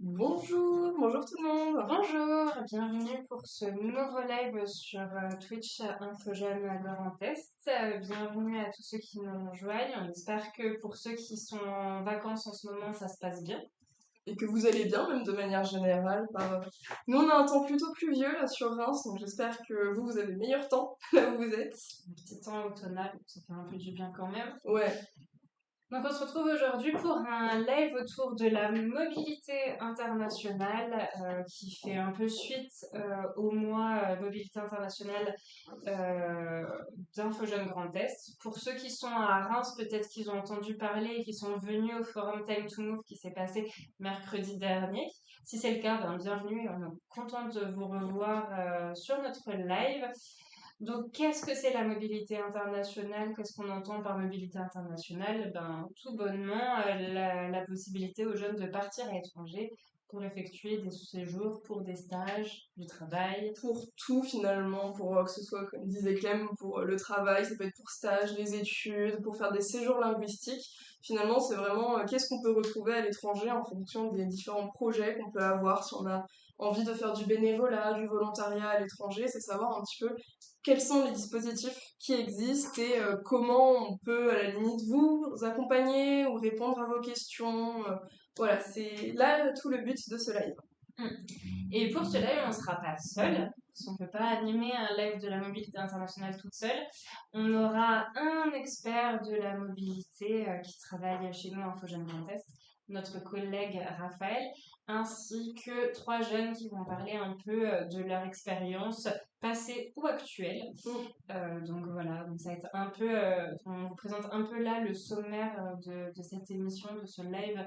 Bonjour tout le monde. Bonjour, bienvenue pour ce nouveau live sur Twitch Infogène Grand Est. Bienvenue à tous ceux qui nous rejoignent. On espère que pour ceux qui sont en vacances en ce moment, ça se passe bien. Et que vous allez bien, même de manière générale. Nous, on a un temps plutôt pluvieux là sur Reims, donc j'espère que vous avez le meilleur temps là où vous êtes. Un petit temps automnal, ça fait un peu du bien quand même. Ouais. Donc on se retrouve aujourd'hui pour un live autour de la mobilité internationale qui fait un peu suite au mois mobilité internationale d'Infogène Grand Est. Pour ceux qui sont à Reims, peut-être qu'ils ont entendu parler et qui sont venus au forum Time to Move qui s'est passé mercredi dernier. Si c'est le cas, bienvenue. On est content de vous revoir sur notre live. Donc, qu'est-ce que c'est la mobilité internationale? Qu'est-ce qu'on entend par mobilité internationale? Tout bonnement, la possibilité aux jeunes de partir à l'étranger pour effectuer des séjours, pour des stages, du travail. Pour tout finalement, pour que ce soit, comme disait Clem, pour le travail, ça peut être pour stage, les études, pour faire des séjours linguistiques. Finalement, c'est vraiment qu'est-ce qu'on peut retrouver à l'étranger en fonction des différents projets qu'on peut avoir. Si on a envie de faire du bénévolat, du volontariat à l'étranger, c'est savoir un petit peu quels sont les dispositifs qui existent et comment on peut à la limite vous accompagner ou répondre à vos questions. Voilà, c'est là tout le but de ce live. Et pour ce live, on ne sera pas seul, parce qu'on ne peut pas animer un live de la mobilité internationale toute seule. On aura un expert de la mobilité qui travaille chez nous en Infogène Grand Est, notre collègue Raphaël, ainsi que 3 jeunes qui vont parler un peu de leur expérience passée ou actuelle. Donc voilà, donc ça va être un peu, on vous présente un peu là le sommaire de cette émission, de ce live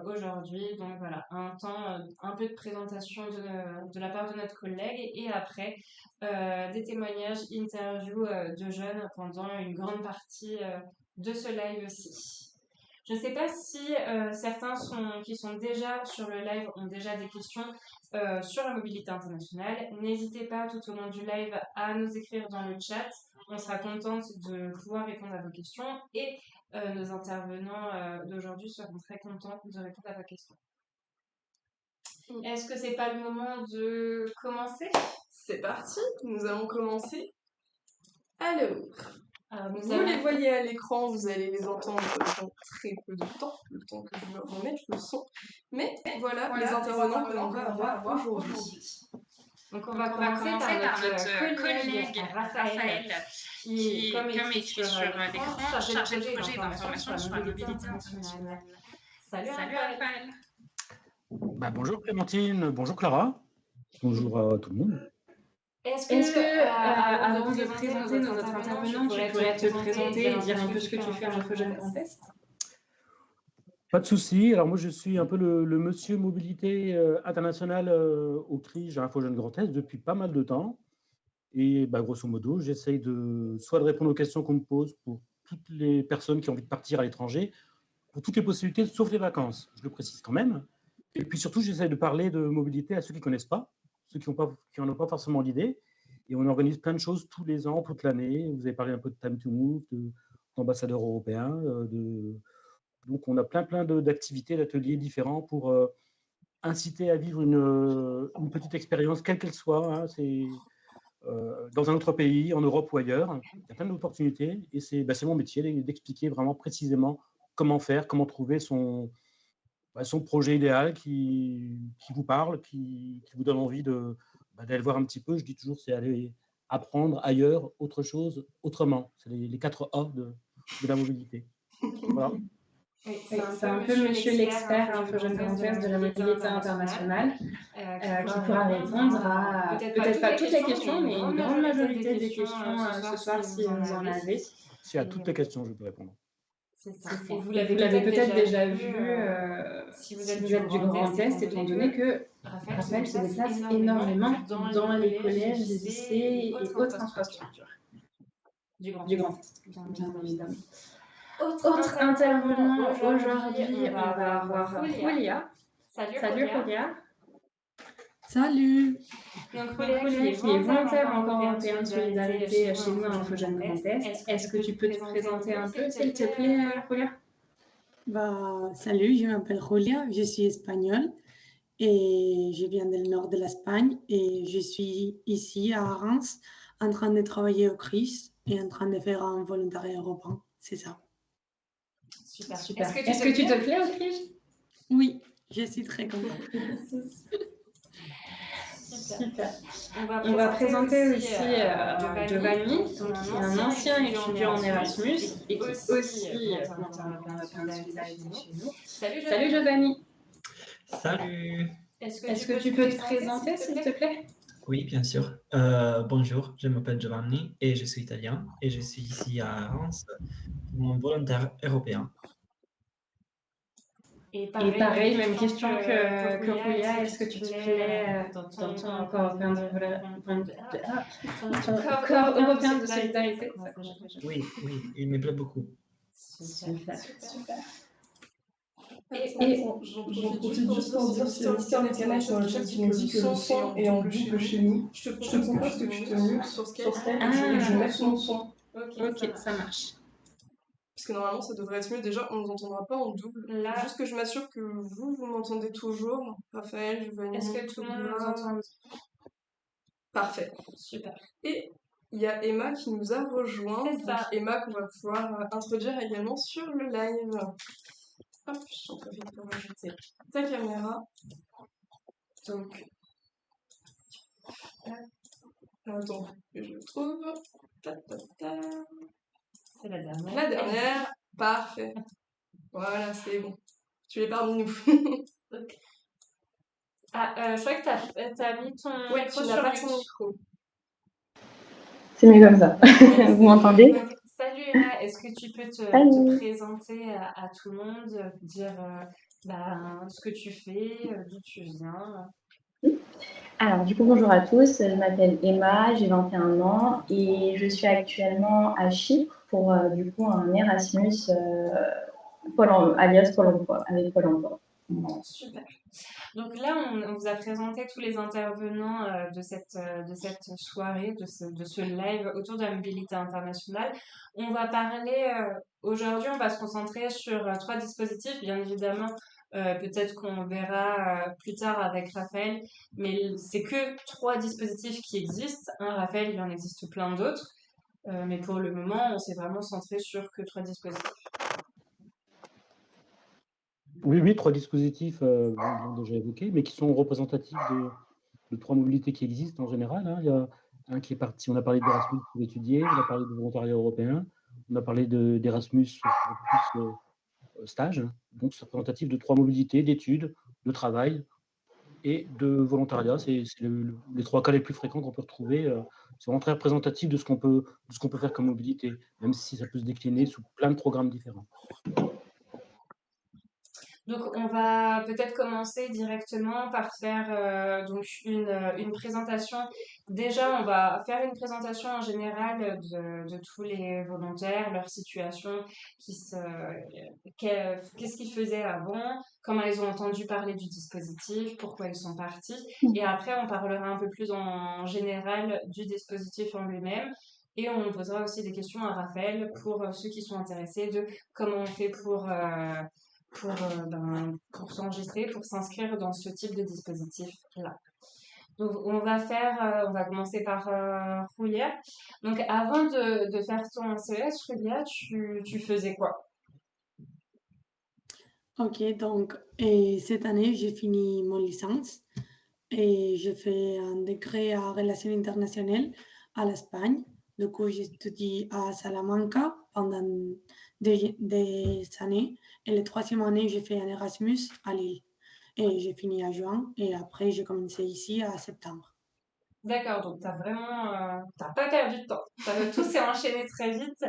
aujourd'hui. Donc voilà, un temps, un peu de présentation de la part de notre collègue et après des témoignages, interviews de jeunes pendant une grande partie de ce live aussi. Je ne sais pas si certains qui sont déjà sur le live ont déjà des questions sur la mobilité internationale. N'hésitez pas tout au long du live à nous écrire dans le chat. On sera contente de pouvoir répondre à vos questions et nos intervenants d'aujourd'hui seront très contents de répondre à vos questions. Est-ce que c'est pas le moment de commencer? C'est parti, nous allons commencer. Alors, vous allons... les voyez à l'écran, vous allez les entendre dans très peu de temps, le temps que je me remette le son. Mais voilà, les intervenants que l'on va avoir aujourd'hui. Donc on va commencer par notre collègue Raphaël, qui, comme écrit sur l'écran, chargé de projet d'information sur la mobilité internationale. Salut Raphaël. Bonjour Clémentine, bonjour Clara, bonjour à tout le monde. Est-ce que avant de présenter nos autres intervenants, tu pourrais te présenter et dire un peu ce que tu fais en Infogène Grand Est? Pas de souci. Alors moi je suis un peu le monsieur mobilité internationale au CRIJ à Infogène Grand Est depuis pas mal de temps. Et grosso modo, j'essaye soit de répondre aux questions qu'on me pose pour toutes les personnes qui ont envie de partir à l'étranger, pour toutes les possibilités, sauf les vacances, je le précise quand même. Et puis surtout, j'essaie de parler de mobilité à ceux qui ne connaissent pas, ceux qui n'en ont pas forcément l'idée. Et on organise plein de choses tous les ans, toute l'année. Vous avez parlé un peu de Time to Move, d'ambassadeurs européens. Donc, on a plein d'activités, d'ateliers différents pour inciter à vivre une petite expérience, quelle qu'elle soit. Hein, dans un autre pays, en Europe ou ailleurs. Il y a plein d'opportunités. Et c'est mon métier d'expliquer vraiment précisément comment faire, comment trouver son projet idéal qui vous parle, qui vous donne envie d'aller voir un petit peu. Je dis toujours, c'est aller apprendre ailleurs, autre chose, autrement. C'est les 4 A de la mobilité. Voilà. Oui, c'est un peu monsieur l'expert Infogène Grand Est de la mobilité internationale qui pourra répondre à peut-être pas toutes les questions, mais une grande majorité des questions ce soir si vous en avez. Si à toutes les questions, je peux répondre. C'est ça. Et vous l'avez peut-être déjà vu si vous êtes du Grand Est, étant donné que Raphaël se déplace énormément dans les collèges, les lycées et autres infrastructures du Grand Est, bien évidemment. Autre intervenant aujourd'hui, on va avoir Julia. Salut Julia. Salut. Donc Julia qui est volontaire en camp européen de solidarité chez nous à Infogène Grand Est. Est-ce que tu peux te présenter un peu, s'il te plaît, Julia? Salut, je m'appelle Julia, je suis espagnole et je viens du nord de l'Espagne et je suis ici à Reims en train de travailler au CRIS et en train de faire un volontariat européen. C'est ça. Super. Super. Est-ce que tu te plais, Autriche? Oui, je suis très contente. Super. On va présenter aussi Giovanni, donc, qui est un ancien étudiant en Erasmus et qui est aussi volontaire européen de solidarité chez nous. Salut Giovanni. Salut. Est-ce que tu peux te présenter, s'il te plaît? Oui, bien sûr. Bonjour, je m'appelle Giovanni et je suis italien et je suis ici à Reims comme un volontaire européen. Et pareil, même question que Julia, est-ce que tu te plais dans ton corps européen de solidarité? Oui, il me plaît beaucoup. Super. Et j'en profite juste pour dire s'il y a Mister Nekana sur le chat qui nous dit que le son est en double chez nous. Je te propose que tu te mutes sur Skype et je mette mon son. Ok, ça marche. Parce que normalement ça devrait être mieux. Déjà, on ne nous entendra pas en double. Là, juste que je m'assure que vous m'entendez toujours. Raphaël, Giovanni. Est-ce que tout le monde nous entend? Parfait. Super. Et il y a Emma qui nous a rejoint. Donc Emma qu'on va pouvoir introduire également sur le live. Hop, j'en profite pour ajouter ta caméra. Donc, attends que je le trouve. C'est la dernière. La dernière, parfait. Voilà, c'est bon. Tu es parmi nous. Okay. Je crois que t'as mis ton micro sur le micro. C'est mieux comme ça. Vous m'entendez? Salut Emma, est-ce que tu peux te présenter à tout le monde, dire ce que tu fais, d'où tu viens? Alors, du coup, bonjour à tous. Je m'appelle Emma, j'ai 21 ans et je suis actuellement à Chypre pour du coup un Erasmus alias Pôle emploi, avec Pôle emploi. Super. Donc là, on vous a présenté tous les intervenants de cette soirée, de ce live autour de la mobilité internationale. On va parler, aujourd'hui, on va se concentrer sur 3 dispositifs, bien évidemment. Peut-être qu'on verra plus tard avec Raphaël, mais c'est que 3 dispositifs qui existent. Raphaël, il en existe plein d'autres, mais pour le moment, on s'est vraiment centré sur que 3 dispositifs. Oui, 3 dispositifs déjà évoqués, mais qui sont représentatifs de 3 mobilités qui existent en général. Hein. Il y a un qui est parti, on a parlé d'Erasmus pour étudier, on a parlé de volontariat européen, on a parlé d'Erasmus plus stage. Donc, c'est représentatif de 3 mobilités, d'études, de travail et de volontariat. C'est les 3 cas les plus fréquents qu'on peut retrouver. C'est vraiment très représentatif de ce qu'on peut faire comme mobilité, même si ça peut se décliner sous plein de programmes différents. Donc, on va peut-être commencer directement par faire donc une présentation. Déjà, on va faire une présentation en général de tous les volontaires, leur situation, qu'est-ce qu'ils faisaient avant, comment ils ont entendu parler du dispositif, pourquoi ils sont partis. Et après, on parlera un peu plus en général du dispositif en lui-même. Et on posera aussi des questions à Raphaël pour ceux qui sont intéressés de comment on fait pour s'enregistrer, pour s'inscrire dans ce type de dispositif-là. Donc, on va commencer par Julia. Donc, avant de faire ton CES, Julia, tu faisais quoi? Ok, donc cette année, j'ai fini mon licence et j'ai fait un degré en relations internationales à l'Espagne. Du coup, j'étudie à Salamanca pendant des années. Et la 3e année, j'ai fait un Erasmus à Lille. Et j'ai fini à juin. Et après, j'ai commencé ici à septembre. D'accord, donc t'as pas perdu de temps. Tout s'est enchaîné très vite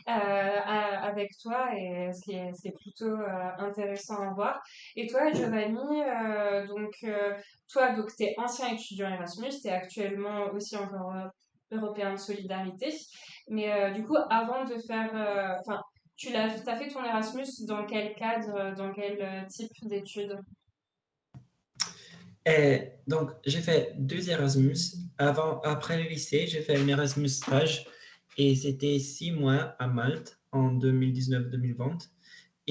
avec toi, et ce qui est plutôt intéressant à voir. Et toi, Giovanni, toi, t'es ancien étudiant Erasmus, t'es actuellement aussi encore européen de solidarité. Mais du coup, avant de faire, t'as fait ton Erasmus dans quel cadre, dans quel type d'études? Et donc, j'ai fait 2 Erasmus. Après le lycée, j'ai fait un Erasmus stage et c'était 6 mois à Malte en 2019-2020.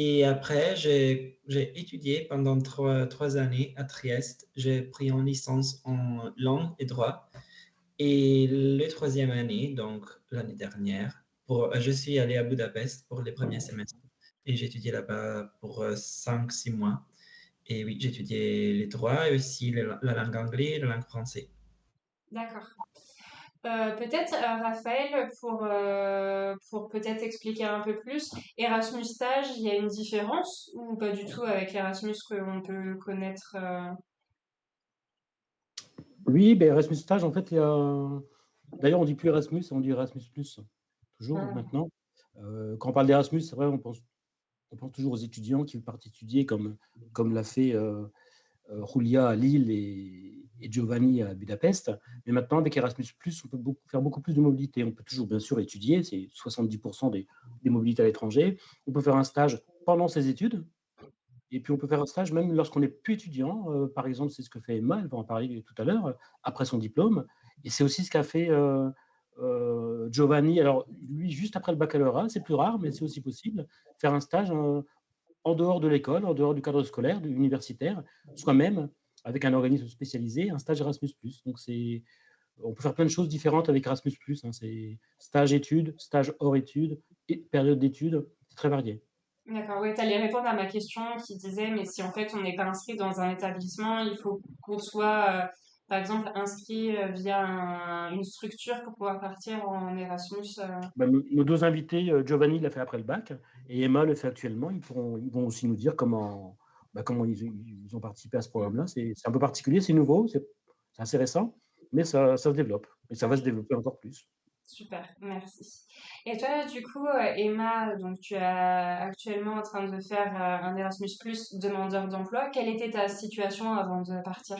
Et après, j'ai étudié pendant trois années à Trieste. J'ai pris en licence en langue et droit. Et le troisième année, donc l'année dernière, je suis allé à Budapest pour les premiers semestres. Et j'ai étudié là-bas pour 5-6 mois. Et oui, j'ai étudié les droits et aussi la langue anglaise et la langue française. D'accord. Peut-être, Raphaël, pour peut-être expliquer un peu plus, Erasmus stage, il y a une différence ou pas du tout avec l'Erasmus qu'on peut connaître Oui, ben Erasmus Stage, en fait, il y a... D'ailleurs, on dit plus Erasmus, on dit Erasmus+, toujours maintenant. Quand on parle d'Erasmus, c'est vrai, on pense toujours aux étudiants qui partent étudier, comme l'a fait Julia à Lille et Giovanni à Budapest. Mais maintenant, avec Erasmus+, on peut faire beaucoup plus de mobilité. On peut toujours, bien sûr, étudier, c'est 70% des mobilités à l'étranger. On peut faire un stage pendant ses études, et puis on peut faire un stage même lorsqu'on n'est plus étudiant. Par exemple, c'est ce que fait Emma, elle va en parler tout à l'heure, après son diplôme. Et c'est aussi ce qu'a fait Giovanni. Alors, lui, juste après le baccalauréat, c'est plus rare, mais c'est aussi possible, faire un stage en dehors de l'école, en dehors du cadre scolaire, universitaire, soi-même, avec un organisme spécialisé, un stage Erasmus+. Donc, on peut faire plein de choses différentes avec Erasmus+. Hein. C'est stage-études, stage hors études, et période d'études, c'est très varié. D'accord, oui, tu allais répondre à ma question qui disait, mais si en fait on n'est pas inscrit dans un établissement, il faut qu'on soit, par exemple, inscrit via une structure pour pouvoir partir en Erasmus. Nos deux invités, Giovanni l'a fait après le bac et Emma le fait actuellement. Ils vont aussi nous dire comment ils ont participé à ce programme-là. C'est un peu particulier, c'est nouveau, c'est assez récent, mais ça se développe et ça va se développer encore plus. Super, merci. Et toi, du coup, Emma, donc tu es actuellement en train de faire un Erasmus+ demandeur d'emploi. Quelle était ta situation avant de partir?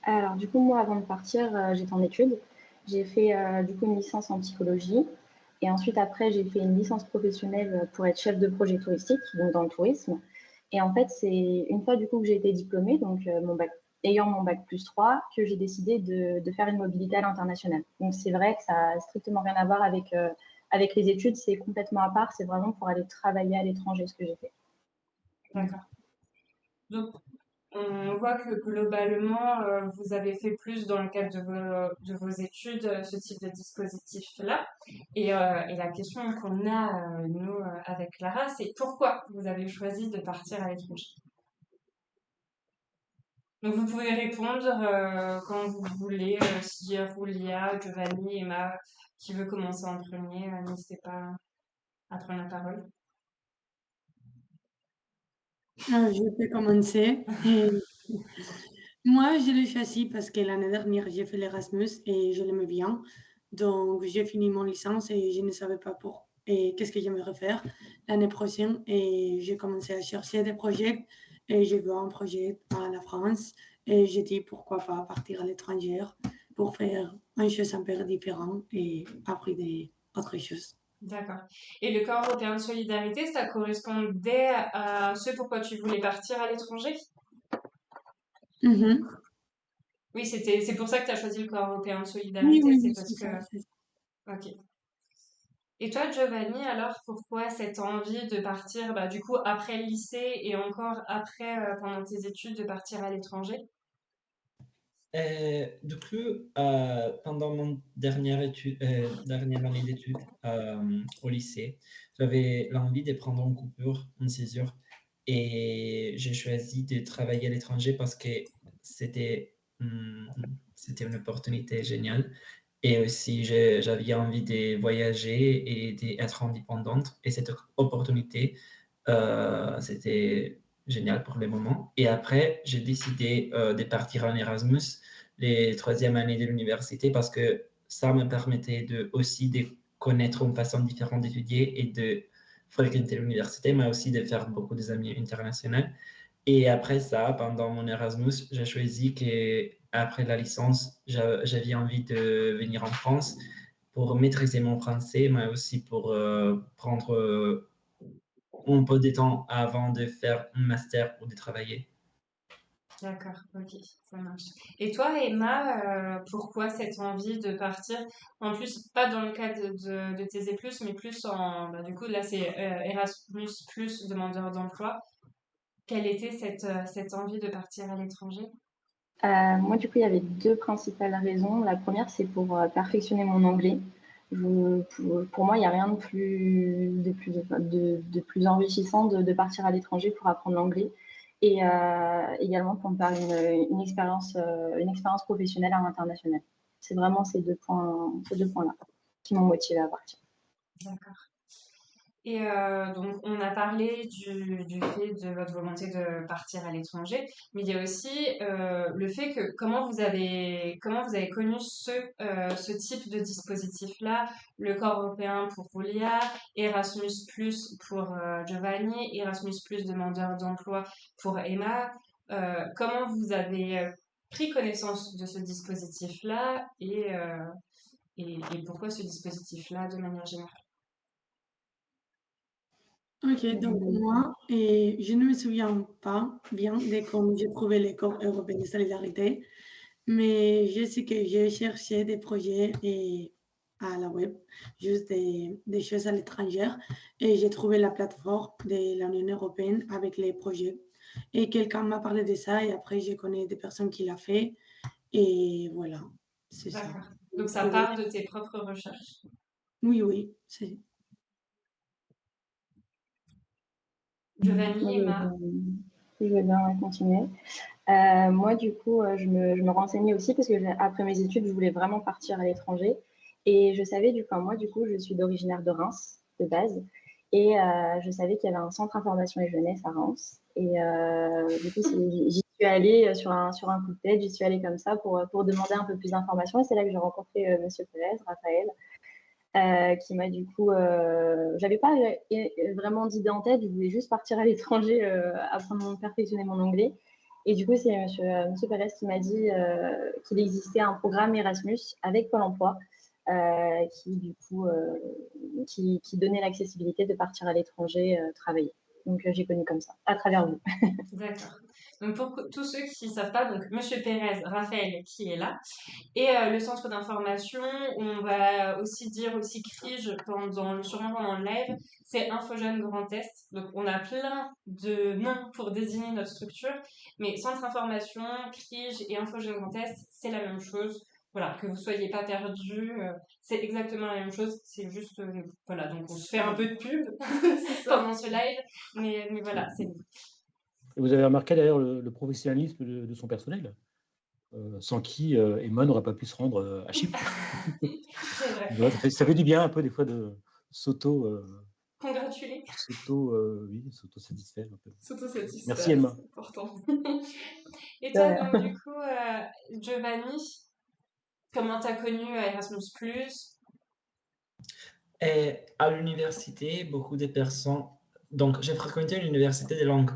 Alors, du coup, moi, avant de partir, j'étais en études. J'ai fait du coup une licence en psychologie. Et ensuite, après, j'ai fait une licence professionnelle pour être chef de projet touristique, donc dans le tourisme. Et en fait, c'est une fois du coup que j'ai été diplômée, donc ayant mon bac +3, que j'ai décidé de faire une mobilité à l'international. Donc, c'est vrai que ça n'a strictement rien à voir avec les études. C'est complètement à part. C'est vraiment pour aller travailler à l'étranger, ce que j'ai fait. D'accord. Donc, on voit que globalement, vous avez fait plus dans le cadre de vos études, ce type de dispositif-là. Et la question qu'on a, nous, avec Clara, c'est pourquoi vous avez choisi de partir à l'étranger? Donc, vous pouvez répondre quand vous voulez, si Roulia, Giovanni, Emma, qui veut commencer en premier, n'hésitez pas à prendre la parole. Je peux commencer. Moi, je l'ai choisi parce que l'année dernière, j'ai fait l'Erasmus et je l'aimais bien. Donc, j'ai fini mon licence et je ne savais pas pour et qu'est-ce que j'aimerais faire l'année prochaine. Et j'ai commencé à chercher des projets et j'ai vu un projet à la France. Et j'ai dit pourquoi pas partir à l'étranger pour faire une chose un peu différente et apprendre autre chose. D'accord. Et le Corps européen de solidarité, ça correspondait à ce pourquoi tu voulais partir à l'étranger? Mhm. Oui, c'est pour ça que tu as choisi le Corps européen de Oui, solidarité, oui, c'est oui, parce c'est que... ça. C'est ça. Ok. Et toi, Giovanni, alors pourquoi cette envie de partir, bah, du coup, après le lycée et encore après, pendant tes études, de partir à l'étranger? Du coup, pendant mon dernière année d'études au lycée, j'avais l'envie de prendre une coupure, une césure, et j'ai choisi de travailler à l'étranger parce que c'était c'était une opportunité géniale. Et aussi, j'avais envie de voyager et d'être indépendante. Et cette opportunité, c'était génial pour le moment. Et après, j'ai décidé de partir en Erasmus les troisième années de l'université parce que ça me permettait aussi de connaître une façon différente d'étudier et de fréquenter l'université, mais aussi de faire beaucoup d'amis internationaux. Et après ça, pendant mon Erasmus, j'ai choisi que après la licence, j'avais envie de venir en France pour maîtriser mon français, mais aussi pour prendre un peu de temps avant de faire un master ou de travailler. D'accord, ok, ça marche. Et toi, Emma, pourquoi cette envie de partir? En plus, pas dans le cadre de TZ+, mais plus du coup, là, c'est Erasmus+, demandeur d'emploi. Quelle était cette envie de partir à l'étranger? Moi, du coup, il y avait deux principales raisons. La première, c'est pour perfectionner mon anglais. Pour moi, il n'y a rien de plus enrichissant de partir à l'étranger pour apprendre l'anglais et également pour me faire une expérience professionnelle à l'international. C'est vraiment ces deux points-là qui m'ont motivée à partir. D'accord. Et donc, on a parlé du fait de votre volonté de partir à l'étranger, mais il y a aussi le fait que comment vous avez connu ce type de dispositif-là, le corps européen pour Julia, Erasmus+ pour Giovanni, Erasmus+ demandeur d'emploi pour Emma. Comment vous avez pris connaissance de ce dispositif-là et pourquoi ce dispositif-là de manière générale? Ok, donc moi, je ne me souviens pas bien de comment j'ai trouvé le corps européen de solidarité, mais je sais que j'ai cherché des projets à la web, juste des choses à l'étranger, et j'ai trouvé la plateforme de l'Union européenne avec les projets. Et quelqu'un m'a parlé de ça, et après, je connais des personnes qui l'ont fait, et voilà, c'est ça. D'accord. Donc ça part de tes propres recherches. Oui, c'est... Giovanni, Emma. Je vais bien continuer. Moi, du coup, je me renseignais aussi parce que après mes études, je voulais vraiment partir à l'étranger. Et je savais, moi, du coup, je suis d'originaire de Reims, de base. Et je savais qu'il y avait un centre information et jeunesse à Reims. Et du coup, j'y suis allée sur un coup de tête. J'y suis allée comme ça pour demander un peu plus d'informations. Et c'est là que j'ai rencontré Monsieur Pérez, Raphaël, qui m'a du coup... j'avais pas vraiment d'idée en tête. Je voulais juste partir à l'étranger, perfectionner mon anglais. Et du coup, c'est monsieur Pérez qui m'a dit qu'il existait un programme Erasmus avec Pôle emploi qui donnait l'accessibilité de partir à l'étranger travailler. Donc, j'ai connu comme ça, à travers vous. D'accord. Donc pour tous ceux qui ne savent pas, donc Monsieur Pérez, Raphaël qui est là, et le centre d'information, on va aussi dire aussi CRIJ sûrement pendant le live, c'est Info Jeune Grand Est. Donc on a plein de noms pour désigner notre structure, mais centre d'information, CRIJ et Info Jeune Grand Est, c'est la même chose. Voilà, que vous soyez pas perdus, c'est exactement la même chose, c'est juste, voilà, donc on se fait un peu de pub pendant ce live, mais voilà, c'est nous. Et vous avez remarqué d'ailleurs le professionnalisme de son personnel, sans qui Emma n'aurait pas pu se rendre à Chypre. C'est vrai. Voilà, ça fait du bien un peu des fois de Congratuler. s'auto-satisfaire un peu. S'auto-satisfaire, Merci Emma. c'est important. Et toi, donc du coup, Giovanni, comment t'as connu Erasmus+? Et à l'université, beaucoup de personnes... Donc, j'ai fréquenté l'université des langues.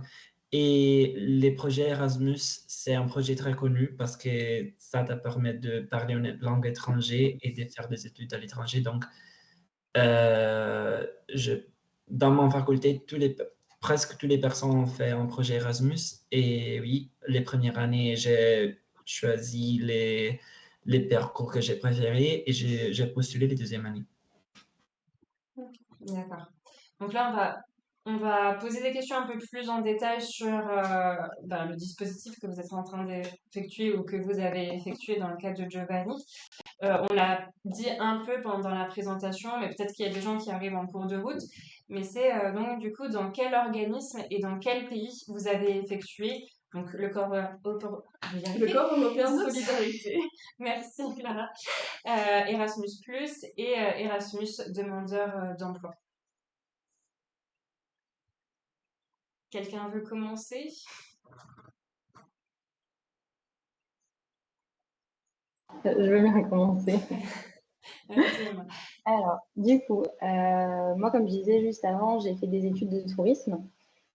Et les projets Erasmus, c'est un projet très connu parce que ça te permet de parler une langue étrangère et de faire des études à l'étranger. Donc, dans mon faculté, presque toutes les personnes ont fait un projet Erasmus. Et oui, les premières années, j'ai choisi les parcours que j'ai préférés et j'ai postulé les deuxièmes années. D'accord. Donc là, on va poser des questions un peu plus en détail sur le dispositif que vous êtes en train d'effectuer ou que vous avez effectué dans le cadre de Giovanni. On l'a dit un peu pendant la présentation, mais peut-être qu'il y a des gens qui arrivent en cours de route. Mais c'est donc du coup dans quel organisme et dans quel pays vous avez effectué donc le corps européen de solidarité. Merci Clara. Erasmus+ et Erasmus demandeur d'emploi. Quelqu'un veut commencer? Je veux bien commencer. Alors, du coup, moi, comme je disais juste avant, j'ai fait des études de tourisme.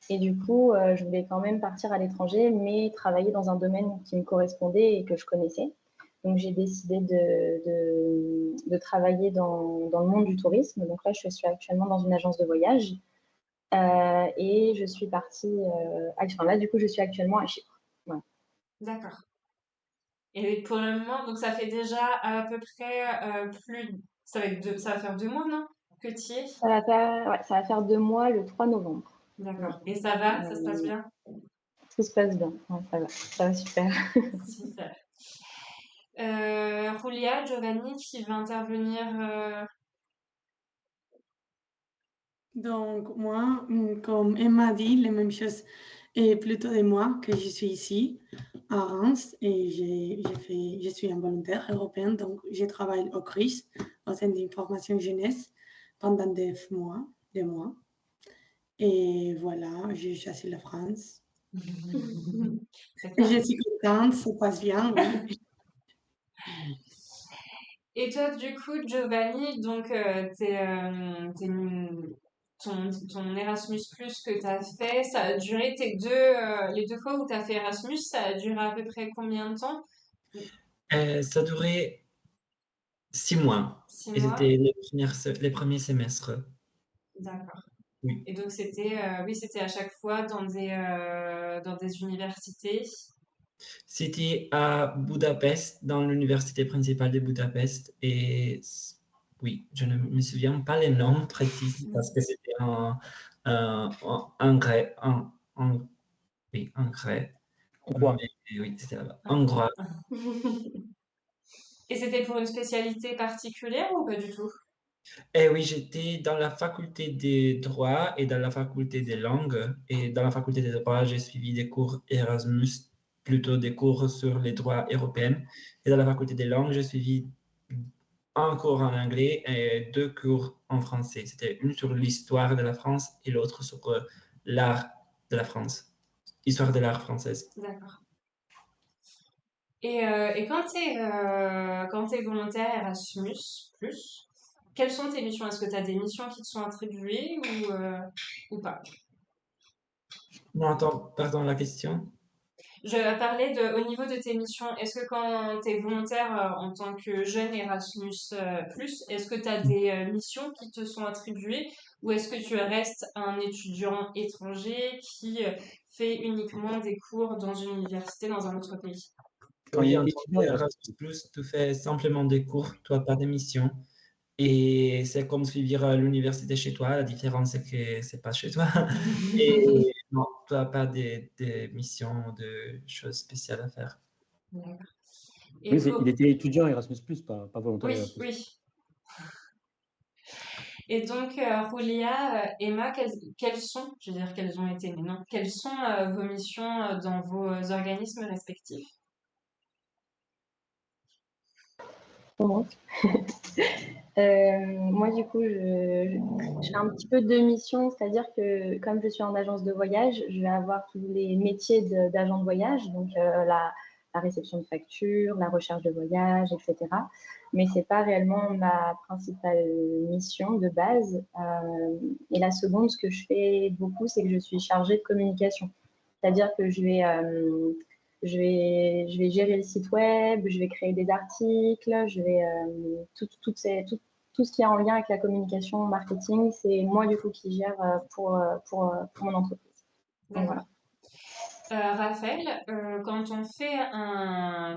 Et du coup, je voulais quand même partir à l'étranger, mais travailler dans un domaine qui me correspondait et que je connaissais. Donc, j'ai décidé de travailler dans le monde du tourisme. Donc là, je suis actuellement dans une agence de voyage. Et je suis partie... là, du coup, je suis actuellement à Chypre. Voilà. D'accord. Et pour le moment, donc ça fait déjà à peu près ça va faire 2 mois, non? Que tu y es? Ça va faire 2 mois le 3 novembre. Ouais. D'accord. Et ça va? Ça se passe bien? Tout se passe bien. Ouais, ça va super. Super. Julia, Giovanni, qui va intervenir. Donc, moi, comme Emma dit, la même chose est plutôt de moi que je suis ici à Reims et je suis un volontaire européen, donc je travaille au CRIS, au Centre d'information jeunesse, pendant 2 mois, 2 mois. Et voilà, j'ai chassé la France. C'est Et ça. je suis contente, ça passe bien, oui. Et toi, du coup, Giovanni, donc ton Erasmus Plus que tu as fait, ça a duré les 2 fois où tu as fait Erasmus, ça a duré à peu près combien de temps? Ça durait 6 mois Six et mois? c'était les premiers semestres. D'accord. Oui. Et donc c'était à chaque fois dans des universités. C'était à Budapest, dans l'université principale de Budapest. Oui, je ne me souviens pas les noms précis parce que c'était en grec. Oui, en grec. Hongrois. Mais oui, c'était là-bas. Hongrois. Et c'était pour une spécialité particulière ou pas du tout? Et oui, j'étais dans la faculté des droits et dans la faculté des langues. Et dans la faculté des droits, j'ai suivi des cours Erasmus, plutôt des cours sur les droits européens. Et dans la faculté des langues, j'ai suivi un cours en anglais et 2 cours en français. C'était une sur l'histoire de la France et l'autre sur l'art de la France, histoire de l'art française. D'accord. Et quand t'es volontaire Erasmus+, quelles sont tes missions? Est-ce que tu as des missions qui te sont attribuées ou pas? Non, attends, pardon la question. Je parlais au niveau de tes missions. Est-ce que quand tu es volontaire en tant que jeune Erasmus+, est-ce que tu as des missions qui te sont attribuées ou est-ce que tu restes un étudiant étranger qui fait uniquement des cours dans une université dans un autre pays? Quand Oui, on en est tant étudiant qu'Erasmus+, tu fais simplement des cours, tu n'as pas de mission. Et c'est comme suivre l'université chez toi. La différence, c'est que c'est pas chez toi. Et non, tu n'as pas des missions, de choses spéciales à faire. D'accord. Oui, Et il était étudiant Erasmus+, pas volontaire Oui, Erasmus. oui. Et donc, Julia, Emma, quelles sont, je veux dire quelles ont été, mais non, quelles sont vos missions dans vos organismes respectifs? Comment Moi, du coup, je fais un petit peu de mission, c'est-à-dire que comme je suis en agence de voyage, je vais avoir tous les métiers d'agent de voyage, donc la réception de factures, la recherche de voyage, etc. Mais c'est pas réellement ma principale mission de base. Et la seconde, ce que je fais beaucoup, c'est que je suis chargée de communication. C'est-à-dire que je vais gérer le site web, je vais créer des articles, je vais tout ce qui est en lien avec la communication, marketing, c'est moi du coup qui gère pour mon entreprise. Donc, voilà. D'accord. Raphaël, quand on fait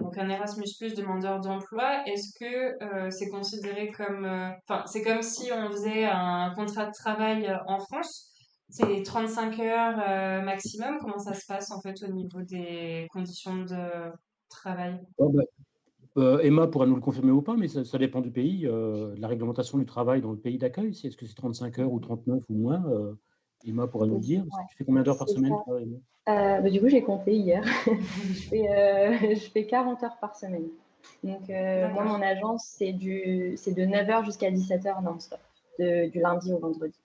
donc un Erasmus Plus demandeur d'emploi, est-ce que c'est considéré comme, enfin, c'est comme si on faisait un contrat de travail en France? C'est 35 heures maximum. Comment ça se passe en fait au niveau des conditions de travail? Oh, bah, Emma pourra nous le confirmer ou pas, mais ça dépend du pays, de la réglementation du travail dans le pays d'accueil. Est-ce que c'est 35 heures ou 39 ou moins Emma pourra nous le dire. Ouais, Tu fais combien d'heures par c'est semaine, ça. toi, Emma? Du coup, j'ai compté hier. Je fais 40 heures par semaine. Donc, moi, D'accord. mon agence, c'est de 9 heures jusqu'à 17 heures non-stop, du lundi au vendredi.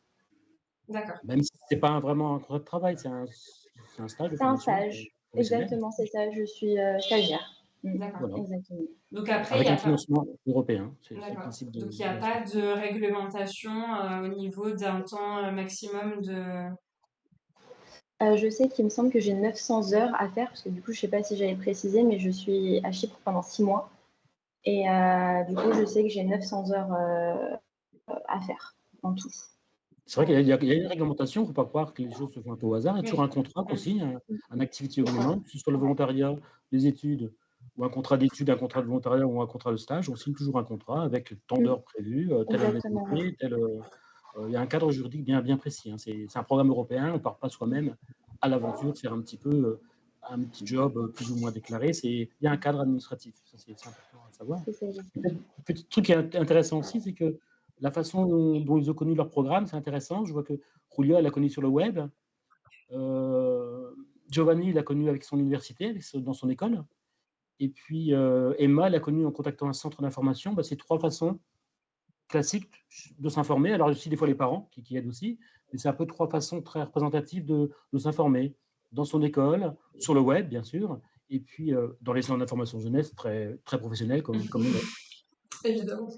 D'accord. Même si ce n'est pas vraiment un contrat de travail, c'est un stage de C'est un formation stage. professionnelle. Exactement, c'est ça. Je suis stagiaire. D'accord. Voilà. Exactement. Donc après, il Avec n'y un a pas. financement européen. C'est le D'accord. principe Donc il n'y a d'Erasmus. pas de réglementation au niveau d'un temps maximum de. Je sais qu'il me semble que j'ai 900 heures à faire, parce que du coup, je ne sais pas si j'avais précisé, mais je suis à Chypre pendant 6 mois. Et du coup, je sais que j'ai 900 heures à faire en tout. C'est vrai qu'il y a une réglementation, il ne faut pas croire que les choses se font un peu au hasard. Il y a toujours un contrat qu'on signe, un activity agreement, que ce soit le volontariat, les études, ou un contrat d'études, un contrat de volontariat ou un contrat de stage. On signe toujours un contrat avec tant d'heures prévues, telle Exactement, indemnité, il y a un cadre juridique bien précis. C'est un programme européen, on ne part pas soi-même à l'aventure de faire un petit job plus ou moins déclaré. Il y a un cadre administratif, ça c'est important à savoir. c'est ça. Petit truc qui est intéressant aussi, c'est que la façon dont ils ont connu leur programme, c'est intéressant. Je vois que Julia, elle l'a connu sur le web. Giovanni, il l'a connu avec son université, dans son école. Et puis Emma, elle l'a connu en contactant un centre d'information. C'est 3 façons classiques de s'informer. Alors aussi des fois les parents qui aident aussi, mais c'est un peu 3 façons très représentatives de s'informer. Dans son école, sur le web bien sûr, et puis dans les centres d'information jeunesse très professionnels comme nous. Évidemment.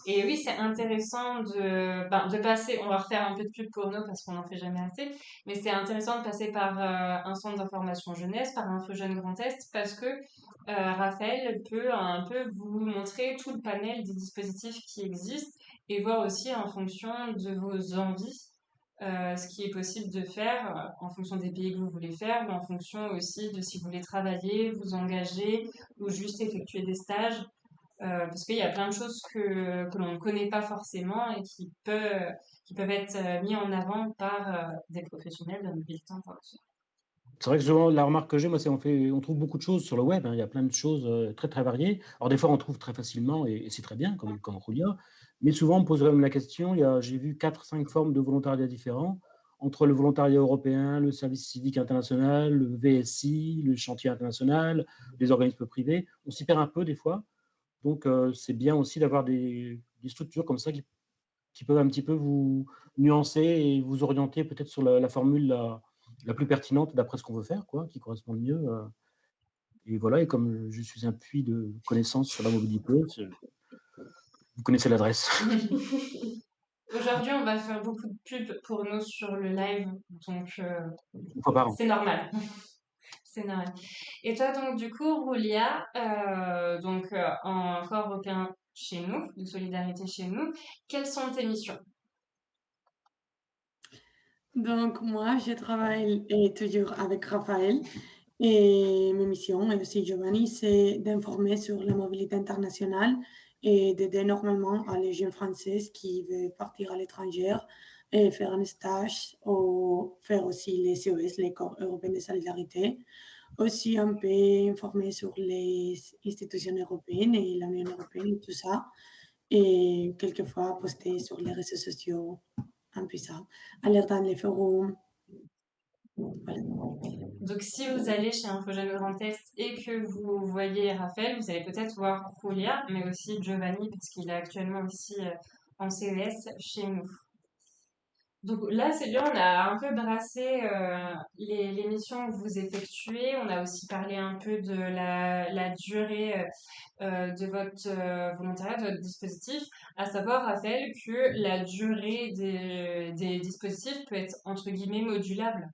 Et oui, c'est intéressant de passer, on va refaire un peu de pub pour nous parce qu'on n'en fait jamais assez, mais c'est intéressant de passer par un centre d'information jeunesse, par Info Jeune Grand Est, parce que Raphaël peut un peu vous montrer tout le panel des dispositifs qui existent et voir aussi en fonction de vos envies ce qui est possible de faire en fonction des pays que vous voulez faire, mais en fonction aussi de si vous voulez travailler, vous engager ou juste effectuer des stages. Parce qu'il y a plein de choses que l'on ne connaît pas forcément et qui peuvent être mis en avant par des professionnels de la mobilité internationale. C'est vrai que souvent, la remarque que j'ai, moi, c'est on trouve beaucoup de choses sur le web. Il y a plein de choses très variées. Alors, des fois, on trouve très facilement et c'est très bien, comme Julia. Mais souvent, on me pose même la question. J'ai vu 4-5 formes de volontariat différents entre le volontariat européen, le service civique international, le VSI, le chantier international, les organismes privés. On s'y perd un peu des fois. Donc, c'est bien aussi d'avoir des structures comme ça qui peuvent un petit peu vous nuancer et vous orienter peut-être sur la formule la plus pertinente d'après ce qu'on veut faire, qui correspond le mieux. Et voilà, et comme je suis un puits de connaissances sur la mobilité, vous connaissez l'adresse. Aujourd'hui, on va faire beaucoup de pubs pour nous sur le live, donc Une fois par an. c'est normal. C'est normal. Et toi, donc, du coup, Roulia, en corps européen chez nous, de solidarité chez nous, quelles sont tes missions? Donc, moi, je travaille toujours avec Raphaël et mes missions, et aussi Giovanni, c'est d'informer sur la mobilité internationale et d'aider normalement à les jeunes Françaises qui veulent partir à l'étranger et faire un stage ou faire aussi les CES, les corps européens de solidarité. Aussi un peu informer sur les institutions européennes et l'Union européenne et tout ça. Et quelquefois poster sur les réseaux sociaux, un peu ça. Aller dans les forums. Voilà. Donc, si vous allez chez Info Jeune Grand Est et que vous voyez Raphaël, vous allez peut-être voir Julia, mais aussi Giovanni, parce qu'il est actuellement aussi en CES chez nous. Donc là, c'est bien, on a un peu brassé les missions que vous effectuez. On a aussi parlé un peu de la durée de votre volontariat, de votre dispositif. À savoir, Raphaël, que la durée des dispositifs peut être, entre guillemets, modulable.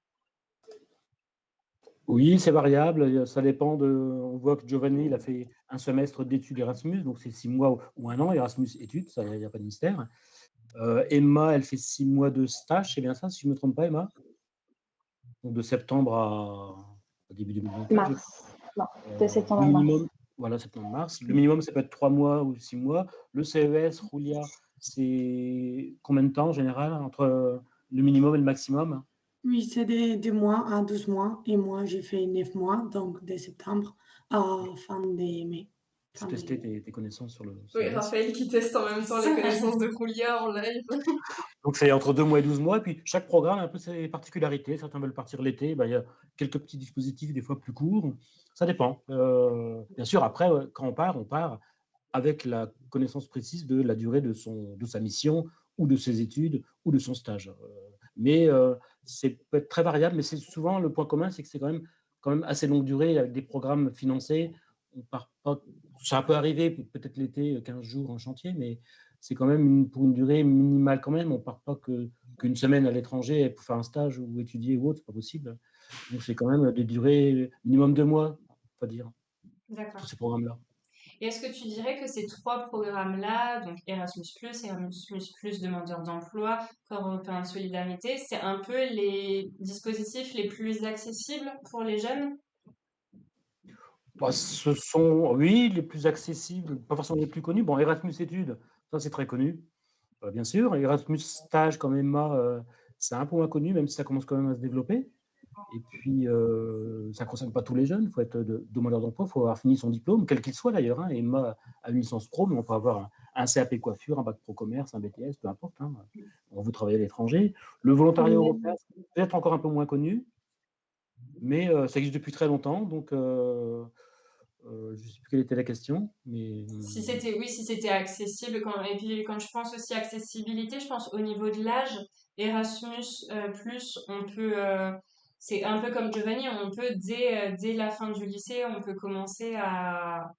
Oui, c'est variable, ça dépend on voit que Giovanni, il a fait un semestre d'études Erasmus, donc c'est 6 mois ou 1 an, Erasmus études, ça, il n'y a pas de mystère. Emma, elle fait 6 mois de stage, c'est bien ça, si je ne me trompe pas, Emma? Donc de septembre à début 2024. Mars. Non, de septembre à mars. Minimum, voilà, septembre-mars. Le minimum, ça peut être 3 mois ou 6 mois. Le CES, Julia, c'est combien de temps en général entre le minimum et le maximum? Oui, c'est de mois à 12 mois. Et moi, j'ai fait 9 mois, donc de septembre à fin de mai. Pour tester tes connaissances sur le Oui, CES. Raphaël qui teste en même temps les connaissances de Julia en live. Donc c'est entre 2 mois et 12 mois. Et puis chaque programme a un peu ses particularités. Certains veulent partir l'été. Il y a quelques petits dispositifs, des fois plus courts. Ça dépend. Bien sûr, après, quand on part avec la connaissance précise de la durée de sa mission ou de ses études ou de son stage. Mais c'est peut être très variable, mais c'est souvent le point commun, c'est que c'est quand même assez longue durée avec des programmes financés. On part pas, ça peut arriver peut-être l'été, 15 jours en chantier, mais c'est quand même pour une durée minimale quand même. On ne part pas qu'une semaine à l'étranger pour faire un stage ou étudier ou autre, c'est pas possible. Donc c'est quand même des durées minimum 2 mois, on va dire, D'accord. pour ces programmes-là. Et est-ce que tu dirais que ces trois programmes-là, donc Erasmus+, demandeurs d'emploi, Corps européen de solidarité, c'est un peu les dispositifs les plus accessibles pour les jeunes? Bah, ce sont, oui, les plus accessibles, pas forcément les plus connus. Bon, Erasmus Études, ça c'est très connu, bien sûr. Erasmus Stage, quand même, c'est un peu moins connu, même si ça commence quand même à se développer. Et puis, ça ne concerne pas tous les jeunes. Il faut être demandeur d'emploi, il faut avoir fini son diplôme, quel qu'il soit d'ailleurs. Hein. Emma a une licence pro, mais on peut avoir un CAP coiffure, un bac pro commerce, un BTS, peu importe. Hein. On veut travailler à l'étranger. Le volontariat européen, c'est peut-être encore un peu moins connu, mais ça existe depuis très longtemps. Donc, je ne sais plus quelle était la question, mais Si c'était accessible. Et puis quand je pense aussi accessibilité, je pense au niveau de l'âge. Erasmus plus, on peut, c'est un peu comme Giovanni, on peut dès la fin du lycée, on peut commencer à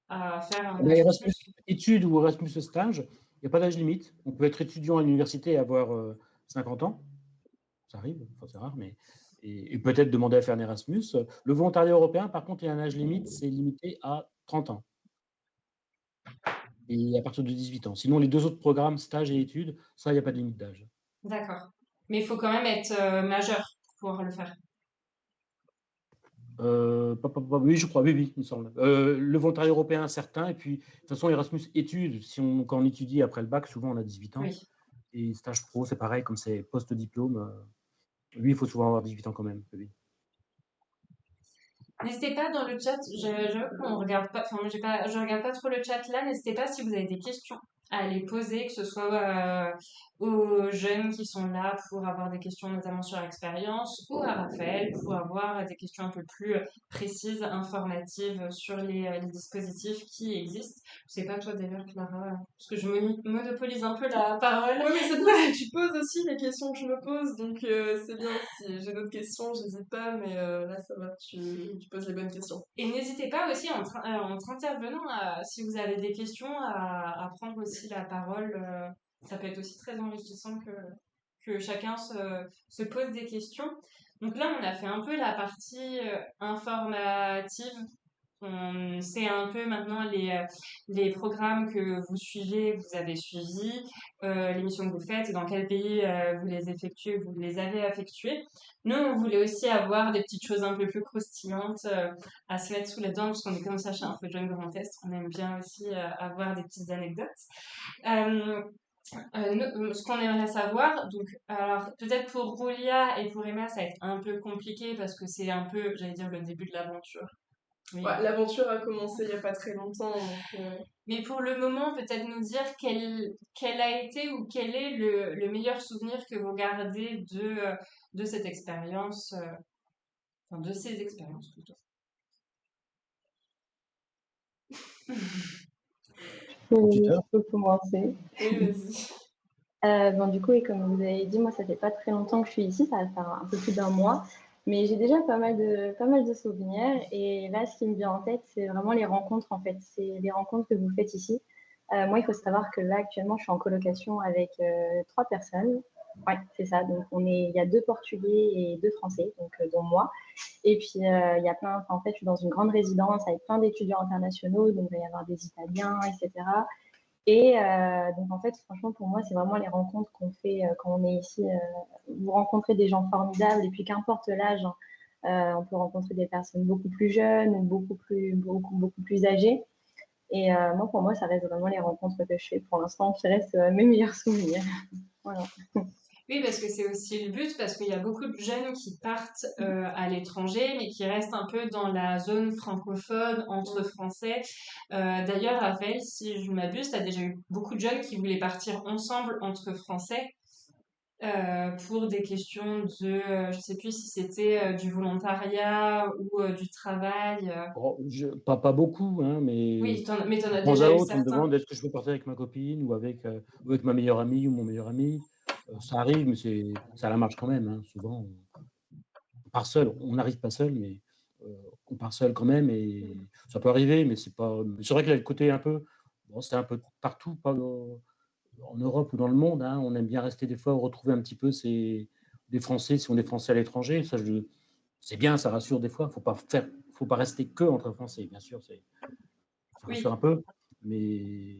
faire un Erasmus Erasmus. études ou Erasmus stage, il n'y a pas d'âge limite. On peut être étudiant à l'université et avoir 50 ans. Ça arrive, enfin, c'est rare, mais et peut-être demander à faire un Erasmus. Le volontariat européen, par contre, il y a un âge limite, c'est limité à 30 ans. Et à partir de 18 ans. Sinon, les deux autres programmes, stage et études, ça, il n'y a pas de limite d'âge. D'accord. Mais il faut quand même être majeur pour pouvoir le faire. Oui, je crois, oui, il me semble. Le volontariat européen, certain. Et puis, de toute façon, Erasmus études, quand on étudie après le bac, souvent on a 18 ans. Oui. Et stage pro, c'est pareil, comme c'est post-diplôme. Lui, il faut souvent avoir 18 ans quand même. Oui. N'hésitez pas dans le chat, j'avoue qu'on regarde pas, enfin moi je regarde pas trop le chat là, n'hésitez pas si vous avez des questions à les poser, que ce soit aux jeunes qui sont là pour avoir des questions notamment sur l'expérience, ou à Raphaël pour avoir des questions un peu plus précises, informatives sur les dispositifs qui existent. Je sais pas toi d'ailleurs Clara, parce que je monopolise un peu la parole. Oui, mais c'est bien si tu poses aussi les questions que je me pose, donc c'est bien. Si j'ai d'autres questions, j'hésite pas, mais là ça va, tu poses les bonnes questions. Et n'hésitez pas aussi entre intervenant, si vous avez des questions, à prendre aussi la parole. Ça peut être aussi très enrichissant que chacun se pose des questions. Donc là, on a fait un peu la partie informative. On sait un peu maintenant les programmes que vous suivez, que vous avez suivis, les missions que vous faites et dans quel pays vous les effectuez, vous les avez effectuées. Nous, on voulait aussi avoir des petites choses un peu plus croustillantes à se mettre sous les dents, parce qu'on est comme ça chez un peu jeune Grand Est. On aime bien aussi avoir des petites anecdotes. Ce qu'on aimerait savoir, donc, alors peut-être pour Roulia et pour Emma, ça va être un peu compliqué parce que c'est un peu, j'allais dire, le début de l'aventure. Oui. Ouais, l'aventure a commencé il n'y a pas très longtemps. Donc, Mais pour le moment, peut-être nous dire quel a été ou quel est le meilleur souvenir que vous gardez de cette expérience, enfin de ces expériences plutôt. Je peux commencer. Oui, vas-y. Bon, du coup, et comme vous avez dit, moi, ça fait pas très longtemps que je suis ici, ça va faire un peu plus d'un mois, mais j'ai déjà pas mal de souvenirs. Et là, ce qui me vient en tête, c'est vraiment les rencontres, en fait. C'est les rencontres que vous faites ici. Moi, il faut savoir que là, actuellement, je suis en colocation avec 3 personnes. Ouais, c'est ça. Donc, il y a 2 Portugais et 2 Français, donc dont moi. Et puis, il y a en fait, je suis dans une grande résidence avec plein d'étudiants internationaux, donc il va y avoir des Italiens, etc. Et donc, en fait, franchement, pour moi, c'est vraiment les rencontres qu'on fait quand on est ici. Vous rencontrez des gens formidables, et puis qu'importe l'âge, on peut rencontrer des personnes beaucoup plus jeunes ou beaucoup plus âgées. Et moi, pour moi, ça reste vraiment les rencontres que je fais pour l'instant qui restent mes meilleurs souvenirs. Voilà. Oui, parce que c'est aussi le but, parce qu'il y a beaucoup de jeunes qui partent à l'étranger, mais qui restent un peu dans la zone francophone, entre Français. D'ailleurs, Raphaël, si je m'abuse, tu as déjà eu beaucoup de jeunes qui voulaient partir ensemble entre Français pour des questions de, je sais plus si c'était du volontariat ou du travail. Oh, pas beaucoup, hein, mais Oui, mais t'en de as temps à déjà eu autre, on me certains. demande est-ce que je peux partir avec ma copine ou avec ma meilleure amie ou mon meilleur ami. Ça arrive, mais ça la marche quand même. Hein. Souvent, on part seul. On n'arrive pas seul, mais on part seul quand même. Et ça peut arriver, mais c'est pas. C'est vrai qu'il y a le côté un peu. Bon, c'est un peu partout, pas en Europe ou dans le monde. Hein. On aime bien rester des fois, retrouver un petit peu des Français, si on est Français à l'étranger. Ça, c'est bien, ça rassure des fois. Faut pas rester que entre Français, bien sûr. Ça Oui. rassure un peu, mais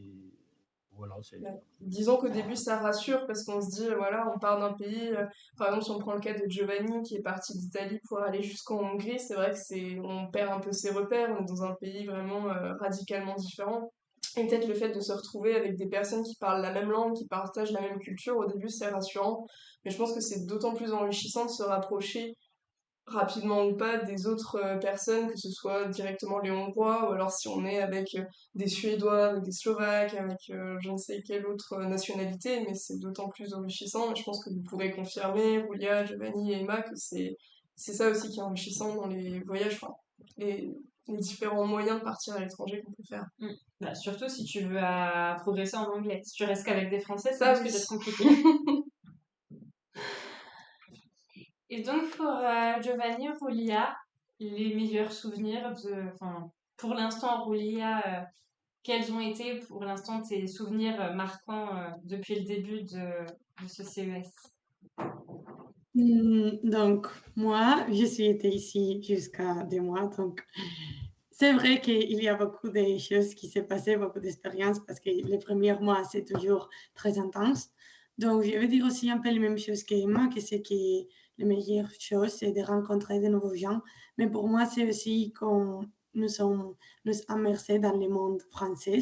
voilà, c'est. Ouais. Disons qu'au début, ça rassure parce qu'on se dit, voilà, on part d'un pays, par exemple, si on prend le cas de Giovanni qui est parti d'Italie pour aller jusqu'en Hongrie, c'est vrai que on perd un peu ses repères, on est dans un pays vraiment radicalement différent. Et peut-être le fait de se retrouver avec des personnes qui parlent la même langue, qui partagent la même culture, au début, c'est rassurant. Mais je pense que c'est d'autant plus enrichissant de se rapprocher rapidement ou pas des autres personnes, que ce soit directement les Hongrois, ou alors si on est avec des Suédois, avec des Slovaques, avec je ne sais quelle autre nationalité, mais c'est d'autant plus enrichissant. Et je pense que vous pourrez confirmer, Roulia, Giovanni et Emma, que c'est ça aussi qui est enrichissant dans les voyages, enfin, les différents moyens de partir à l'étranger qu'on peut faire. Bah, surtout si tu veux progresser en anglais. Si tu restes qu'avec des Français, ça Ça, risque oui. d'être compliqué. Et donc pour Giovanni, Roulia, les meilleurs souvenirs enfin, pour l'instant, Roulia, quels ont été pour l'instant tes souvenirs marquants depuis le début de ce CES? Donc, moi, je suis été ici jusqu'à 2 mois. Donc, c'est vrai qu'il y a beaucoup de choses qui s'est passé, beaucoup d'expériences, parce que les premiers mois, c'est toujours très intense. Donc, je vais dire aussi un peu les mêmes choses qu'Emma, que c'est que les meilleures choses, c'est de rencontrer de nouveaux gens. Mais pour moi, c'est aussi quand nous sommes nous immersés dans le monde français.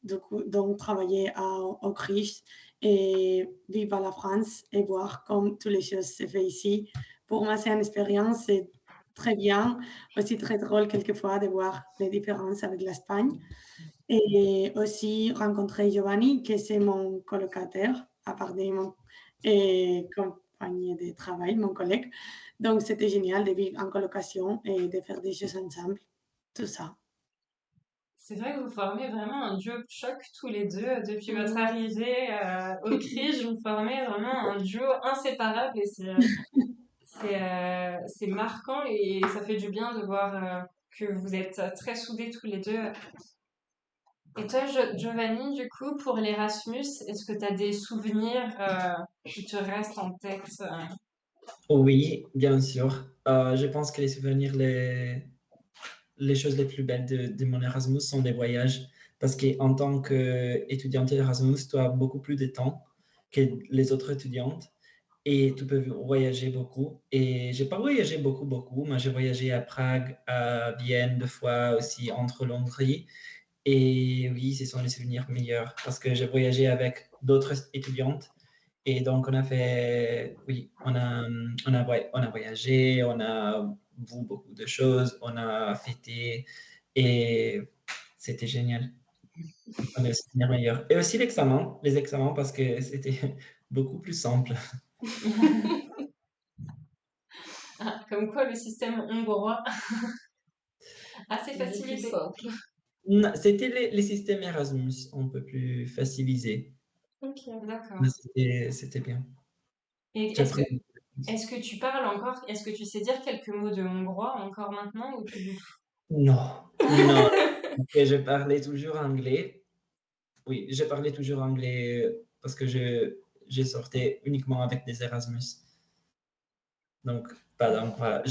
Donc travailler à Autriche et vivre à la France et voir comment toutes les choses se font ici. Pour moi, c'est une expérience, c'est très bien, aussi très drôle quelquefois de voir les différences avec l'Espagne. Et aussi rencontrer Giovanni, qui c'est mon colocataire, à part de mon compagnie de travail, mon collègue. Donc, c'était génial de vivre en colocation et de faire des choses ensemble, tout ça. C'est vrai que vous formez vraiment un duo choc tous les deux. Depuis votre Mhm. arrivée au CRIJ, vous formez vraiment un duo inséparable et c'est marquant et ça fait du bien de voir que vous êtes très soudés tous les deux. Et toi, Giovanni, du coup, pour l'Erasmus, est-ce que tu as des souvenirs qui te restent en tête Oui, bien sûr. Je pense que les souvenirs, les choses les plus belles de mon Erasmus sont les voyages. Parce qu'en tant qu'étudiante Erasmus, tu as beaucoup plus de temps que les autres étudiantes et tu peux voyager beaucoup. Et j'ai pas voyagé beaucoup. Moi, j'ai voyagé à Prague, à Vienne, 2 fois aussi entre Londres. Et oui, ce sont les souvenirs meilleurs parce que j'ai voyagé avec d'autres étudiantes. Et donc, on a fait, oui, on a voyagé, on a vu beaucoup de choses, on a fêté et c'était génial. On a les souvenirs meilleurs. Et aussi les examens parce que c'était beaucoup plus simple. Ah, comme quoi le système hongrois assez C'est bien plus facilité. simple. Non, c'était les systèmes Erasmus, un peu plus facilisés. Ok. Mais D'accord. c'était bien. Et J'ai appris. est-ce que tu parles encore, est-ce que tu sais dire quelques mots de hongrois encore maintenant ou plus du tout? Non. Et je parlais toujours anglais. Oui, j'ai parlé toujours anglais parce que j'ai sorti uniquement avec des Erasmus. Donc, pas donc voilà.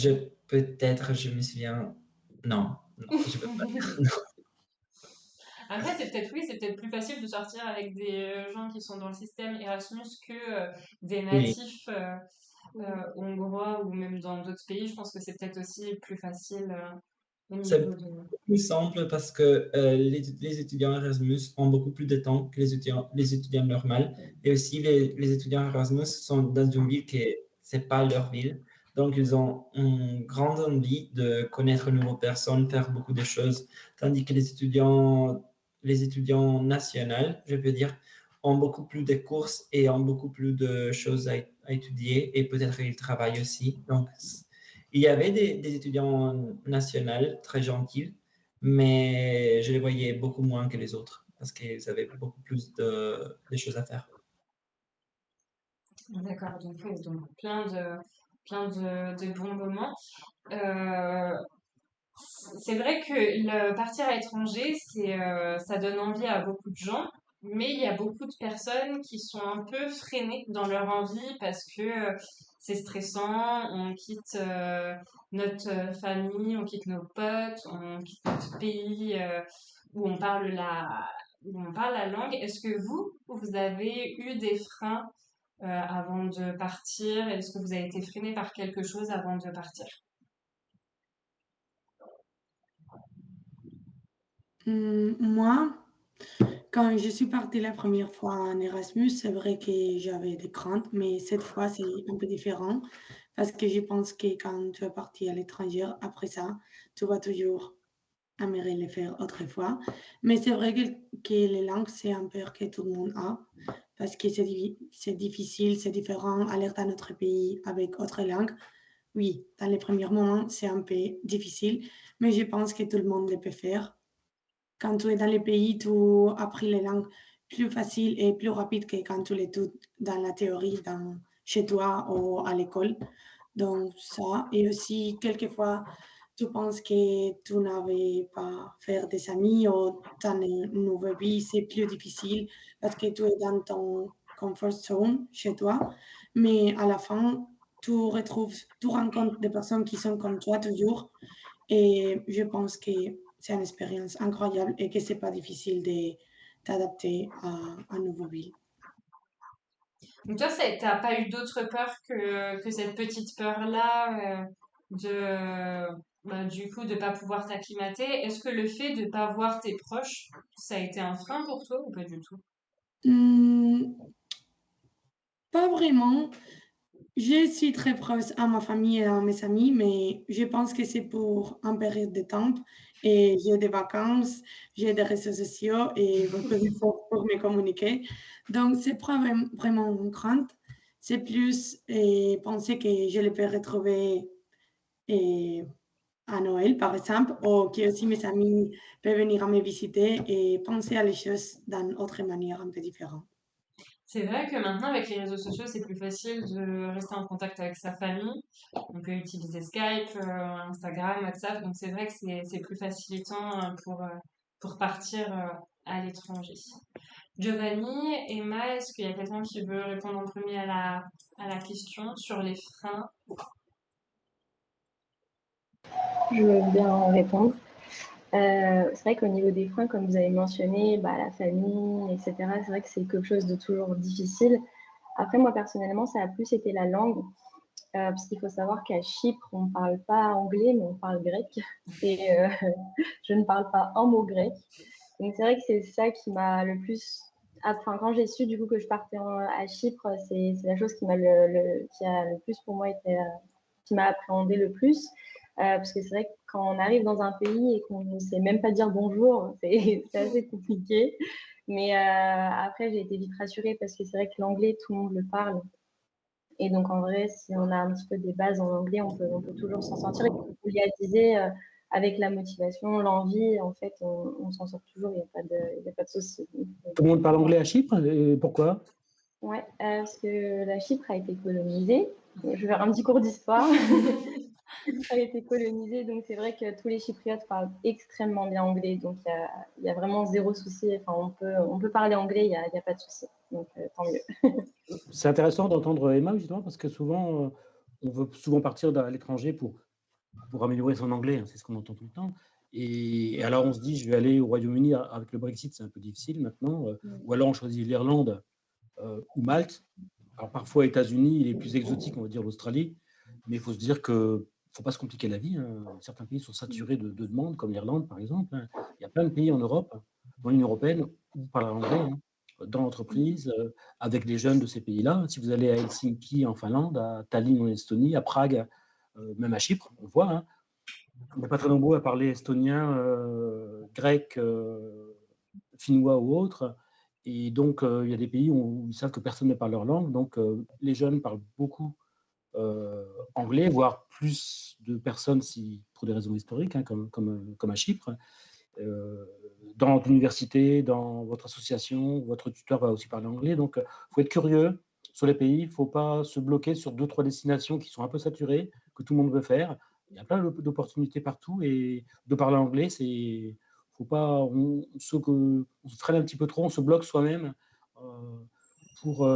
Peut-être, je me souviens. Non, je peux pas dire. Après, c'est peut-être plus facile de sortir avec des gens qui sont dans le système Erasmus que des Oui, natifs hongrois ou même dans d'autres pays. Je pense que c'est peut-être aussi plus facile au c'est niveau de... plus simple parce que les étudiants Erasmus ont beaucoup plus de temps que les étudiants normaux. Et aussi, les étudiants Erasmus sont dans une ville qui c'est pas leur ville. Donc, ils ont une grande envie de connaître de nouvelles personnes, faire beaucoup de choses. Tandis que les étudiants nationaux, je peux dire, ont beaucoup plus de courses et ont beaucoup plus de choses à étudier. Et peut-être ils travaillent aussi. Donc, il y avait des étudiants nationaux très gentils, mais je les voyais beaucoup moins que les autres parce qu'ils avaient beaucoup plus de choses à faire. D'accord, donc, oui, donc plein de bons moments. Euh, c'est vrai que partir à l'étranger, ça donne envie à beaucoup de gens, mais il y a beaucoup de personnes qui sont un peu freinées dans leur envie parce que c'est stressant, on quitte notre famille, on quitte nos potes, on quitte notre pays où on parle la langue. Est-ce que vous avez eu des freins avant de partir? Est-ce que vous avez été freiné par quelque chose avant de partir? Moi, quand je suis partie la première fois en Erasmus, c'est vrai que j'avais des craintes, mais cette fois, c'est un peu différent parce que je pense que quand tu es parti à l'étranger, après ça, tu vas toujours aimerais le faire autrefois. Mais c'est vrai que les langues, c'est un peur que tout le monde a parce que c'est difficile, c'est différent, aller dans notre pays avec autre langue. Oui, dans les premiers moments, c'est un peu difficile, mais je pense que tout le monde le peut faire. Quand tu es dans les pays, tu apprends les langues plus facile et plus rapide que quand tu l'étudies dans la théorie, chez toi ou à l'école. Donc ça, et aussi quelquefois, tu penses que tu n'avais pas faire des amis ou dans une nouvelle vie, c'est plus difficile parce que tu es dans ton comfort zone chez toi. Mais à la fin, tu rencontres des personnes qui sont comme toi toujours. Et je pense que c'est une expérience incroyable et que c'est pas difficile de t'adapter à une nouvelle ville. Donc toi, t'as pas eu d'autre peur que cette petite peur-là du coup de pas pouvoir t'acclimater. Est-ce que le fait de pas voir tes proches, ça a été un frein pour toi ou pas du tout? Hmm, pas vraiment. Je suis très proche à ma famille et à mes amis, mais je pense que c'est pour une période de temps et j'ai des vacances, j'ai des réseaux sociaux et beaucoup de choses pour me communiquer. Donc, c'est pas vraiment une crainte. C'est plus penser que je les peux retrouver et à Noël, par exemple, ou que aussi mes amis peuvent venir à me visiter et penser à les choses d'une autre manière un peu différente. C'est vrai que maintenant, avec les réseaux sociaux, c'est plus facile de rester en contact avec sa famille. On peut utiliser Skype, Instagram, WhatsApp. Donc, c'est vrai que c'est plus facilitant pour partir à l'étranger. Giovanni, Emma, est-ce qu'il y a quelqu'un qui veut répondre en premier à la question sur les freins? Je veux bien répondre. C'est vrai qu'au niveau des freins, comme vous avez mentionné, bah, la famille, etc., c'est vrai que c'est quelque chose de toujours difficile. Après, moi, personnellement, ça a plus été la langue, parce qu'il faut savoir qu'à Chypre, on ne parle pas anglais, mais on parle grec. Et je ne parle pas un mot grec. Donc, c'est vrai que c'est ça qui m'a le plus... Enfin, quand j'ai su, du coup, que je partais à Chypre, c'est la chose qui a le plus, pour moi, été... qui m'a appréhendé le plus. Parce que c'est vrai que quand on arrive dans un pays et qu'on ne sait même pas dire bonjour, c'est assez compliqué. Mais après, j'ai été vite rassurée parce que c'est vrai que l'anglais, tout le monde le parle. Et donc, en vrai, si on a un petit peu des bases en anglais, on peut toujours s'en sortir. Et comme vous l'avez dit, avec la motivation, l'envie, en fait, on s'en sort toujours, il n'y a pas de souci. Tout le monde parle anglais à Chypre, et pourquoi? Ouais, parce que la Chypre a été colonisée. Je vais faire un petit cours d'histoire. A été colonisée, donc c'est vrai que tous les Chypriotes parlent extrêmement bien anglais, donc il y a vraiment zéro souci. Enfin, on peut parler anglais, il y a pas de souci, donc tant mieux. C'est intéressant d'entendre Emma, justement, parce que souvent, on veut souvent partir à l'étranger pour améliorer son anglais, hein, c'est ce qu'on entend tout le temps. Et alors, on se dit, je vais aller au Royaume-Uni avec le Brexit, c'est un peu difficile maintenant, ou alors on choisit l'Irlande ou Malte. Alors, parfois, États-Unis, il est plus exotique, on va dire l'Australie, mais il faut se dire que ne faut pas se compliquer la vie. Hein. Certains pays sont saturés de demandes, comme l'Irlande, par exemple. Hein. Il y a plein de pays en Europe, dans l'Union européenne, où vous parlez anglais, hein, dans l'entreprise, avec les jeunes de ces pays-là. Si vous allez à Helsinki, en Finlande, à Tallinn, en Estonie, à Prague, même à Chypre, on voit, hein, on n'est pas très nombreux à parler estonien, grec, finnois ou autre. Et donc, il y a des pays où ils savent que personne ne parle leur langue. Donc, les jeunes parlent beaucoup anglais, voire plus de personnes, pour des raisons historiques, hein, comme à Chypre. Dans l'université, dans votre association, votre tuteur va aussi parler anglais. Donc, il faut être curieux sur les pays. Il ne faut pas se bloquer sur 2-3 destinations qui sont un peu saturées, que tout le monde veut faire. Il y a plein d'opportunités partout. Et de parler anglais, c'est... Faut pas... On se freine un petit peu trop, on se bloque soi-même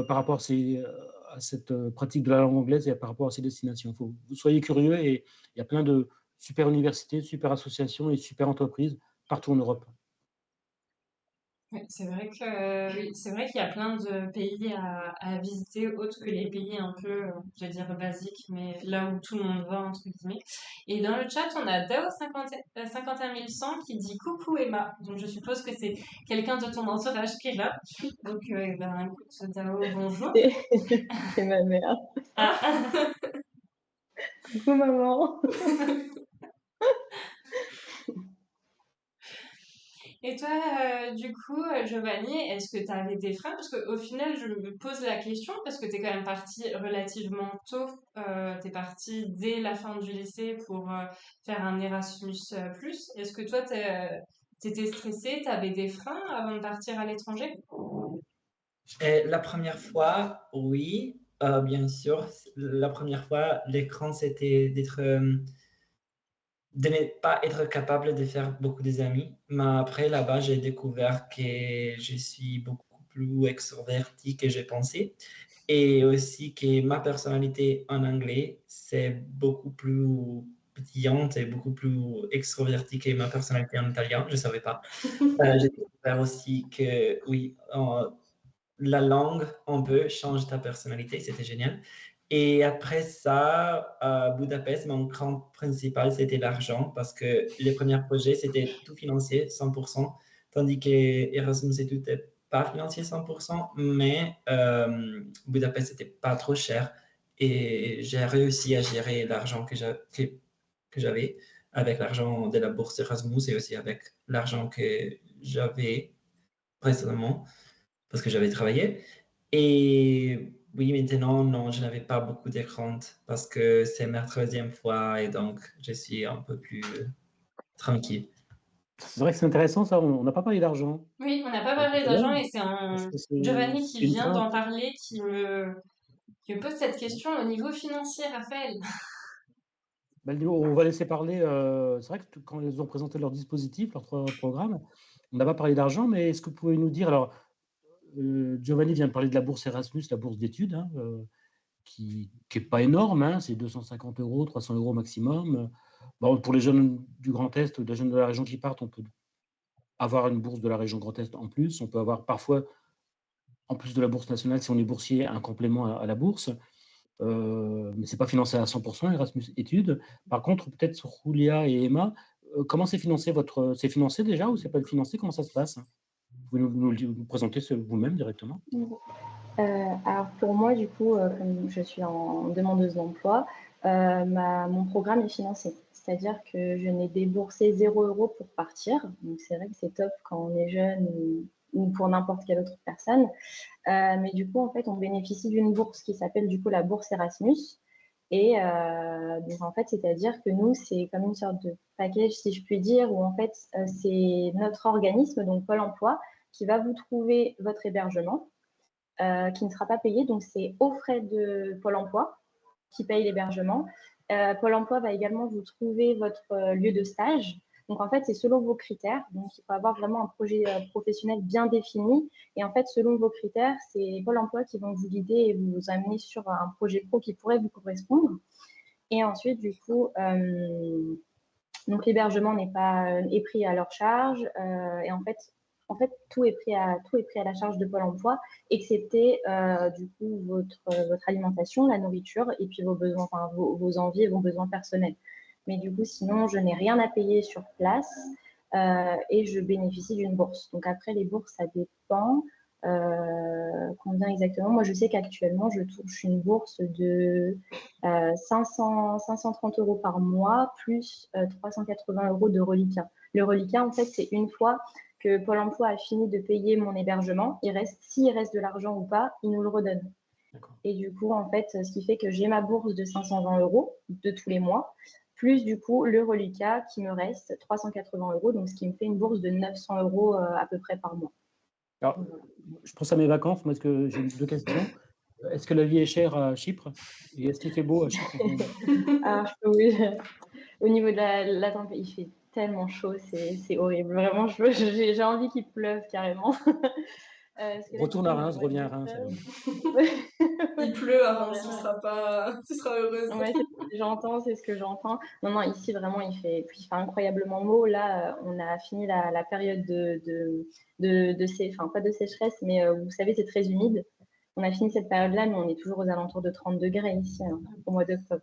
par rapport à cette pratique de la langue anglaise et par rapport à ces destinations. Faut vous soyez curieux et il y a plein de super universités, super associations et super entreprises partout en Europe. Oui, c'est vrai qu'il y a plein de pays à visiter autres que les pays un peu, je vais dire basiques, mais là où tout le monde va, entre guillemets. Et dans le chat, on a Dao51100 qui dit coucou Emma. Donc je suppose que c'est quelqu'un de ton entourage qui est là. Donc, ben, écoute, Dao, bonjour. C'est ma mère. Ah. Coucou maman. Et toi, du coup, Giovanni, est-ce que tu avais des freins? Parce qu'au final, je me pose la question, parce que tu es quand même parti relativement tôt. Tu es parti dès la fin du lycée pour faire un Erasmus+. Est-ce que toi, t'étais stressé? Tu avais des freins avant de partir à l'étranger? Et la première fois, oui, bien sûr. La première fois, l'écran, c'était de ne pas être capable de faire beaucoup d'amis. Mais après, là-bas, j'ai découvert que je suis beaucoup plus extroverti que j'ai pensé. Et aussi que ma personnalité en anglais, c'est beaucoup plus pétillante et beaucoup plus extrovertie que ma personnalité en italien. Je ne savais pas. J'ai découvert aussi que, oui, la langue, on peut changer ta personnalité, c'était génial. Et après ça, à Budapest, mon cran principal, c'était l'argent parce que les premiers projets, c'était tout financier, 100%, tandis que Erasmus et tout n'était pas financier 100%, mais Budapest, c'était pas trop cher et j'ai réussi à gérer l'argent que j'avais avec l'argent de la bourse Erasmus et aussi avec l'argent que j'avais précédemment parce que j'avais travaillé. Et oui, maintenant, non, je n'avais pas beaucoup de craintes parce que c'est ma troisième fois et donc je suis un peu plus tranquille. C'est vrai que c'est intéressant ça, on n'a pas parlé d'argent Oui, on n'a pas tout parlé à l'heure, d'argent et c'est parce que Giovanni c'est qui une vient crainte. d'en parler qui me pose cette question au niveau financier, Raphaël. Ben, on va laisser parler. C'est vrai que quand ils ont présenté leur dispositif, leurs trois programmes, on n'a pas parlé d'argent, mais est-ce que vous pouvez nous dire, alors Giovanni vient de parler de la bourse Erasmus, la bourse d'études, hein, qui n'est pas énorme, hein, c'est 250 euros, 300 euros maximum. Bon, pour les jeunes du Grand Est, les jeunes de la région qui partent, on peut avoir une bourse de la région Grand Est en plus. On peut avoir parfois, en plus de la bourse nationale, si on est boursier, un complément à la bourse. Mais ce n'est pas financé à 100%, Erasmus études. Par contre, peut-être sur Julia et Emma, comment c'est financé c'est financé déjà ou c'est pas financé? Comment ça se passe? Vous pouvez nous présenter vous-même directement? Alors pour moi, du coup, comme je suis en demandeuse d'emploi, mon programme est financé. C'est-à-dire que je n'ai déboursé 0 € pour partir. Donc c'est vrai que c'est top quand on est jeune ou pour n'importe quelle autre personne. Mais du coup, en fait, on bénéficie d'une bourse qui s'appelle du coup la bourse Erasmus. Et donc en fait, c'est-à-dire que nous, c'est comme une sorte de package, si je puis dire, où en fait, c'est notre organisme, donc Pôle emploi, qui va vous trouver votre hébergement. Qui ne sera pas payé. Donc, c'est aux frais de Pôle emploi qui paye l'hébergement. Pôle emploi va également vous trouver votre lieu de stage. Donc, en fait, c'est selon vos critères. Donc, il faut avoir vraiment un projet professionnel bien défini. Et en fait, selon vos critères, c'est Pôle emploi qui vont vous guider et vous amener sur un projet pro qui pourrait vous correspondre. Et ensuite, du coup, donc l'hébergement est pris à leur charge. Et en fait, tout est pris à la charge de Pôle emploi, excepté du coup votre alimentation, la nourriture et puis vos besoins, enfin, vos envies et vos besoins personnels. Mais du coup, sinon, je n'ai rien à payer sur place et je bénéficie d'une bourse. Donc après, les bourses, ça dépend. Combien exactement? Moi, je sais qu'actuellement, je touche une bourse de 530 € par mois plus 380 € de reliquat. Le reliquat, en fait, c'est une fois que Pôle emploi a fini de payer mon hébergement, s'il reste de l'argent ou pas, il nous le redonne. Et du coup, en fait, ce qui fait que j'ai ma bourse de 520 € de tous les mois, plus du coup le reliquat qui me reste 380 €, donc ce qui me fait une bourse de 900 € à peu près par mois. Alors, je pense à mes vacances, parce que j'ai deux questions. Est-ce que la vie est chère à Chypre? Et est-ce qu'il fait beau à Chypre? Alors, oui, au niveau de la température, il fait tellement chaud, c'est horrible. Vraiment, j'ai envie qu'il pleuve carrément. Retourne à Reims, reviens à Reims. Il pleut à Non, Reims, vraiment. tu seras heureuse. Ouais, c'est ce que j'entends, c'est ce que j'entends. Non, non, ici vraiment puis il fait incroyablement beau. Là, on a fini la période enfin pas de sécheresse, mais vous savez, c'est très humide. On a fini cette période-là, mais on est toujours aux alentours de 30 degrés ici, hein, au mois d'octobre.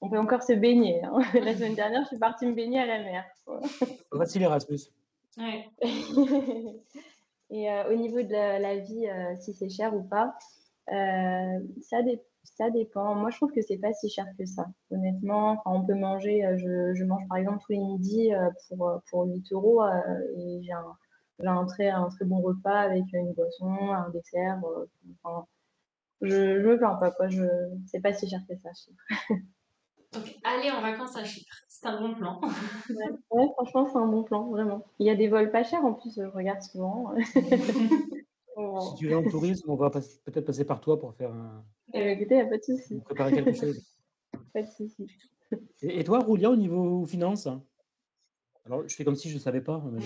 On peut encore se baigner, hein. La semaine dernière, je suis partie me baigner à la mer. Voici l'Erasmus. Ouais. Et au niveau de la vie, si c'est cher ou pas, ça dépend. Moi, je trouve que c'est pas si cher que ça. Honnêtement, enfin, on peut manger. Je mange par exemple tous les midis pour 8 euros et j'ai un très bon repas avec une boisson, un dessert. Enfin, je me plains pas, quoi. C'est pas si cher que ça. Donc, aller en vacances à Chypre, c'est un bon plan. Ouais, franchement, c'est un bon plan, vraiment. Il y a des vols pas chers en plus, je regarde souvent. Si tu viens en tourisme, on va peut-être passer par toi pour faire Écoutez, il n'y a pas de souci. préparer quelque chose. Pas de souci. Et toi, Roulia, au niveau finance? Alors, je fais comme si je ne savais pas. Mais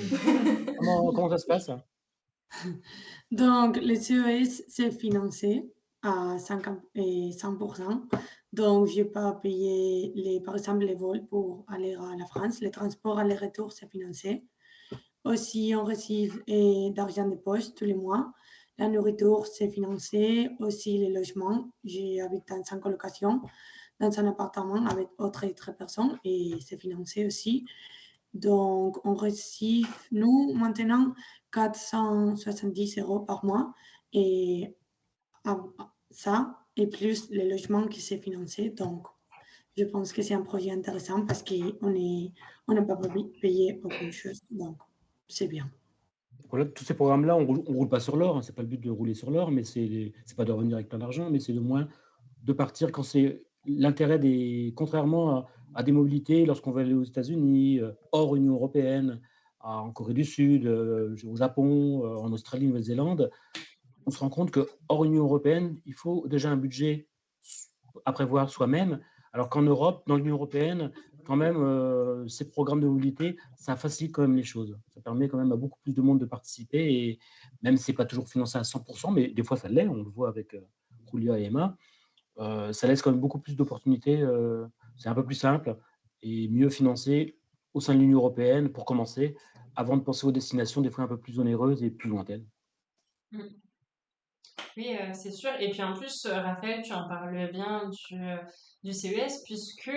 comment ça se passe? Donc, le CES, c'est financé à 50 et 100%. Donc, je n'ai pas payé, par exemple, les vols pour aller à la France. Les transports aller-retour, c'est financé. Aussi, on reçoit d'argent de poche tous les mois. La nourriture, c'est financé. Aussi, les logements. J'habite dans une colocation, dans un appartement avec autres personnes et c'est financé aussi. Donc, on reçoit, nous, maintenant, 470 € par mois. Et ça, et plus le logement qui s'est financé. Donc, je pense que c'est un projet intéressant parce qu'on n'a pas payé aucune chose. Donc, c'est bien. Voilà, tous ces programmes-là, on roule pas sur l'or. Hein, c'est pas le but de rouler sur l'or, mais c'est pas de revenir avec plein d'argent, mais c'est de moins de partir quand c'est l'intérêt contrairement à des mobilités, lorsqu'on va aller aux États-Unis, hors Union européenne, en Corée du Sud, au Japon, en Australie, Nouvelle-Zélande, on se rend compte que hors Union européenne, il faut déjà un budget à prévoir soi-même, alors qu'en Europe, dans l'Union européenne, quand même, ces programmes de mobilité, ça facilite quand même les choses. Ça permet quand même à beaucoup plus de monde de participer, et même si ce n'est pas toujours financé à 100%, mais des fois ça l'est, on le voit avec Julia et Emma, ça laisse quand même beaucoup plus d'opportunités. C'est un peu plus simple et mieux financé au sein de l'Union européenne pour commencer, avant de penser aux destinations des fois un peu plus onéreuses et plus lointaines. Oui, c'est sûr. Et puis en plus, Raphaël, tu en parles bien du CES, puisque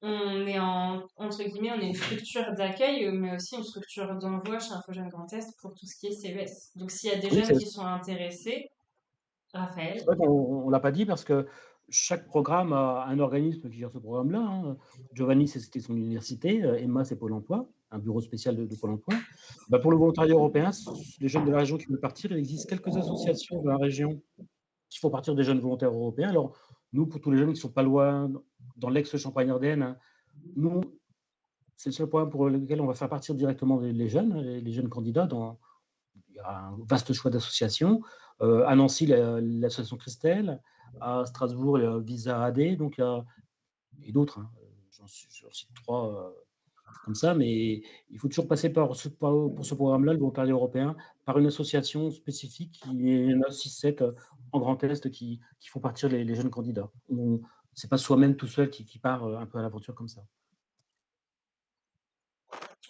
on est entre guillemets, on est une structure d'accueil, mais aussi une structure d'envoi chez Info Jeune Grand Est pour tout ce qui est CES. Donc s'il y a des Oui, jeunes qui sont intéressés, Raphaël. c'est vrai qu'on ne l'a pas dit parce que chaque programme a un organisme qui gère ce programme-là. Hein. Giovanni, c'était son université. Emma, c'est Pôle emploi, un bureau spécial de Pôle emploi. Bah, pour le volontariat européen, les jeunes de la région qui veulent partir, il existe quelques associations de la région qui font partir des jeunes volontaires européens. Alors, nous, pour tous les jeunes qui ne sont pas loin, dans l'ex-Champagne-Ardenne, hein, nous, c'est le seul point pour lequel on va faire partir directement les jeunes candidats. Il y a un vaste choix d'associations. À Nancy, l'association Christelle. À Strasbourg, il y a Visa AD. Donc, et d'autres. Hein. J'en cite 3 comme ça. Mais il faut toujours passer pour ce programme-là, le volontariat européen, par une association spécifique. Il y en a 6-7 en Grand Est qui font partir les jeunes candidats. Ce n'est pas soi-même tout seul qui part un peu à l'aventure comme ça.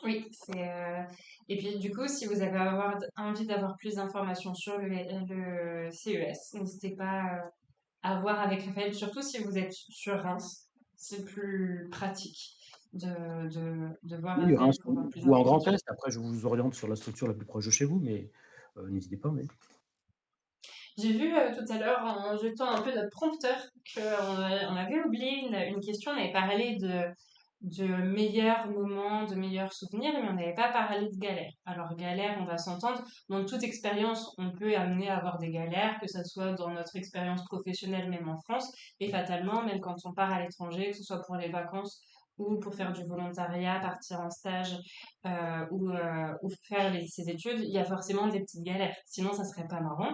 Oui, et puis du coup, si vous avez envie d'avoir plus d'informations sur le CES, n'hésitez pas à voir avec Raphaël, surtout si vous êtes sur Reims. C'est plus pratique de voir Oui, Raphaël pour avoir plus ou en Grand d'informations. Est. Après, je vous oriente sur la structure la plus proche de chez vous, mais n'hésitez pas. Mais... J'ai vu tout à l'heure, en jetant un peu notre prompteur, qu'on avait oublié une question. On avait parlé de meilleurs moments, de meilleurs souvenirs, mais on n'avait pas parlé de galères. Alors, galère, on va s'entendre. Dans toute expérience, on peut amener à avoir des galères, que ce soit dans notre expérience professionnelle, même en France, et fatalement, même quand on part à l'étranger, que ce soit pour les vacances ou pour faire du volontariat, partir en stage ou faire ses études, il y a forcément des petites galères. Sinon, ça serait pas marrant.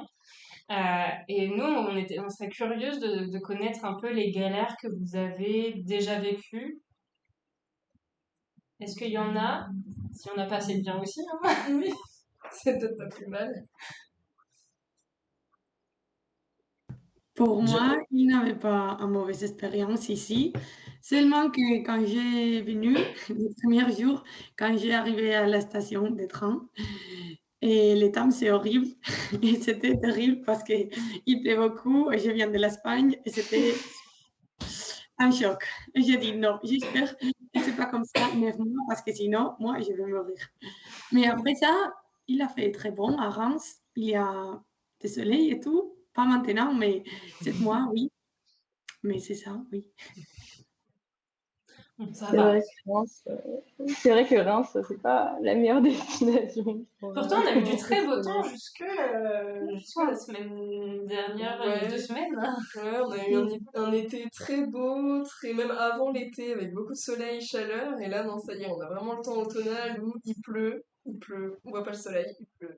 Et nous, on serait curieuse de connaître un peu les galères que vous avez déjà vécues. Est-ce qu'il y en a? Si on a pas, c'est bien aussi, hein. Oui, c'est peut-être pas plus mal. Pour Je- moi, il n'avait pas une mauvaise expérience ici. Seulement que quand j'ai venu, le premier jour, quand j'ai arrivé à la station de train, et le temps, c'est horrible. Et c'était terrible parce qu'il pleut beaucoup. Et je viens de l'Espagne et c'était un choc. Et j'ai dit non, j'espère que c'est pas comme ça 9 mois parce que sinon, moi, je vais mourir. Mais après ça, il a fait très bon à Reims. Il y a du soleil et tout. Pas maintenant, mais 7 mois, oui. Mais c'est ça, oui. Ça C'est va. vrai que Reims, c'est vrai que Reims, c'est pas la meilleure destination pour, Pourtant, on a eu du pour très se beau temps soleil. jusqu'à la semaine dernière, il y a 2 Ouais, semaines. ouais, on a eu un été très beau, très même avant l'été, avec beaucoup de soleil, chaleur, et là, non, ça y est, on a vraiment le temps automnal où il pleut, on voit pas le soleil, il pleut.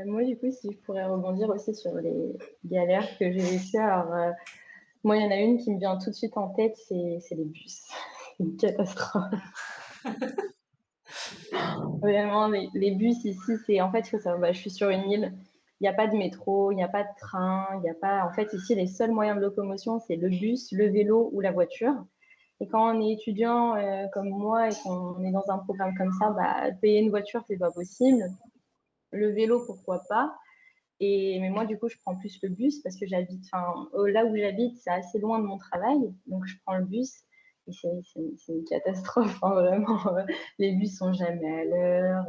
Moi, du coup, si je pourrais rebondir aussi sur les galères que j'ai vécues. Alors, moi, il y en a une qui me vient tout de suite en tête, c'est les bus. C'est une catastrophe. Vraiment, les bus ici, c'est en fait, je suis sur une île. Il n'y a pas de métro, il n'y a pas de train, il n'y a pas. En fait, ici, les seuls moyens de locomotion, c'est le bus, le vélo ou la voiture. Et quand on est étudiant comme moi et qu'on est dans un programme comme ça, bah, payer une voiture, c'est pas possible. Le vélo, pourquoi pas. Mais moi, du coup, je prends plus le bus parce que là où j'habite, c'est assez loin de mon travail. Donc, je prends le bus et c'est une catastrophe, hein, vraiment. Les bus sont jamais à l'heure,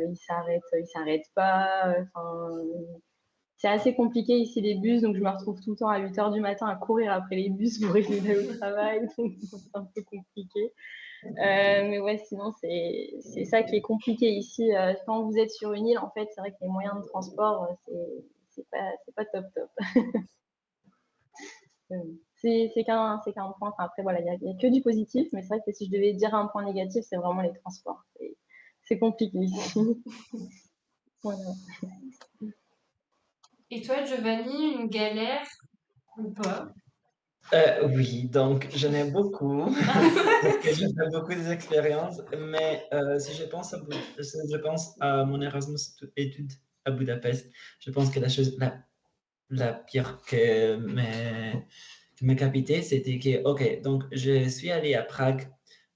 ils s'arrêtent pas. C'est assez compliqué ici, les bus. Donc, je me retrouve tout le temps à 8 heures du matin à courir après les bus pour essayer d'aller au travail. Donc, c'est un peu compliqué. Mais ouais, sinon, c'est ça qui est compliqué ici. Quand vous êtes sur une île, en fait, c'est vrai que les moyens de transport, c'est pas top top. C'est qu'un point. Enfin, après, voilà, il y a que du positif, mais c'est vrai que si je devais dire un point négatif, c'est vraiment les transports. C'est compliqué ici. Voilà. Et toi, Giovanni, une galère ou pas? Oui, donc j'en ai beaucoup, parce que j'ai fait beaucoup d'expériences, mais si je pense à mon Erasmus études à Budapest, je pense que la chose la pire que m'est capité, c'était que, ok, donc je suis allé à Prague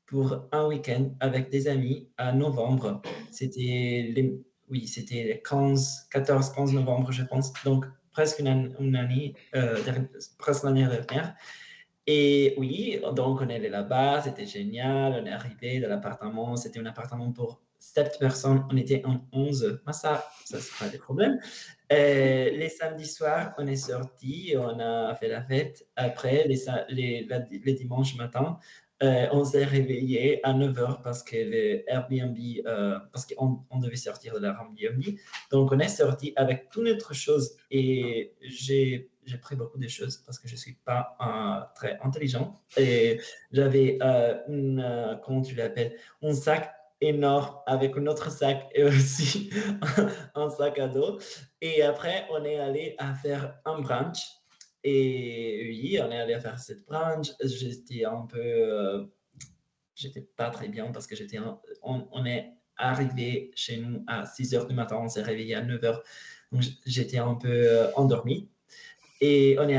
pour un week-end avec des amis à novembre. Oui, c'était le 14-15 novembre, je pense. Donc, presque une année, presque l'année dernière. Et oui, donc on est allé là-bas, c'était génial. On est arrivé dans l'appartement, c'était un appartement pour 7 personnes. On était en 11. Mais ça, c'est pas des problèmes. Les samedis soirs, on est sorti, on a fait la fête. Après, les dimanches matin, on s'est réveillé à 9 heures parce que le Airbnb, parce qu'on devait sortir de l'Airbnb. Donc, on est sorti avec toute notre chose et j'ai pris beaucoup de choses parce que je ne suis pas très intelligent. Et j'avais, comment tu l'appelles, un sac énorme avec un autre sac et aussi un sac à dos. Et après, on est allé à faire un brunch. Et oui, on est allé faire cette brunch. J'étais pas très bien parce que on est arrivé chez nous à 6 heures du matin, on s'est réveillé à 9 heures. Donc, j'étais un peu endormi. Et on est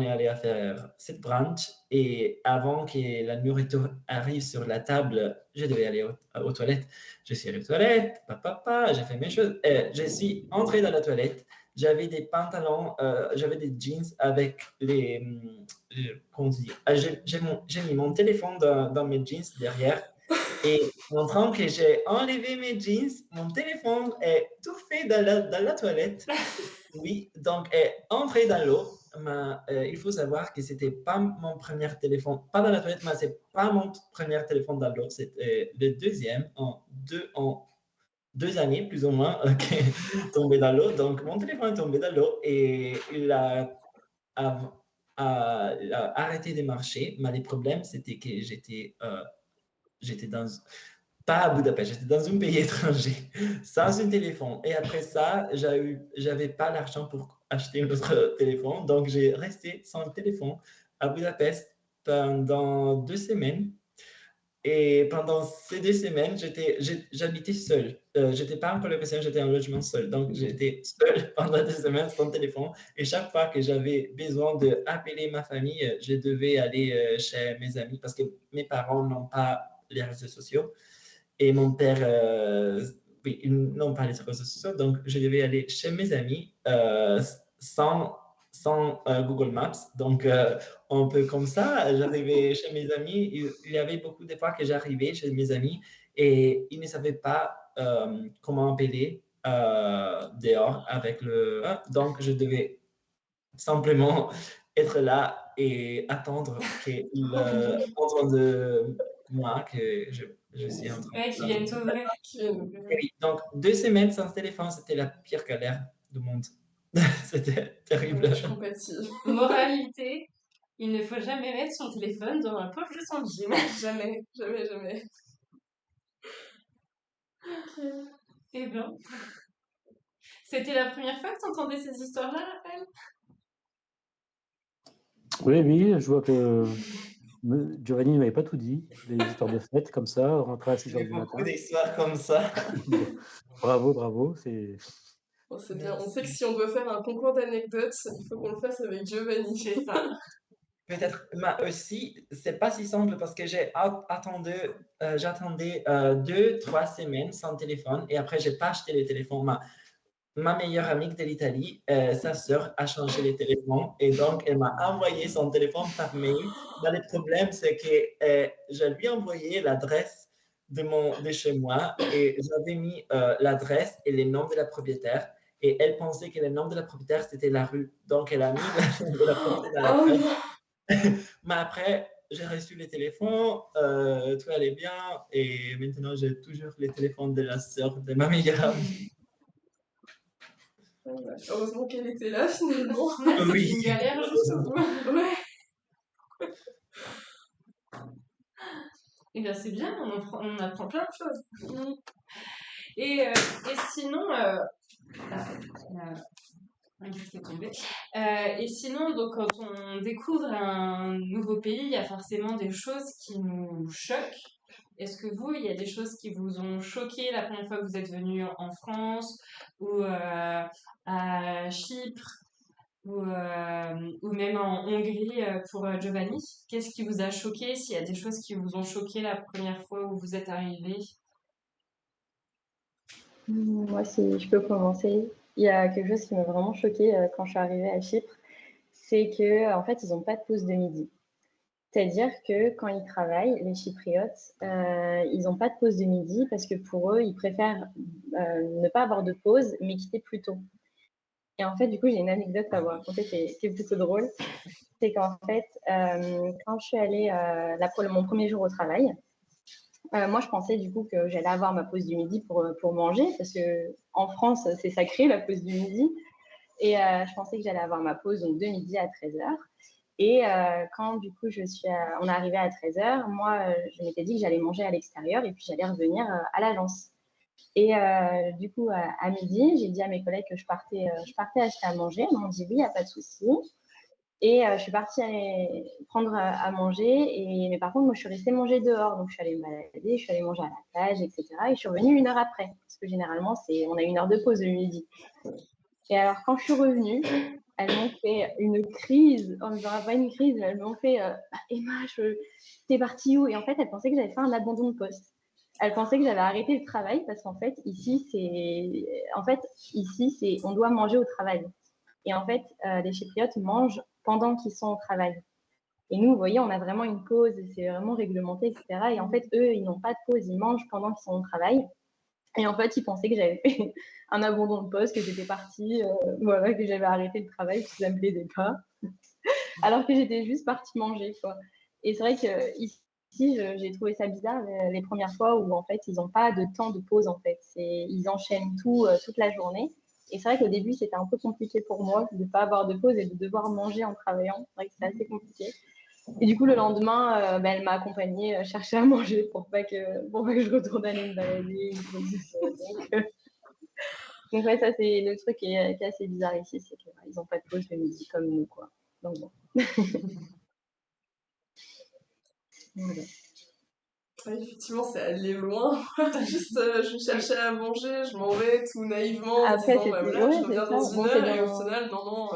allé à faire cette brunch. Et avant que la nourriture arrive sur la table, je devais aller aux toilettes. Je suis allé aux toilettes, j'ai fait mes choses. Je suis entré dans la toilette. J'avais des pantalons, j'avais des jeans avec comment on dit, j'ai mis mon téléphone dans mes jeans derrière. Et montrant que j'ai enlevé mes jeans, mon téléphone est tout fait dans la toilette. Oui, donc entrer dans l'eau, mais il faut savoir que c'était pas mon premier téléphone, pas dans la toilette, mais c'est pas mon premier téléphone dans l'eau, c'était le deuxième en 2 années plus ou moins qui est tombé dans l'eau. Donc mon téléphone est tombé dans l'eau et a- il a arrêté de marcher, mais le problème c'était que j'étais dans pas à Budapest, j'étais dans un pays étranger, sans un téléphone. Et après ça, j'avais pas l'argent pour acheter un autre téléphone, donc j'ai resté sans téléphone à Budapest pendant 2 semaines. Et pendant ces 2 semaines, j'habitais seul. Je n'étais pas en colocation, j'étais en logement seul. Donc, j'étais seul pendant 2 semaines sans téléphone. Et chaque fois que j'avais besoin d'appeler ma famille, je devais aller chez mes amis parce que mes parents n'ont pas les réseaux sociaux. Et mon père, oui, ils n'ont pas les réseaux sociaux. Donc, je devais aller chez mes amis sans Google Maps. Donc, un peu comme ça, j'arrivais chez mes amis. Il y avait beaucoup de fois que j'arrivais chez mes amis et ils ne savaient pas comment appeler dehors avec le. Donc, je devais simplement être là et attendre qu'ils entendent de moi que je suis en train Ouais, qui viennent t'ouvrir. oui, donc 2 semaines sans téléphone, c'était la pire galère du monde. C'était terrible. Je compatis. Moralité, il ne faut jamais mettre son téléphone dans la poche de son jean. Jamais, jamais, jamais. Eh bien, c'était la première fois que tu entendais ces histoires-là, Raphaël? Oui, oui, je vois que Giovanni ne m'avait pas tout dit. Des histoires de fête comme ça, rentrer à 6 heures J'ai du beaucoup matin. d'histoires comme ça. Bravo, bravo. C'est Bon, c'est bien. On sait que si on doit faire un concours d'anecdotes, il faut qu'on le fasse avec Giovanni. C'est ça. Peut-être, mais aussi, c'est pas si simple parce que j'attendais 2, 3 semaines sans téléphone et après, j'ai pas acheté le téléphone. Ma meilleure amie de l'Italie, sa sœur a changé les téléphones et donc elle m'a envoyé son téléphone par mail. Mais le problème, c'est que je lui ai envoyé l'adresse de chez moi et j'avais mis l'adresse et le nom de la propriétaire. Et elle pensait que le nom de la propriétaire, c'était la rue. Donc, elle a mis le nom de la propriétaire à Oh l'adresse. non. Mais après, j'ai reçu les téléphones, tout allait bien et maintenant, j'ai toujours les téléphones de la sœur de ma meilleure amie. Heureusement qu'elle était là finalement. C'est Oui. une galère jusqu'au bout. Ouais. Eh bien, c'est bien, on apprend plein de choses. Et sinon, un guide qui est tombé. Et sinon, donc, quand on découvre un nouveau pays, il y a forcément des choses qui nous choquent. Est-ce que vous, il y a des choses qui vous ont choqué la première fois que vous êtes venu en France ou à Chypre ou même en Hongrie pour Giovanni? Qu'est-ce qui vous a choqué? S'il y a des choses qui vous ont choqué la première fois où vous êtes arrivé? Moi, si je peux commencer, il y a quelque chose qui m'a vraiment choquée quand je suis arrivée à Chypre, c'est que en fait, ils n'ont pas de pause de midi. C'est-à-dire que quand ils travaillent, les Chypriotes, ils n'ont pas de pause de midi parce que pour eux, ils préfèrent ne pas avoir de pause, mais quitter plus tôt. Et en fait, du coup, j'ai une anecdote à vous raconter qui est plutôt drôle. C'est qu'en fait, quand je suis allée mon premier jour au travail, moi, je pensais du coup que j'allais avoir ma pause du midi pour manger, parce que en France, c'est sacré la pause du midi. Et je pensais que j'allais avoir ma pause donc, de midi à 13h. Et quand du coup on est arrivé à 13h, moi, je m'étais dit que j'allais manger à l'extérieur et puis j'allais revenir à l'agence. Et du coup, à midi, j'ai dit à mes collègues que je partais acheter à manger. Ils m'ont dit oui, il n'y a pas de souci. Et je suis partie prendre à manger. Mais par contre, moi, je suis restée manger dehors. Donc, je suis allée me balader, je suis allée manger à la plage, etc. Et je suis revenue 1 heure après. Parce que généralement, on a 1 heure de pause le midi. Et alors, quand je suis revenue, elles m'ont fait une crise. On ne dira pas une crise, mais elles m'ont fait Emma, t'es partie où? Et en fait, elles pensaient que j'avais fait un abandon de poste. Elles pensaient que j'avais arrêté le travail parce qu'en fait, ici, on doit manger au travail. Et en fait, les Chypriotes mangent pendant qu'ils sont au travail. Et nous, vous voyez, on a vraiment une pause, c'est vraiment réglementé, etc. Et en fait, eux, ils n'ont pas de pause, ils mangent pendant qu'ils sont au travail. Et en fait, ils pensaient que j'avais fait un abandon de poste, que j'étais partie, voilà, que j'avais arrêté le travail, que ça ne me plaisait pas. Alors que j'étais juste partie manger, quoi. Et c'est vrai que ici, j'ai trouvé ça bizarre les premières fois où, en fait, ils n'ont pas de temps de pause, en fait. Ils enchaînent toute la journée. Et c'est vrai qu'au début, c'était un peu compliqué pour moi de ne pas avoir de pause et de devoir manger en travaillant. C'est vrai que c'était assez compliqué. Et du coup, le lendemain, elle m'a accompagnée chercher à manger pour pas que je retourne aller me balader. Donc ouais, ça, c'est le truc qui est assez bizarre ici, c'est qu'ils n'ont pas de pause le midi comme nous, quoi. Donc bon. Voilà. travail, effectivement, c'est aller loin. Juste, je cherchais à manger, je m'en vais tout naïvement en me Après, disant, bah c'était, voilà, je ouais, c'est reviens ça. dans une Bon, c'est heure, et au dans, final, non, non,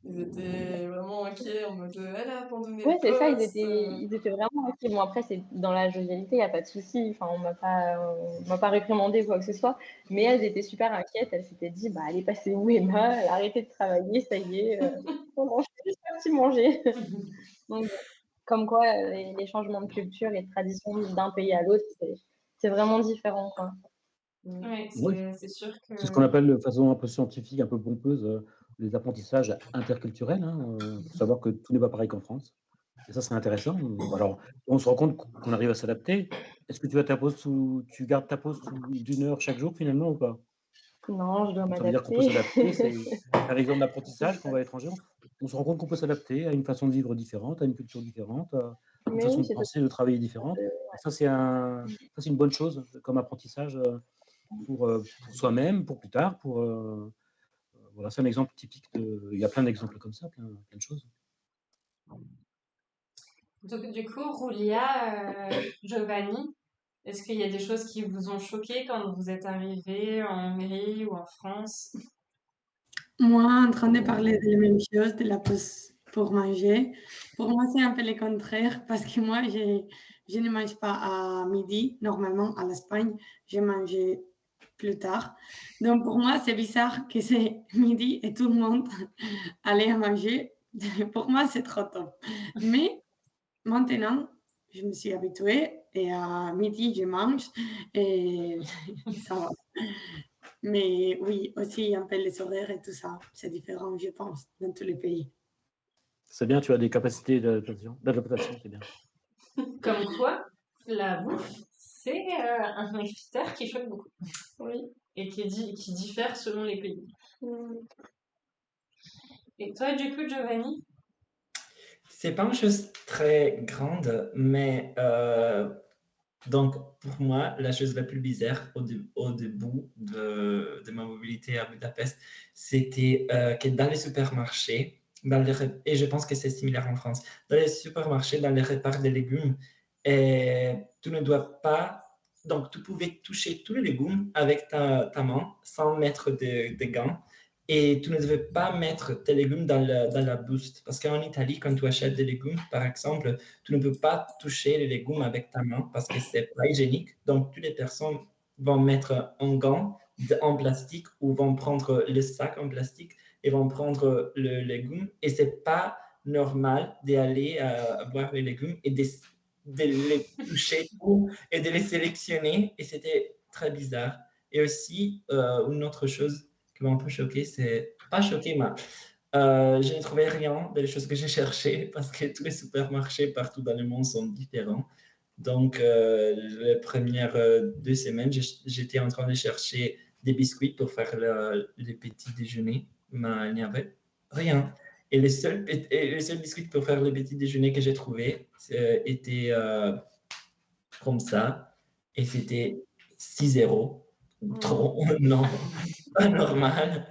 ils étaient vraiment inquiets en mode, elle a abandonné ouais, le c'est ça, poste. ils étaient vraiment inquiets. Bon, après, c'est dans la jovialité, il n'y a pas de souci. Enfin, on m'a pas réprimandé quoi que ce soit. Mais elles étaient super inquiètes. Elles s'étaient dit, bah, elle est passée où, Emma? Elle a arrêté de travailler, ça y est. On fait juste un petit manger. Donc, bon, comme quoi, les changements de culture et de tradition d'un pays à l'autre, c'est vraiment différent, quoi. Oui, Oui, c'est sûr que. c'est ce qu'on appelle de façon un peu scientifique, un peu pompeuse, les apprentissages interculturels, hein. Faut savoir que tout n'est pas pareil qu'en France. Et ça, c'est intéressant. Alors, on se rend compte qu'on arrive à s'adapter. Est-ce que tu gardes ta pause d'une heure chaque jour finalement ou pas? Non, je dois Ça veut dire qu'on peut m'adapter. s'adapter. C'est un exemple d'apprentissage quand on va à l'étranger. On se rend compte qu'on peut s'adapter à une façon de vivre différente, à une culture différente, à une Mais façon oui, de c'est penser, de travailler différente. Et ça, c'est une bonne chose comme apprentissage pour soi-même, pour plus tard. Voilà, c'est un exemple typique il y a plein d'exemples comme ça, plein de choses. Donc, du coup, Roulia, Giovanni, est-ce qu'il y a des choses qui vous ont choqué quand vous êtes arrivé en Hongrie ou en France? Moi, en train de parler de la même chose, de la pause pour manger, pour moi, c'est un peu le contraire parce que moi, je ne mange pas à midi. Normalement, à l'Espagne, je mangeais plus tard. Donc, pour moi, c'est bizarre que c'est midi et tout le monde allait à manger. Pour moi, c'est trop tôt. Mais maintenant, je me suis habituée et à midi, je mange et ça va. Mais oui, aussi un peu les horaires et tout ça, c'est différent, je pense, dans tous les pays. C'est bien, tu as des capacités d'adaptation, c'est bien. Comme quoi, la bouffe, c'est un critère qui choque beaucoup. Oui. Et qui diffère selon les pays. Mm. Et toi, du coup, Giovanni? C'est pas une chose très grande, mais donc pour moi, la chose la plus bizarre au début de ma mobilité à Budapest, c'était que dans les supermarchés, et je pense que c'est similaire en France, dans les supermarchés, dans les repas de légumes, et tu ne dois pas, donc tu pouvais toucher tous les légumes avec ta main sans mettre de gants. Et tu ne devais pas mettre tes légumes dans la boost. Parce qu'en Italie, quand tu achètes des légumes, par exemple, tu ne peux pas toucher les légumes avec ta main parce que c'est pas hygiénique. Donc, toutes les personnes vont mettre un gant en plastique ou vont prendre le sac en plastique et vont prendre le légume. Et c'est pas normal d'aller voir les légumes et de les toucher et de les sélectionner. Et c'était très bizarre. Et aussi, une autre chose qui m'a un peu choqué, c'est pas choqué, mais je n'ai trouvé rien des choses que j'ai cherchées parce que tous les supermarchés partout dans le monde sont différents. Donc, les premières 2 semaines, j'étais en train de chercher des biscuits pour faire le petit déjeuner, mais il n'y avait rien. Et les seuls biscuits pour faire le petit déjeuner que j'ai trouvé étaient comme ça, et c'était 6 € trop, non, pas normal.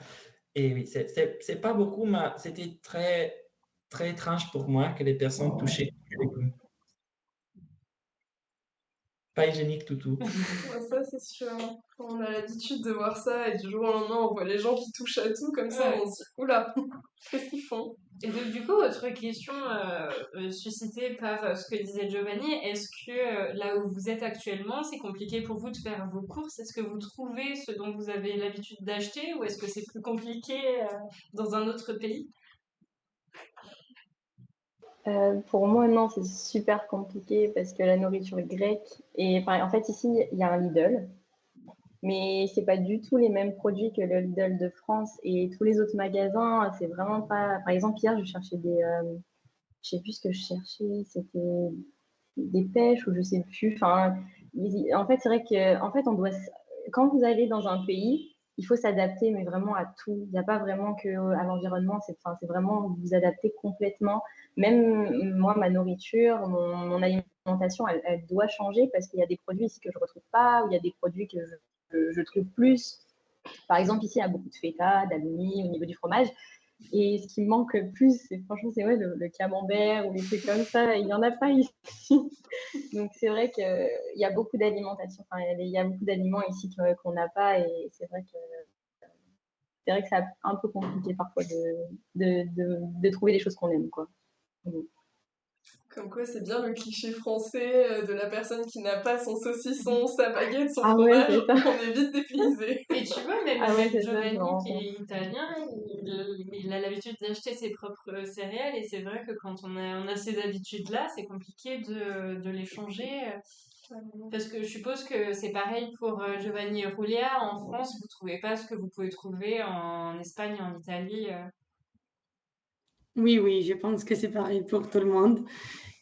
Et oui, c'est pas beaucoup, mais c'était très, très étrange pour moi que les personnes touchaient les légumes. Pas hygiénique du tout. Ouais, ça, c'est sûr. On a l'habitude de voir ça et du jour au lendemain, on voit les gens qui touchent à tout comme ça, Ouais. on se dit, oula, qu'est-ce qu'ils font? Et donc, du coup, autre question suscitée par ce que disait Giovanni, est-ce que là où vous êtes actuellement, c'est compliqué pour vous de faire vos courses? Est-ce que vous trouvez ce dont vous avez l'habitude d'acheter ou est-ce que c'est plus compliqué dans un autre pays? Pour moi, non, c'est super compliqué parce que la nourriture grecque et enfin, en fait, ici, il y a un Lidl, mais c'est pas du tout les mêmes produits que le Lidl de France et tous les autres magasins. C'est vraiment pas. Par exemple, hier, je cherchais je sais plus ce que je cherchais. C'était des pêches ou je sais plus. Enfin, en fait, c'est vrai que en fait, quand vous allez dans un pays, il faut s'adapter, mais vraiment à tout. Il n'y a pas vraiment que à l'environnement. C'est vraiment vous adapter complètement. Même moi, ma nourriture, mon alimentation, elle doit changer parce qu'il y a des produits ici que je retrouve pas, ou il y a des produits que je trouve plus. Par exemple, ici, il y a beaucoup de feta, d'halloumi au niveau du fromage. Et ce qui me manque le plus, franchement, c'est ouais, le camembert ou les trucs comme ça. Il n'y en a pas ici. Donc, c'est vrai qu'il y a beaucoup d'alimentation. Enfin, il y a beaucoup d'aliments ici qu'on n'a pas. Et c'est vrai que c'est un peu compliqué parfois de trouver des choses qu'on aime, quoi. Comme quoi, c'est bien le cliché français de la personne qui n'a pas son saucisson, sa baguette, son Ah ouais, fromage. c'est ça. On est vite dépaysé. Et tu vois, même, Ah ouais, même c'est ça, je me Giovanni, rends qui compte. est italien, il a l'habitude d'acheter ses propres céréales. Et c'est vrai que quand on a ces habitudes-là, c'est compliqué de les changer. Parce que je suppose que c'est pareil pour Giovanni et Julia. En France, vous trouvez pas ce que vous pouvez trouver en Espagne et en Italie. Oui, oui, je pense que c'est pareil pour tout le monde.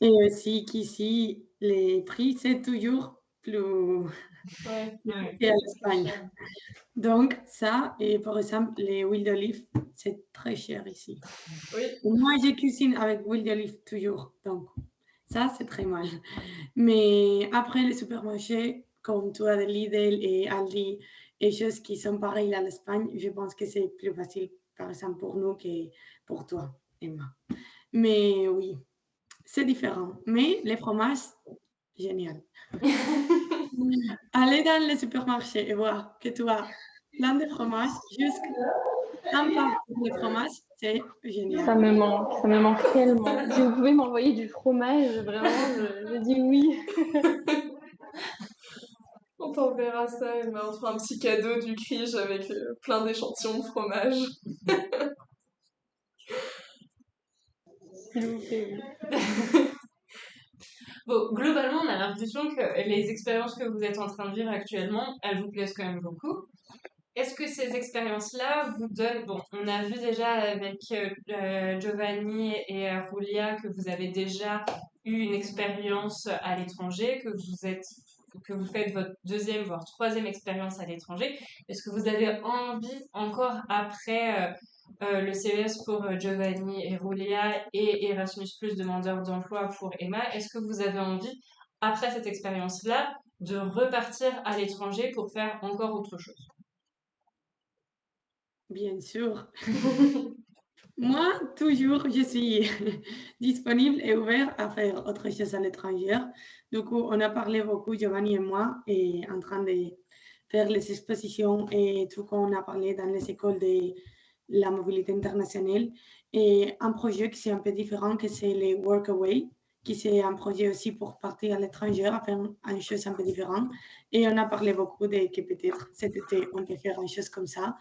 Et aussi qu'ici, les prix, c'est toujours plus Ouais. Ouais, qu'à c'est plus l'Espagne. cher. Donc, ça, et par exemple, les huiles d'olive, c'est très cher ici. Oui. Moi, je cuisine avec huile d'olive toujours. Donc, ça, c'est très mal. Mais après, les supermarchés, comme toi, de Lidl et Aldi, et choses qui sont pareilles à l'Espagne, je pense que c'est plus facile, par exemple, pour nous que pour toi, Emma. Mais oui, c'est différent. Mais les fromages, génial. Aller dans le supermarché et voir que tu as plein de fromages, juste un pain pour le fromage, c'est génial. Ça me manque tellement. Si vous pouvez m'envoyer du fromage, vraiment, je dis oui. On t'enverra ça, Emma. On te fera un petit cadeau du Crige avec plein d'échantillons de fromage. S'il vous plaît, oui. Bon, globalement, on a l'impression que les expériences que vous êtes en train de vivre actuellement, elles vous plaisent quand même beaucoup. Est-ce que ces expériences-là vous donnent... Bon, on a vu déjà avec Giovanni et Julia que vous avez déjà eu une expérience à l'étranger, que vous faites votre deuxième, voire troisième expérience à l'étranger. Est-ce que vous avez envie, encore après le CES pour Giovanni et Julia et Erasmus+, demandeur d'emploi pour Emma, est-ce que vous avez envie, après cette expérience-là, de repartir à l'étranger pour faire encore autre chose? Bien sûr. Moi, toujours, je suis disponible et ouvert à faire autre chose à l'étranger. Du coup, on a parlé beaucoup, Giovanni et moi, et en train de faire les expositions et tout qu'on a parlé dans les écoles de la mobilité internationale. Et un projet qui c'est un peu différent, que c'est les Workaway, qui c'est un projet aussi pour partir à l'étranger, à faire une chose un peu différente. Et on a parlé beaucoup de que peut-être cet été, on peut faire une chose comme ça.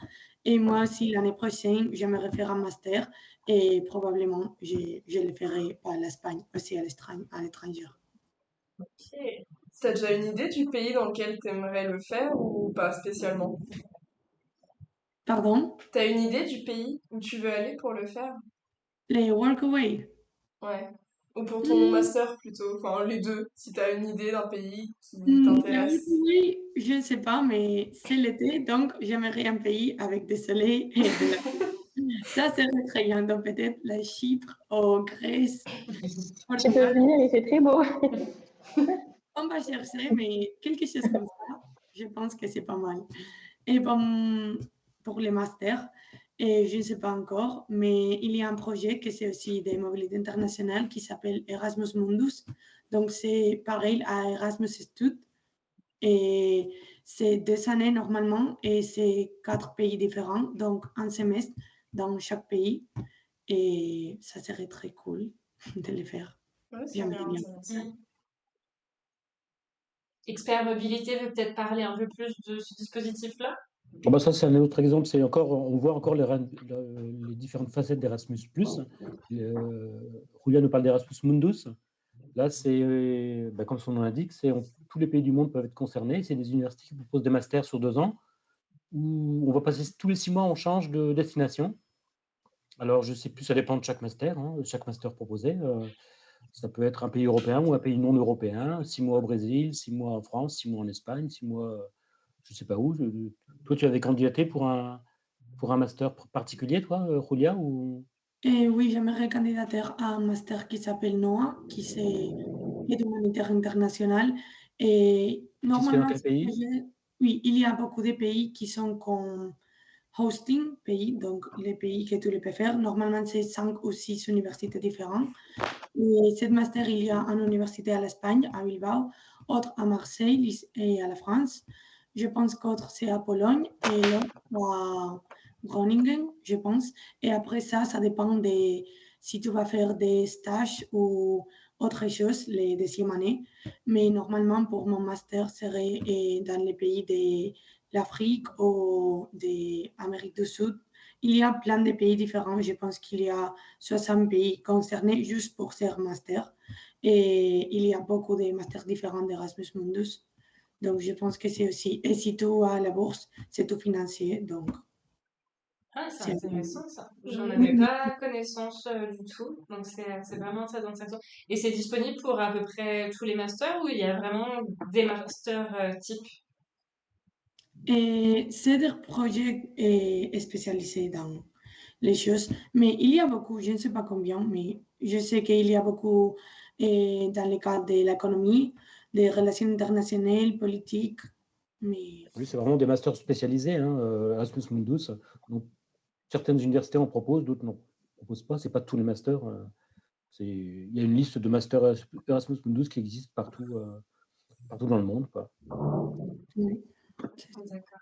Et moi aussi, l'année prochaine, j'aimerais faire un master et probablement, je le ferai à l'Espagne, aussi à l'étranger. Ok. T'as déjà une idée du pays dans lequel t'aimerais le faire ou pas spécialement? Pardon? T'as une idée du pays où tu veux aller pour le faire? Les Workaway. Ouais. Ou pour ton master plutôt. Enfin, les deux, si t'as une idée d'un pays qui Les t'intéresse. Workaway, je ne sais pas, mais c'est l'été, donc j'aimerais un pays avec du soleil et de la... Ça serait très bien. Donc peut-être la Chypre ou Grèce, Tu peux Portugal. venir, il fait très beau. On va chercher, mais quelque chose comme ça, je pense que c'est pas mal. Et bon, pour les masters, et je ne sais pas encore, mais il y a un projet qui c'est aussi des mobilités internationales qui s'appelle Erasmus Mundus. Donc c'est pareil à Erasmus Stud. Et c'est 2 années normalement et c'est 4 pays différents, donc un semestre dans chaque pays. Et ça serait très cool de le faire. Ouais, ça a J'aimerais l'air bien. intéressant. Expert mobilité veut peut-être parler un peu plus de ce dispositif-là? Ah bah ça, c'est un autre exemple. C'est encore, on voit encore les différentes facettes d'Erasmus+. Julia nous parle d'Erasmus Mundus. Là, c'est, bah, comme son nom l'indique, tous les pays du monde peuvent être concernés. C'est des universités qui proposent des masters sur 2 ans où on va passer tous les 6 mois, on change de destination. Alors, je ne sais plus, ça dépend de chaque master, hein, chaque master proposé. Ça peut être un pays européen ou un pays non européen. 6 mois au Brésil, 6 mois en France, 6 mois en Espagne, 6 mois, je ne sais pas où. Toi, tu avais candidaté pour un master particulier, toi, Julia ou... Et oui, j'aimerais candidater à un master qui s'appelle NOAA, qui c'est Aide humanitaire internationale. Et Qui se fait dans normalement, quel pays? oui, il y a beaucoup de pays qui sont comme hosting pays, donc les pays que tu les peux faire. Normalement, c'est 5 ou 6 universités différentes. Et cette master, il y a une université à l'Espagne, à Bilbao, autre à Marseille et à la France. Je pense qu'autre, c'est à Pologne et l'autre à Groningen, je pense. Et après ça, ça dépend de si tu vas faire des stages ou autre chose les deuxième année. Mais normalement, pour mon master, serait dans les pays de l'Afrique ou de l'Amérique du Sud. Il y a plein de pays différents. Je pense qu'il y a 60 pays concernés juste pour ce master. Et il y a beaucoup de masters différents d'Erasmus Mundus. Donc, je pense que c'est aussi. Et si tu as la bourse, c'est tout financier. Donc, Ah, c'est c'est. intéressant ça. J'en Mhm. avais pas connaissance du tout. Donc, c'est vraiment très intéressant. Et c'est disponible pour à peu près tous les masters ou il y a vraiment des masters type? Et CEDER Project est spécialisé dans les choses, mais il y a beaucoup, je ne sais pas combien, mais je sais qu'il y a beaucoup dans le cadre de l'économie, des relations internationales, politiques, mais Oui, c'est vraiment des masters spécialisés, hein, Erasmus Mundus. Donc, certaines universités en proposent, d'autres n'en proposent pas. C'est pas tous les masters. Il y a une liste de masters Erasmus Mundus qui existe partout, partout dans le monde, quoi. oui. D'accord.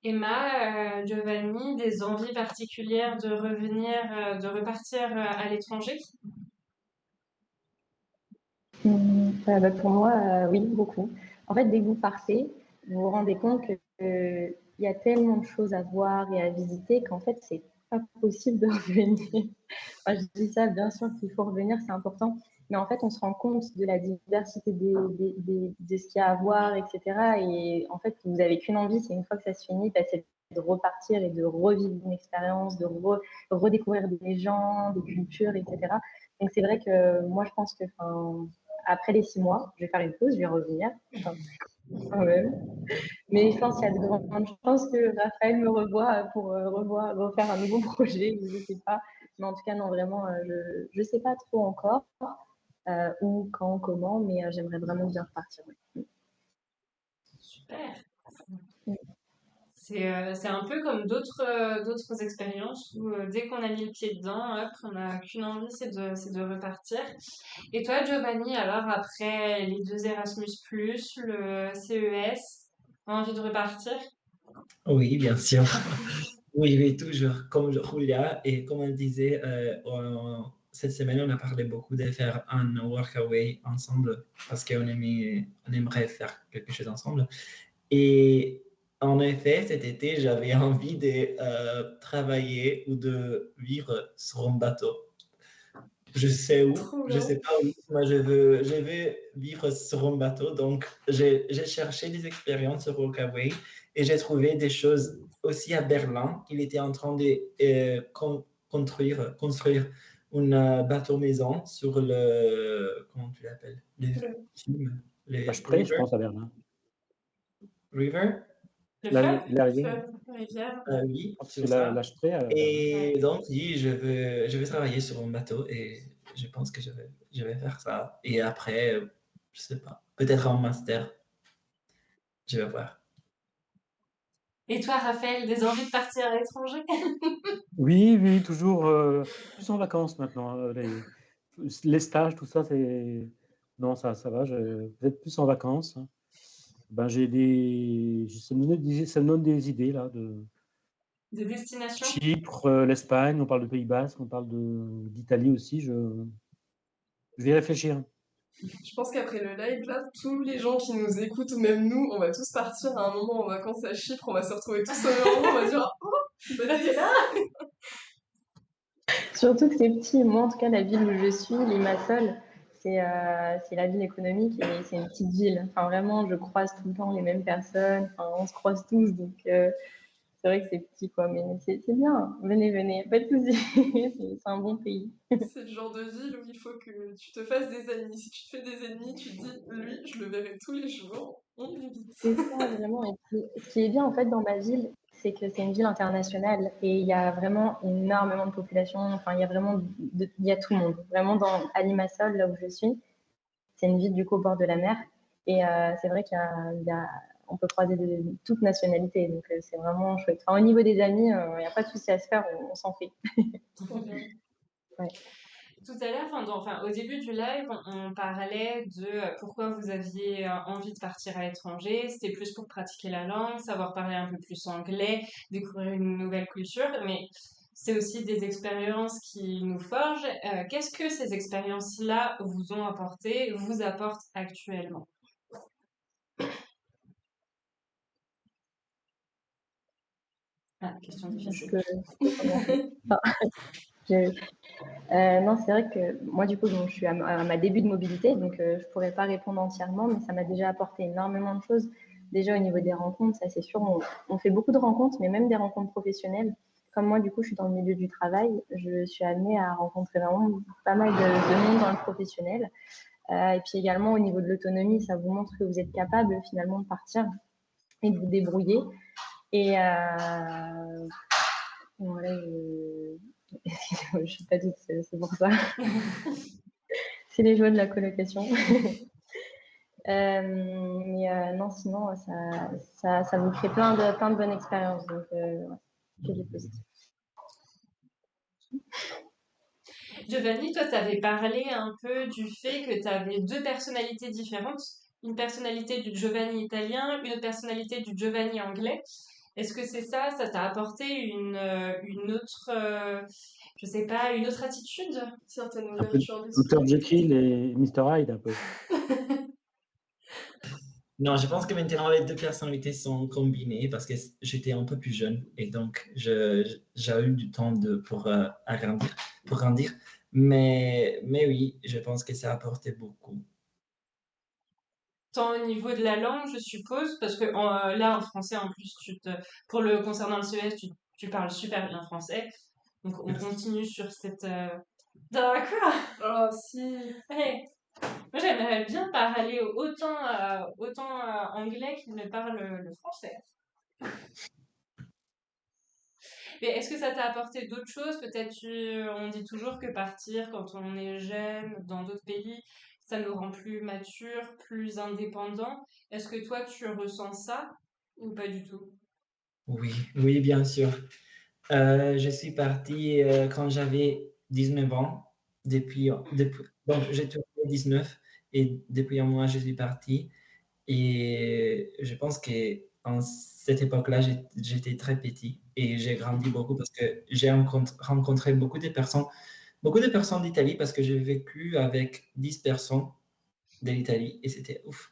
Emma, Giovanni, des envies particulières de revenir, de repartir à l'étranger? Pour moi, oui, beaucoup. En fait, dès que vous partez, vous vous rendez compte qu'il y a tellement de choses à voir et à visiter qu'en fait, c'est pas possible de revenir. Enfin, je dis ça, bien sûr qu'il faut revenir, c'est important. Mais en fait, on se rend compte de la diversité de ce qu'il y a à voir, etc. Et en fait, vous n'avez qu'une envie, c'est une fois que ça se finit, c'est de repartir et de revivre une expérience, de redécouvrir des gens, des cultures, etc. Donc, c'est vrai que moi, je pense que après les 6 mois, je vais faire une pause, je vais revenir. Quand même. Mais je pense qu'il y a de grandes chances que Raphaël me revoie pour refaire un nouveau projet, je ne sais pas. Mais en tout cas, non, vraiment, je ne sais pas trop encore où, quand, comment, mais j'aimerais vraiment bien repartir. Oui. Super. Mm. C'est un peu comme d'autres expériences où dès qu'on a mis le pied dedans, hop, on n'a qu'une envie, c'est de repartir. Et toi, Giovanni, alors après les 2 Erasmus+, le CES, envie de repartir? Oui, bien sûr. Oui, oui, toujours. Comme Julia, et comme elle disait, cette semaine, on a parlé beaucoup de faire un workaway ensemble parce on aimerait faire quelque chose ensemble. Et en effet, cet été, j'avais envie de travailler ou de vivre sur un bateau. Je sais où, Trop je bien. sais pas où, mais je veux vivre sur un bateau. Donc, j'ai cherché des expériences sur Rockaway et j'ai trouvé des choses aussi à Berlin. Il était en train de construire une bateau maison sur le, comment tu l'appelles? Le, Les La Spree, je river? pense, à Berlin. River? Le La, fleuve? la, Le je fleuve? La rivière? Oui, crois que sur c'est ça. la Spree à Berlin. Ouais. Et donc, oui, je vais travailler sur un bateau et je pense que je vais faire ça. Et après, je sais pas, peut-être un master, je vais voir. Et toi, Raphaël, des envies de partir à l'étranger? Oui, oui, toujours plus en vacances maintenant. Les stages, tout ça, c'est. Non, ça va, peut-être plus en vacances. Ben, ça me donne des idées, là, de Des destinations? Chypre, l'Espagne, on parle de Pays Basque, on parle d'Italie aussi. Je vais y réfléchir. Je pense qu'après le live, là, tous les gens qui nous écoutent, ou même nous, on va tous partir à un moment en vacances à Chypre, on va se retrouver tous au même endroit, on va dire « Oh, bonne Bah, idée !» c'est là! Surtout que c'est petit. Moi, en tout cas, la ville où je suis, Limassol, c'est la ville économique et c'est une petite ville. Enfin, vraiment, je croise tout le temps les mêmes personnes. Enfin, on se croise tous, donc c'est vrai que c'est petit, quoi. Mais c'est bien. Venez, venez, pas de soucis. C'est un bon pays. C'est le genre de ville où il faut que tu te fasses des amis. Si tu te fais des ennemis, tu te dis « Lui, je le verrai tous les jours, on l'évite. » C'est ça, vraiment. Et puis, ce qui est bien, en fait, dans ma ville, c'est que c'est une ville internationale et il y a vraiment énormément de population. Enfin, il y a vraiment, il y a tout le monde. Vraiment, à Limassol, là où je suis, c'est une ville du coup au bord de la mer. Et c'est vrai qu'il y a on peut croiser toute nationalité. Donc, c'est vraiment chouette. Enfin, au niveau des amis, il n'y a pas de souci à se faire, on s'en fait. Ouais. Tout à l'heure, au début du live, on parlait de pourquoi vous aviez envie de partir à l'étranger. C'était plus pour pratiquer la langue, savoir parler un peu plus anglais, découvrir une nouvelle culture, mais c'est aussi des expériences qui nous forgent. Qu'est-ce que ces expériences-là vous ont apporté, vous apportent actuellement? Ah, question difficile. Non, c'est vrai que moi, du coup, je suis à ma début de mobilité, donc je pourrais pas répondre entièrement, mais ça m'a déjà apporté énormément de choses. Déjà, au niveau des rencontres, ça c'est sûr, on fait beaucoup de rencontres, mais même des rencontres professionnelles. Comme moi, du coup, je suis dans le milieu du travail, je suis amenée à rencontrer vraiment pas mal de monde dans le professionnel. Et puis également, au niveau de l'autonomie, ça vous montre que vous êtes capable finalement de partir et de vous débrouiller. Et voilà, je ne suis pas toute seule, c'est pour ça. C'est les joies de la colocation. Non, sinon, ça vous crée plein de bonnes expériences. Donc, que du positif. Giovanni, toi, tu avais parlé un peu du fait que tu avais deux personnalités différentes. Une personnalité du Giovanni italien, une autre personnalité du Giovanni anglais. Est-ce que c'est ça? Ça t'a apporté une autre, je sais pas, une autre attitude? Certaine Un peu ouverture d'esprit. Dr Jekyll et Mr Hyde, un peu. Non, je pense que maintenant les deux personnalités sont combinées parce que j'étais un peu plus jeune et donc j'ai eu du temps pour grandir. Mais oui, je pense que ça a apporté beaucoup. Tant au niveau de la langue, je suppose, parce que là, en français, en plus, concernant le CES, tu parles super bien français. Donc, on continue sur cette... D'accord. Ah, si. Ouais. Moi, j'aimerais bien parler autant anglais qu'il ne parle le français. Mais est-ce que ça t'a apporté d'autres choses? Peut-être on dit toujours que partir quand on est jeune dans d'autres pays, ça nous rend plus matures, plus indépendants. Est-ce que toi, tu ressens ça ou pas du tout? Oui, bien sûr. Je suis parti quand j'avais 19 ans. Donc, j'ai tourné 19 et depuis un mois, je suis parti. Et je pense qu'en cette époque-là, j'étais très petit et j'ai grandi beaucoup parce que j'ai rencontré beaucoup de personnes d'Italie parce que j'ai vécu avec 10 personnes de l'Italie et c'était ouf.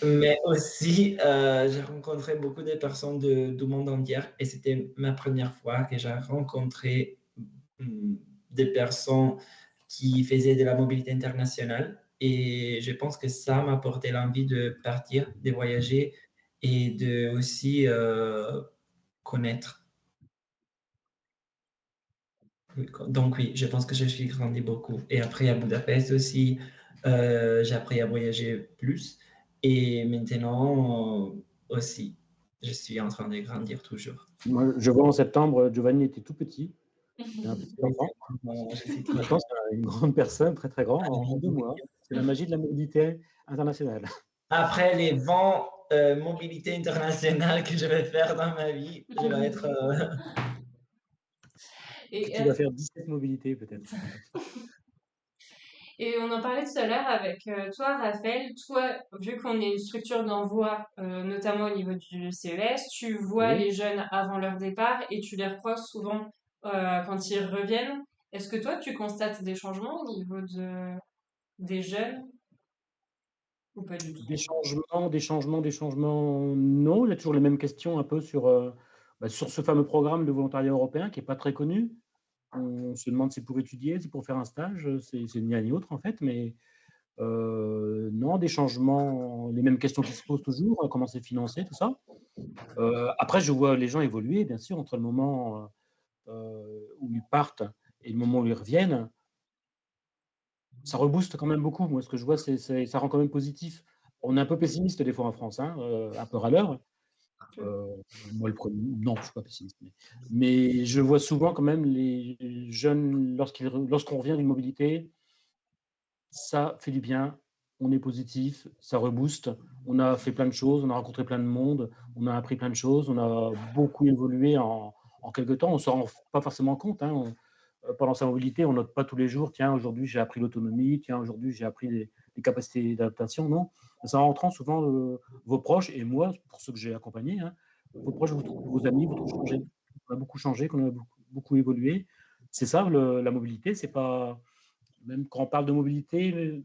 Mais aussi, j'ai rencontré beaucoup de personnes du monde entier et c'était ma première fois que j'ai rencontré des personnes qui faisaient de la mobilité internationale. Et je pense que ça m'a apporté l'envie de partir, de voyager et de aussi connaître. Donc oui, je pense que je suis grandi beaucoup. Et après à Budapest aussi, j'ai appris à voyager plus. Et maintenant aussi, je suis en train de grandir toujours. Moi, je vois en septembre, Giovanni était tout petit. C'est un petit enfant. Maintenant, c'est une grande personne, très très grand, en 2 mois. C'est la magie de la mobilité internationale. Après les 20 mobilités internationales que je vais faire dans ma vie, je vais être... Tu vas faire 17 mobilités peut-être. Et on en parlait tout à l'heure avec toi, Raphaël. Toi, vu qu'on est une structure d'envoi, notamment au niveau du CES, tu vois Oui. les jeunes avant leur départ et tu les recroises souvent quand ils reviennent. Est-ce que toi, tu constates des changements au niveau des jeunes ou pas du tout? Des changements, non. Il y a toujours les mêmes questions un peu sur ce fameux programme de volontariat européen qui n'est pas très connu. On se demande si c'est pour étudier, c'est pour faire un stage, c'est ni l'un ni l'autre en fait, mais non, des changements, les mêmes questions qui se posent toujours, comment c'est financé, tout ça. Après, je vois les gens évoluer, bien sûr, entre le moment où ils partent et le moment où ils reviennent. Ça rebooste quand même beaucoup. Moi, ce que je vois, ça rend quand même positif. On est un peu pessimiste des fois en France, hein, un peu râleur. Moi, le premier, non, je ne suis pas pessimiste. Mais je vois souvent quand même les jeunes, lorsqu'on revient d'une mobilité, ça fait du bien. on est positif, ça rebooste. On a fait plein de choses, on a rencontré plein de monde, on a appris plein de choses, on a beaucoup évolué en quelques temps. On ne s'en rend pas forcément compte. Hein. Pendant sa mobilité, on note pas tous les jours, tiens, aujourd'hui j'ai appris l'autonomie, tiens, aujourd'hui j'ai appris les capacités d'adaptation. Non, c'est en rentrant souvent vos proches, et moi, pour ceux que j'ai accompagnés, hein, vos proches, vos amis, vous trouvent changé. On a beaucoup changé, qu'on a beaucoup évolué. C'est ça, la mobilité, c'est pas. Même quand on parle de mobilité,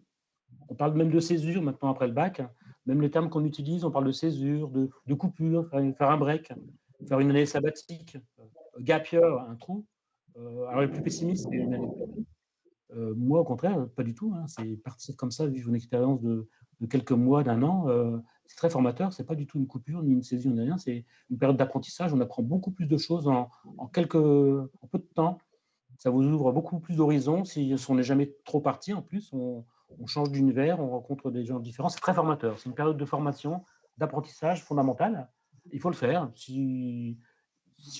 on parle même de césure maintenant après le bac. Même les termes qu'on utilise, on parle de césure, de coupure, faire un break, faire une année sabbatique, gap year, un trou. Alors les plus pessimistes, c'est une année perdue. Moi, au contraire, pas du tout. Hein. C'est partir comme ça, vivre une expérience de quelques mois, d'un an. C'est très formateur. C'est pas du tout une coupure, ni une césure, ni rien. C'est une période d'apprentissage. On apprend beaucoup plus de choses en peu de temps. Ça vous ouvre beaucoup plus d'horizons. Si on n'est jamais trop parti, en plus, on change d'univers, on rencontre des gens différents. C'est très formateur. C'est une période de formation, d'apprentissage fondamentale. Il faut le faire. Si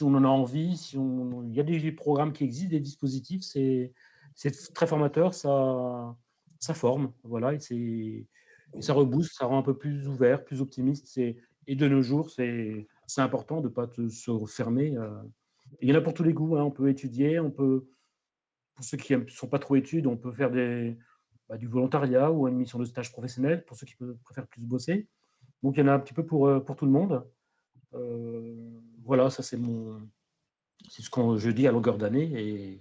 on en a envie, il y a des programmes qui existent, des dispositifs, c'est très formateur, ça forme, voilà, et ça rebooste, ça rend un peu plus ouvert, plus optimiste. Et de nos jours, c'est important de ne pas se refermer. Il y en a pour tous les goûts, hein. On peut étudier, pour ceux qui ne sont pas trop études, on peut faire du volontariat ou une mission de stage professionnel, pour ceux qui préfèrent plus bosser. Donc il y en a un petit peu pour tout le monde. Voilà, ça c'est ce que je dis à longueur d'année,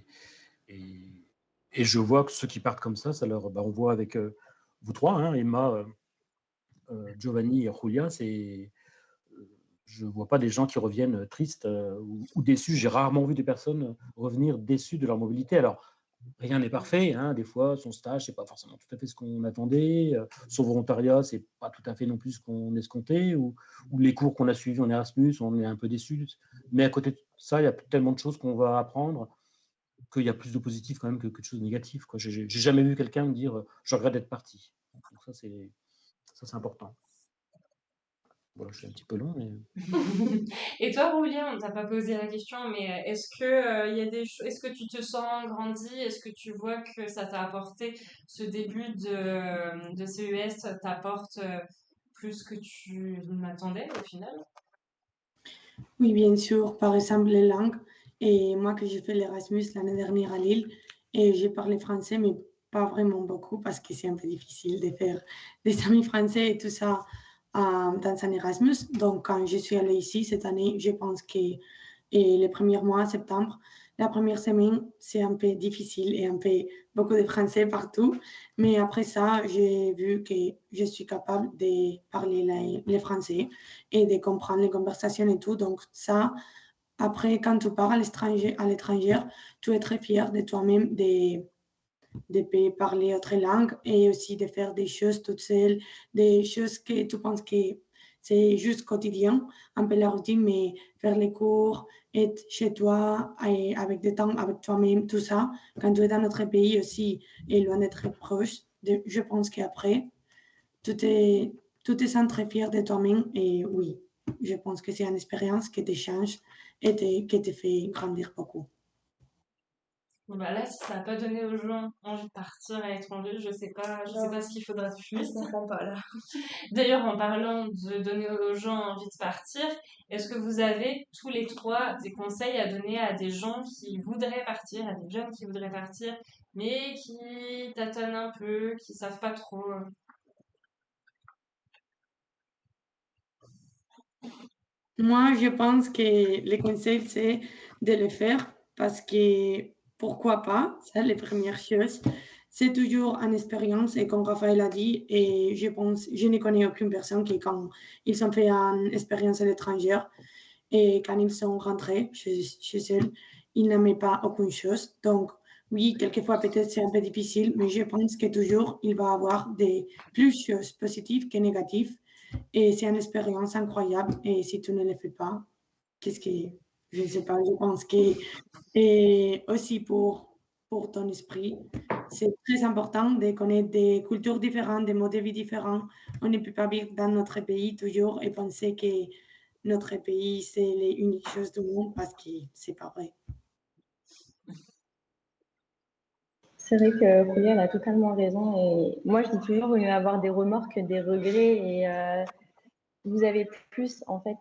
et je vois que ceux qui partent comme ça on voit avec vous trois, hein, Emma, Giovanni et Julia, je ne vois pas des gens qui reviennent tristes ou déçus. J'ai rarement vu des personnes revenir déçues de leur mobilité. Alors, rien n'est parfait. Hein. Des fois, son stage, ce n'est pas forcément tout à fait ce qu'on attendait. Son volontariat, ce n'est pas tout à fait non plus ce qu'on escomptait. Ou les cours qu'on a suivis en Erasmus, on est un peu déçus. Mais à côté de ça, il y a tellement de choses qu'on va apprendre qu'il y a plus de positif quand même que de choses négatives. Je n'ai jamais vu quelqu'un me dire « je regrette d'être parti ». Donc ça, c'est important. Voilà, je suis un petit peu long, mais... Et toi, Roulian, on t'a pas posé la question, mais est-ce que est-ce que tu te sens grandi? Est-ce que tu vois que ça t'a apporté ce début de CES t'apporte plus que tu n'attendais au final? Oui, bien sûr. Par exemple, les langues. Et moi, que j'ai fait l'Erasmus l'année dernière à Lille, et j'ai parlé français, mais pas vraiment beaucoup parce que c'est un peu difficile de faire des amis français et tout ça dans un Erasmus. Donc, quand je suis allée ici cette année, je pense que les premiers mois, septembre, la première semaine, c'est un peu difficile et un peu beaucoup de français partout. Mais après ça, j'ai vu que je suis capable de parler les français et de comprendre les conversations et tout. Donc ça, après, quand tu pars à l'étranger, tu es très fier de toi-même, de parler autre langue et aussi de faire des choses toute seule, des choses que tu penses que c'est juste quotidien, un peu la routine, mais faire les cours, être chez toi et avec des temps avec toi-même, tout ça, quand tu es dans notre pays aussi et loin d'être proche, je pense qu'après, tout est, tout est sans très fier de toi-même et oui, je pense que c'est une expérience qui te change et qui te fait grandir beaucoup. Bon, bah là, si ça n'a pas donné aux gens envie de partir à l'étranger, je sais pas ce qu'il faudra de Je plus. comprends pas là. D'ailleurs, en parlant de donner aux gens envie de partir, est-ce que vous avez tous les trois des conseils à donner à des gens qui voudraient partir, à des jeunes qui voudraient partir, mais qui tâtonnent un peu, qui savent pas trop? Moi, je pense que le conseil, c'est de le faire parce que pourquoi pas, ça, les premières choses. C'est toujours une expérience et comme Raphaël a dit, et je pense, je ne connais aucune personne qui, quand ils ont fait une expérience à l'étranger et quand ils sont rentrés chez eux, ils n'aimaient pas aucune chose. Donc, oui, quelquefois peut-être c'est un peu difficile, mais je pense que toujours il va y avoir des plus choses positives que négatives. Et c'est une expérience incroyable. Et si tu ne le fais pas, qu'est-ce que, je ne sais pas, je pense que, et aussi pour ton esprit, c'est très important de connaître des cultures différentes, des modes de vie différents. On ne peut pas vivre dans notre pays toujours et penser que notre pays, c'est l'unique chose du monde parce que c'est pas vrai. C'est vrai que Julia, elle a totalement raison. Et moi, je dis toujours, il vaut mieux avoir des remords que des regrets. Et vous avez plus, en fait,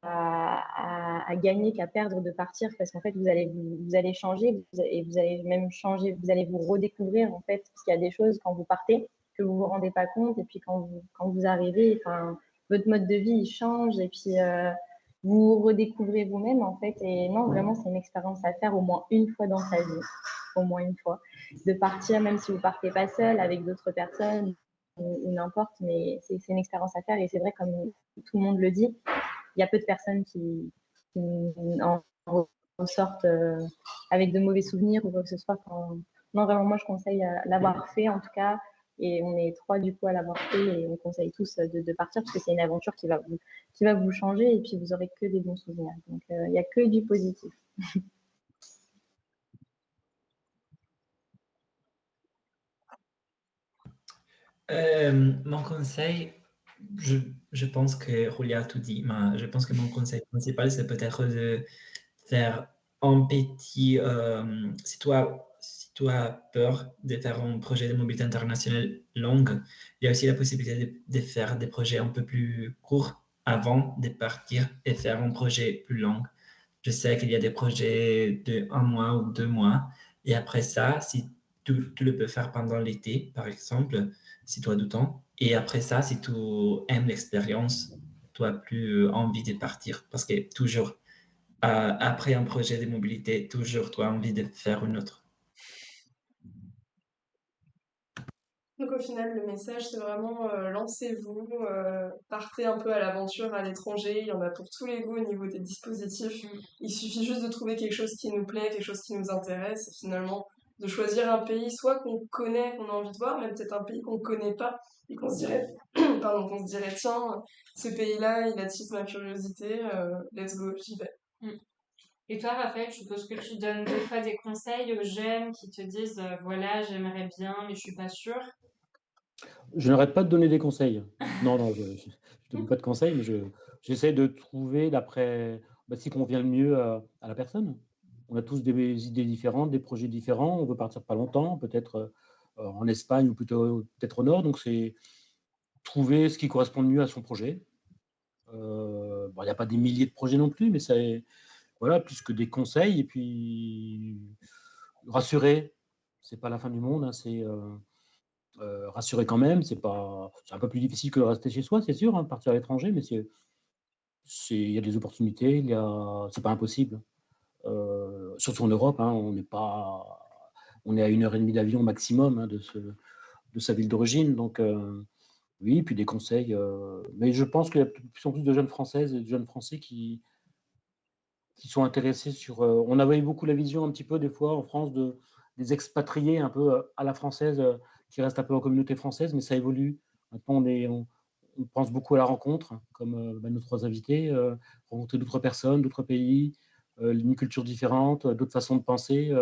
à gagner qu'à perdre de partir parce qu'en fait, vous allez changer et vous allez même changer, vous allez vous redécouvrir, en fait, parce qu'il y a des choses quand vous partez que vous vous rendez pas compte. Et puis, quand vous arrivez, enfin, votre mode de vie, il change. Et puis, vous redécouvrez vous-même, en fait. Et non, vraiment, c'est une expérience à faire au moins une fois dans sa vie. Au moins une fois. De partir, même si vous partez pas seul, avec d'autres personnes ou n'importe, mais c'est une expérience à faire. Et c'est vrai, comme tout le monde le dit, il y a peu de personnes qui en ressortent avec de mauvais souvenirs ou quoi que ce soit. Non, vraiment, moi, je conseille l'avoir fait, en tout cas. Et on est 3 du coup à l'avoir fait et on conseille tous de partir parce que c'est une aventure qui va vous changer et puis vous aurez que des bons souvenirs. Donc, il n'y a que du positif. Mon conseil, je, je pense que Julia a tout dit, mais je pense que mon conseil principal, c'est peut-être de faire un petit, si tu as peur de faire un projet de mobilité internationale longue, il y a aussi la possibilité de faire des projets un peu plus courts avant de partir et faire un projet plus long. Je sais qu'il y a des projets de 1 mois ou 2 mois. Et après ça, si tu le peux faire pendant l'été, par exemple, si tu as du temps. Et après ça, si tu aimes l'expérience, tu as plus envie de partir. Parce que toujours, après un projet de mobilité, toujours tu as envie de faire une autre. Donc au final, le message, c'est vraiment lancez-vous, partez un peu à l'aventure à l'étranger. Il y en a pour tous les goûts au niveau des dispositifs. Il suffit juste de trouver quelque chose qui nous plaît, quelque chose qui nous intéresse, et finalement de choisir un pays soit qu'on connaît, qu'on a envie de voir, même peut-être un pays qu'on connaît pas, et qu'on se dirait, pardon, qu'on se dirait, tiens, ce pays-là, il attise ma curiosité, let's go, j'y vais. Mm. Et toi, Raphaël, je suppose que tu donnes des fois des conseils aux jeunes qui te disent voilà, j'aimerais bien, mais je suis pas sûre. Je n'arrête pas de donner des conseils. Non, non, je ne donne pas de conseils, mais j'essaie de trouver d'après ce qui convient le mieux à la personne. On a tous des idées différentes, des projets différents. On veut partir pas longtemps, peut-être en Espagne ou plutôt peut-être au nord. Donc, c'est trouver ce qui correspond le mieux à son projet. Il n'y a pas des milliers de projets non plus, mais c'est voilà, plus que des conseils. Et puis, rassurer, c'est pas la fin du monde. Hein, c'est rassurer quand même. C'est un peu plus difficile que de rester chez soi, c'est sûr, hein, partir à l'étranger, mais il y a des opportunités, c'est pas impossible. Surtout en Europe, hein, on est à 1 heure et demie d'avion maximum hein, de sa ville d'origine. Donc, oui, puis des conseils. Mais je pense qu'il y a de plus en plus de jeunes Françaises et de jeunes Français qui sont intéressés sur. On avait beaucoup la vision un petit peu des fois en France des expatriés un peu à la française qui restent un peu en communauté française, mais ça évolue. Maintenant, on pense beaucoup à la rencontre, comme nos 3 invités, rencontrer d'autres personnes, d'autres pays, une culture différente, d'autres façons de penser.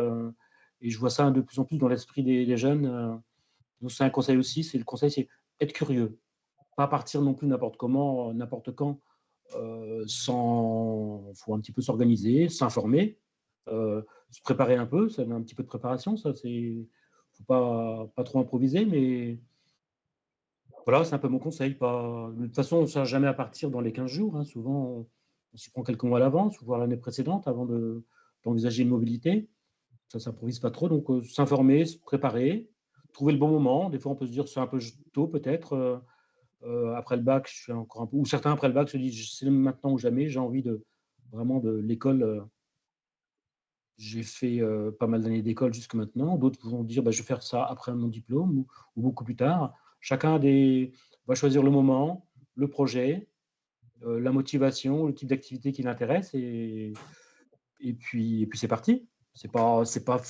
Et je vois ça de plus en plus dans l'esprit des jeunes. Donc, c'est un conseil aussi, le conseil, c'est être curieux. Pas partir non plus n'importe comment, n'importe quand. Faut un petit peu s'organiser, s'informer, se préparer un peu, ça un petit peu de préparation, ça c'est, faut pas trop improviser, mais voilà, c'est un peu mon conseil. De toute façon, on ne cherche jamais à partir dans les 15 jours, hein. Souvent, on s'y prend quelques mois à l'avance, voire l'année précédente, avant d'envisager une mobilité. Ça ne s'improvise pas trop, donc s'informer, se préparer, trouver le bon moment. Des fois, on peut se dire c'est un peu tôt peut-être. Après le bac, je suis encore un peu. Ou certains après le bac se disent c'est maintenant ou jamais. J'ai envie vraiment de l'école. J'ai fait pas mal d'années d'école jusque maintenant. D'autres vont dire je vais faire ça après mon diplôme ou beaucoup plus tard. Chacun va choisir le moment, le projet, la motivation, le type d'activité qui l'intéresse et puis c'est parti. C'est pas c'est pas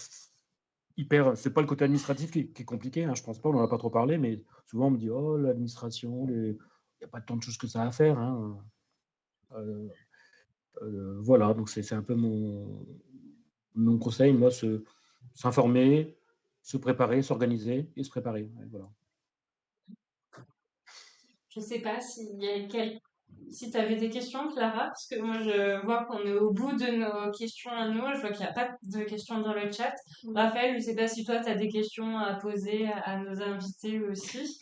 le côté administratif qui est compliqué, hein, je pense pas, on n'en a pas trop parlé, mais souvent on me dit oh l'administration, il n'y a pas tant de choses que ça à faire. Hein. Voilà, donc c'est un peu mon conseil, moi, s'informer, se préparer, s'organiser et se préparer. Ouais, voilà. Je sais pas s'il y a Si tu avais des questions, Clara, parce que moi je vois qu'on est au bout de nos questions à nous, je vois qu'il n'y a pas de questions dans le chat. Raphaël, je ne sais pas si toi tu as des questions à poser à nos invités aussi.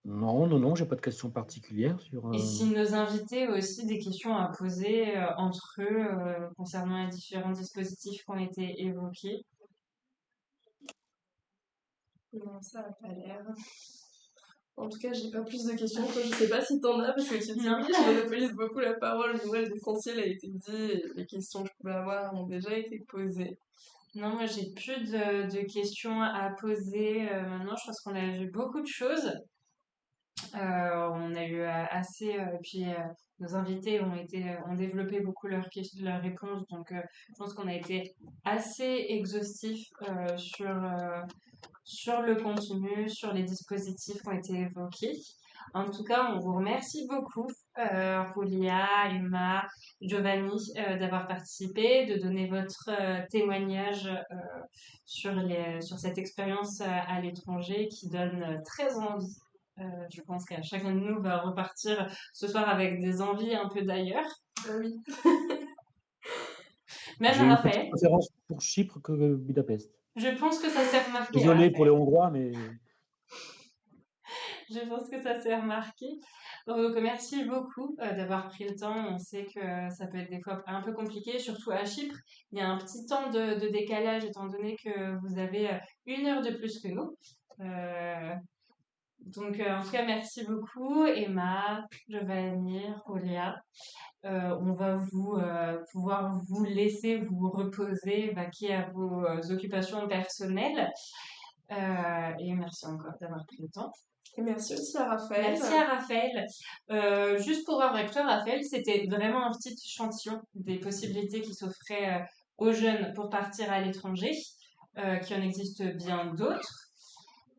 Non, j'ai pas de questions particulières sur. Et si nos invités ont aussi des questions à poser entre eux concernant les différents dispositifs qui ont été évoqués. Non, ça n'a pas l'air. En tout cas, j'ai pas plus de questions. Toi, je sais pas si t'en as, parce que tu dis oui, je monopolise beaucoup la parole. Mais moi, l'essentiel a été dit et les questions que je pouvais avoir ont déjà été posées. Non, moi j'ai plus de questions à poser maintenant. Je pense qu'on a vu beaucoup de choses. On a eu assez, puis nos invités ont développé beaucoup leurs réponses, donc je pense qu'on a été assez exhaustif sur le contenu, sur les dispositifs qui ont été évoqués. En tout cas, on vous remercie beaucoup, Julia, Emma, Giovanni, d'avoir participé, de donner votre témoignage sur cette expérience à l'étranger qui donne très envie. Je pense qu'à chacun de nous va repartir ce soir avec des envies un peu d'ailleurs. Oui. Même J'ai une petite Raphaël. préférence pour Chypre que Budapest. Je pense que ça s'est remarqué. Désolé pour les Hongrois, mais. Je pense que ça s'est remarqué. Donc, merci beaucoup d'avoir pris le temps. On sait que ça peut être des fois un peu compliqué, surtout à Chypre. Il y a un petit temps de décalage étant donné que vous avez 1 heure de plus que nous. Donc, en tout cas, merci beaucoup, Emma, Giovanni, Julia. On va pouvoir vous laisser vous reposer, vaquer à vos occupations personnelles. Et merci encore d'avoir pris le temps. Et merci aussi à Raphaël. Merci à Raphaël. Juste pour voir avec toi, Raphaël, c'était vraiment un petit échantillon des possibilités qui s'offraient aux jeunes pour partir à l'étranger, qui en existe bien d'autres.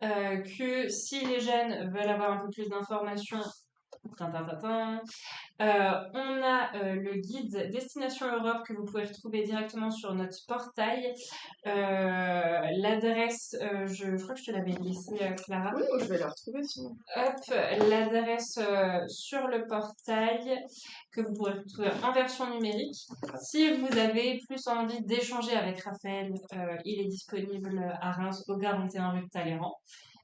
Que si les jeunes veulent avoir un peu plus d'informations, on a le guide Destination Europe que vous pouvez retrouver directement sur notre portail. L'adresse, je crois que je te l'avais laissé, Clara. Oui, je vais la retrouver sinon. Hop, l'adresse sur le portail que vous pourrez retrouver en version numérique. Si vous avez plus envie d'échanger avec Raphaël, il est disponible à Reims au 41 rue de Talleyrand.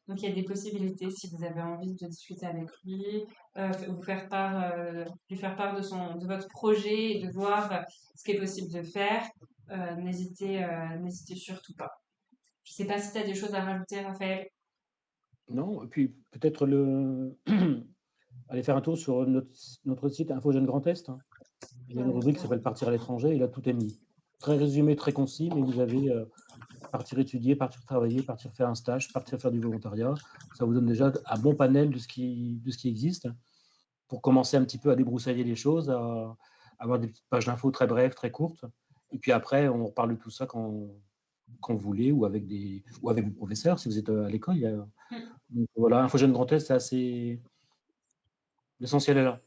Donc il y a des possibilités si vous avez envie de discuter avec lui, lui faire part de votre projet et de voir ce qui est possible de faire. N'hésitez surtout pas. Je ne sais pas si tu as des choses à rajouter, Raphaël. Non, et puis peut-être aller faire un tour sur notre site Info Jeune Grand Est. Hein. Il y a une rubrique qui s'appelle Partir à l'étranger, et là tout est mis. Très résumé, très concis, mais vous avez partir étudier, partir travailler, partir faire un stage, partir faire du volontariat. Ça vous donne déjà un bon panel de ce qui existe pour commencer un petit peu à débroussailler les choses, à avoir des petites pages d'infos très brèves, très courtes. Et puis après, on reparle de tout ça quand vous voulez, ou avec vos professeurs, si vous êtes à l'école. Donc voilà, Info Jeune Grand Est, c'est assez. L'essentiel est là.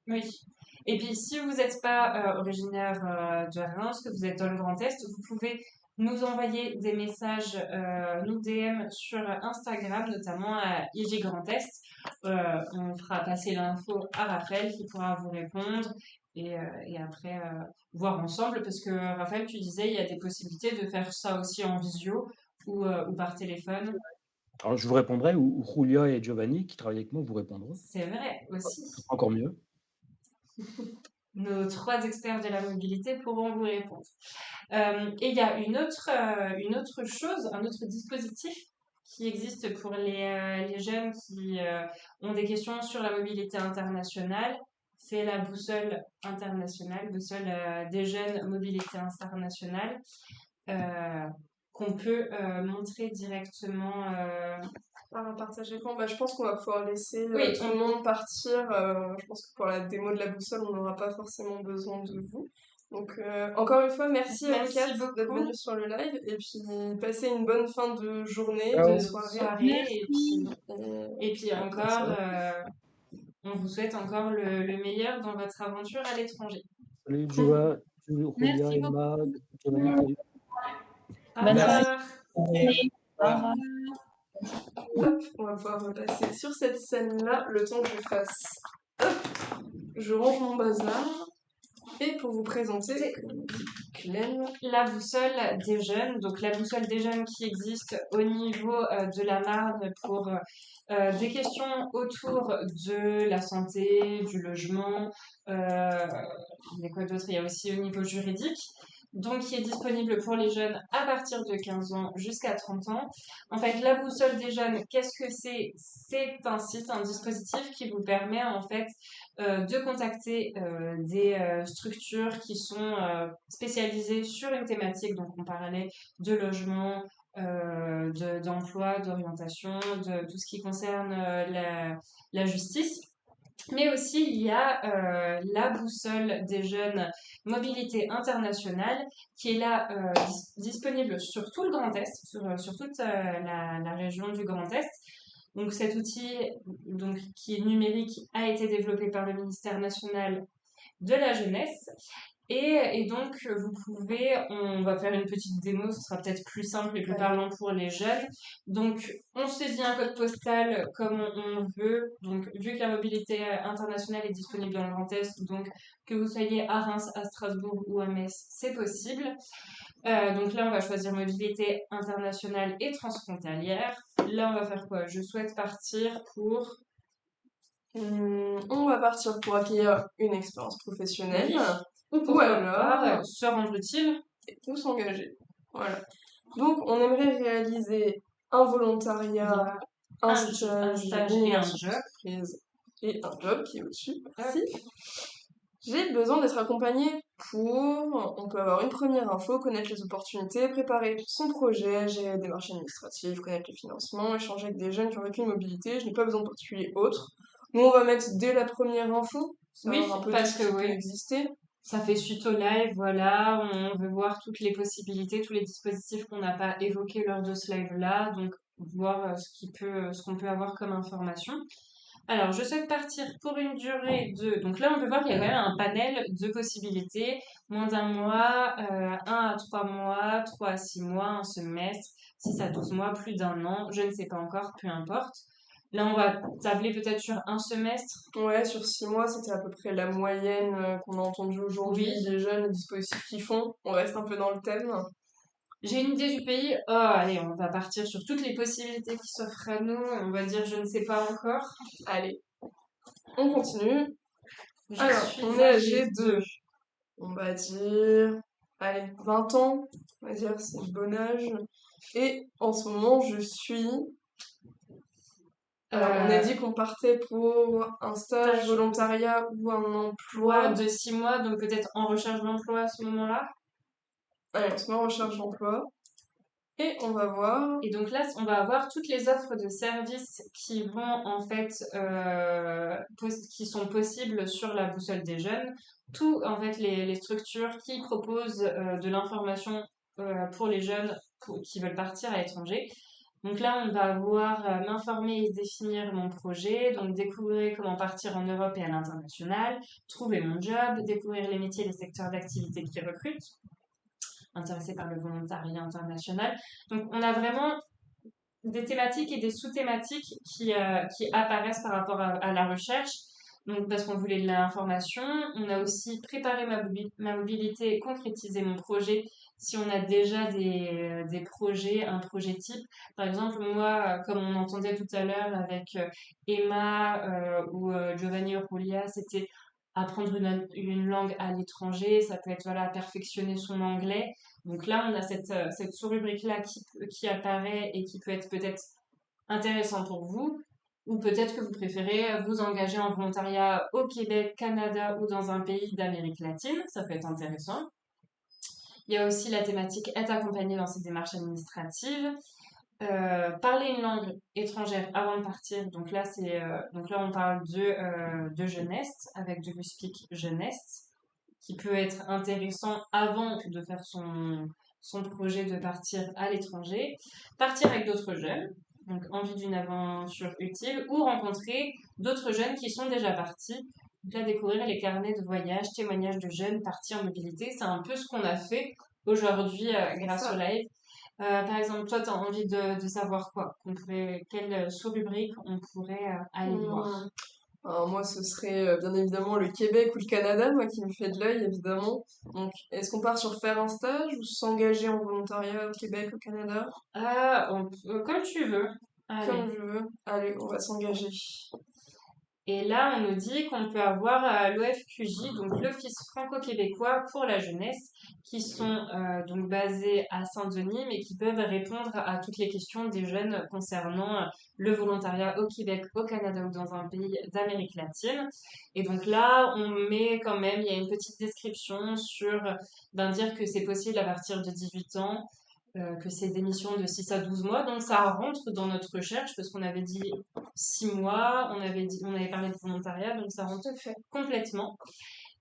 Oui. Et puis, si vous n'êtes pas originaire de Reims, que vous êtes dans le Grand Est, vous pouvez nous envoyer des messages, nous DM sur Instagram, notamment à IG Grand Est. On fera passer l'info à Raphaël qui pourra vous répondre et après voir ensemble. Parce que Raphaël, tu disais, il y a des possibilités de faire ça aussi en visio ou par téléphone. Alors je vous répondrai, ou Julia et Giovanni, qui travaillent avec moi, vous répondront. C'est vrai aussi. Encore mieux. Nos 3 experts de la mobilité pourront vous répondre. Et il y a une autre chose, un autre dispositif qui existe pour les jeunes qui ont des questions sur la mobilité internationale. C'est la boussole internationale, boussole des jeunes mobilité internationale, qu'on peut montrer directement. Par un partage écran, je pense qu'on va pouvoir laisser tout Oui, le monde partir. Je pense que pour la démo de la boussole, on n'aura pas forcément besoin de vous. Donc, encore une fois, merci à vous quatre d'être beaucoup. venus sur le live. Et puis, passez une bonne fin de journée, Ciao. de soirée. Et puis encore, on vous souhaite encore le meilleur dans votre aventure à l'étranger. Salut, Julia, Merci Emma, beaucoup. Giovanni, salut. Au revoir. Au revoir. Hop, on va pouvoir repasser sur cette scène-là, le temps que je fasse. Hop, je range mon bazar. Et pour vous présenter, Clem, La boussole des jeunes, donc la boussole des jeunes qui existe au niveau de la Marne pour des questions autour de la santé, du logement, il y a quoi d'autre? Il y a aussi au niveau juridique, donc qui est disponible pour les jeunes à partir de 15 ans jusqu'à 30 ans. En fait, la boussole des jeunes, qu'est-ce que c'est? C'est un site, un dispositif qui vous permet en fait de contacter des structures qui sont spécialisées sur une thématique. Donc, on parlait de logement, d'emploi, d'orientation, de tout ce qui concerne la justice. Mais aussi, il y a la boussole des jeunes mobilité internationale qui est là disponible sur tout le Grand Est, sur toute la région du Grand Est. Donc cet outil donc, qui est numérique a été développé par le ministère national de la jeunesse. Et donc, on va faire une petite démo, ce sera peut-être plus simple et plus parlant pour les jeunes. Donc, on saisit un code postal comme on veut. Donc, vu que la mobilité internationale est disponible dans le Grand Est, donc que vous soyez à Reims, à Strasbourg ou à Metz, c'est possible. Donc là, on va choisir mobilité internationale et transfrontalière. Là, on va faire quoi? Je souhaite partir pour... on va partir pour acquérir une expérience professionnelle. Ou Ou pourquoi alors, pas se rendre utile. ou s'engager. Voilà. Donc, on aimerait réaliser un volontariat, un stage et un job. Et un job qui est au-dessus. Merci. J'ai besoin d'être accompagnée on peut avoir une première info, connaître les opportunités, préparer son projet, gérer des démarches administratives, connaître les financements, échanger avec des jeunes qui ont vécu une mobilité. Je n'ai pas besoin de particulier autre. Nous, on va mettre dès la première info. Oui, un peu parce tout ce qui que peut oui. exister. Ça fait suite au live, voilà, on veut voir toutes les possibilités, tous les dispositifs qu'on n'a pas évoqués lors de ce live-là, donc voir ce qu'on peut avoir comme information. Alors, je souhaite partir pour une durée de... Donc là, on peut voir qu'il y a quand même un panel de possibilités. Moins d'un mois, 1 à 3 mois, 3 à 6 mois, un semestre, 6 à 12 mois, plus d'un an, je ne sais pas encore, peu importe. Là, on va tabler peut-être sur un semestre. Ouais, sur 6 mois, c'était à peu près la moyenne qu'on a entendue aujourd'hui Oui. des jeunes, les dispositifs qu'ils font. On reste un peu dans le thème. J'ai une idée du pays. Oh, allez, on va partir sur toutes les possibilités qui s'offrent à nous. On va dire je ne sais pas encore. Allez, on continue. Je Alors, suis on est à âgée G2. On va dire, allez, 20 ans. On va dire, c'est le bon âge. Et en ce moment, je suis... Alors, on a dit qu'on partait pour un stage, volontariat ou un emploi. de 6 mois, donc peut-être en recherche d'emploi à ce moment-là. Allez, on se met en recherche d'emploi. Et on va voir. Et donc là, on va avoir toutes les offres de services qui vont en fait, qui sont possibles sur la boussole des jeunes. Tout en fait les structures qui proposent de l'information pour les jeunes qui veulent partir à l'étranger. Donc là, on va avoir m'informer et définir mon projet, donc découvrir comment partir en Europe et à l'international, trouver mon job, découvrir les métiers et les secteurs d'activité qui recrutent, intéressé par le volontariat international. Donc on a vraiment des thématiques et des sous-thématiques qui apparaissent par rapport à la recherche. Donc, parce qu'on voulait de l'information, on a aussi préparé ma mobilité et concrétisé mon projet si on a déjà des projets, un projet type. Par exemple, moi, comme on entendait tout à l'heure avec Emma ou Giovanni Urrulia, c'était apprendre une langue à l'étranger, ça peut être voilà, perfectionner son anglais. Donc là, on a cette sous-rubrique-là qui apparaît et qui peut être peut-être intéressant pour vous. Ou peut-être que vous préférez vous engager en volontariat au Québec, Canada ou dans un pays d'Amérique latine. Ça peut être intéressant. Il y a aussi la thématique être accompagné dans ses démarches administratives. Parler une langue étrangère avant de partir. Donc là, on parle de jeunesse avec de speak jeunesse qui peut être intéressant avant de faire son projet de partir à l'étranger. Partir avec d'autres jeunes, donc envie d'une aventure utile, ou rencontrer d'autres jeunes qui sont déjà partis. Donc là, découvrir les carnets de voyage, témoignages de jeunes partis en mobilité. C'est un peu ce qu'on a fait aujourd'hui grâce au live. Par exemple, toi, tu as envie de savoir quoi? Quelle sous-rubrique on pourrait aller voir? Hmm. Alors moi, ce serait bien évidemment le Québec ou le Canada, moi, qui me fait de l'œil, évidemment. Donc, est-ce qu'on part sur faire un stage ou s'engager en volontariat au Québec, au Canada? Comme tu veux. Allez. Comme je veux. Allez, on va s'engager. Et là, on nous dit qu'on peut avoir l'OFQJ, donc l'Office franco-québécois pour la jeunesse, qui sont donc basés à Saint-Denis, mais qui peuvent répondre à toutes les questions des jeunes concernant le volontariat au Québec, au Canada ou dans un pays d'Amérique latine. Et donc là, on met quand même, il y a une petite description sur, dire que c'est possible à partir de 18 ans, que c'est des missions de 6 à 12 mois. Donc ça rentre dans notre recherche parce qu'on avait dit 6 mois, on avait parlé de volontariat, donc ça rentre complètement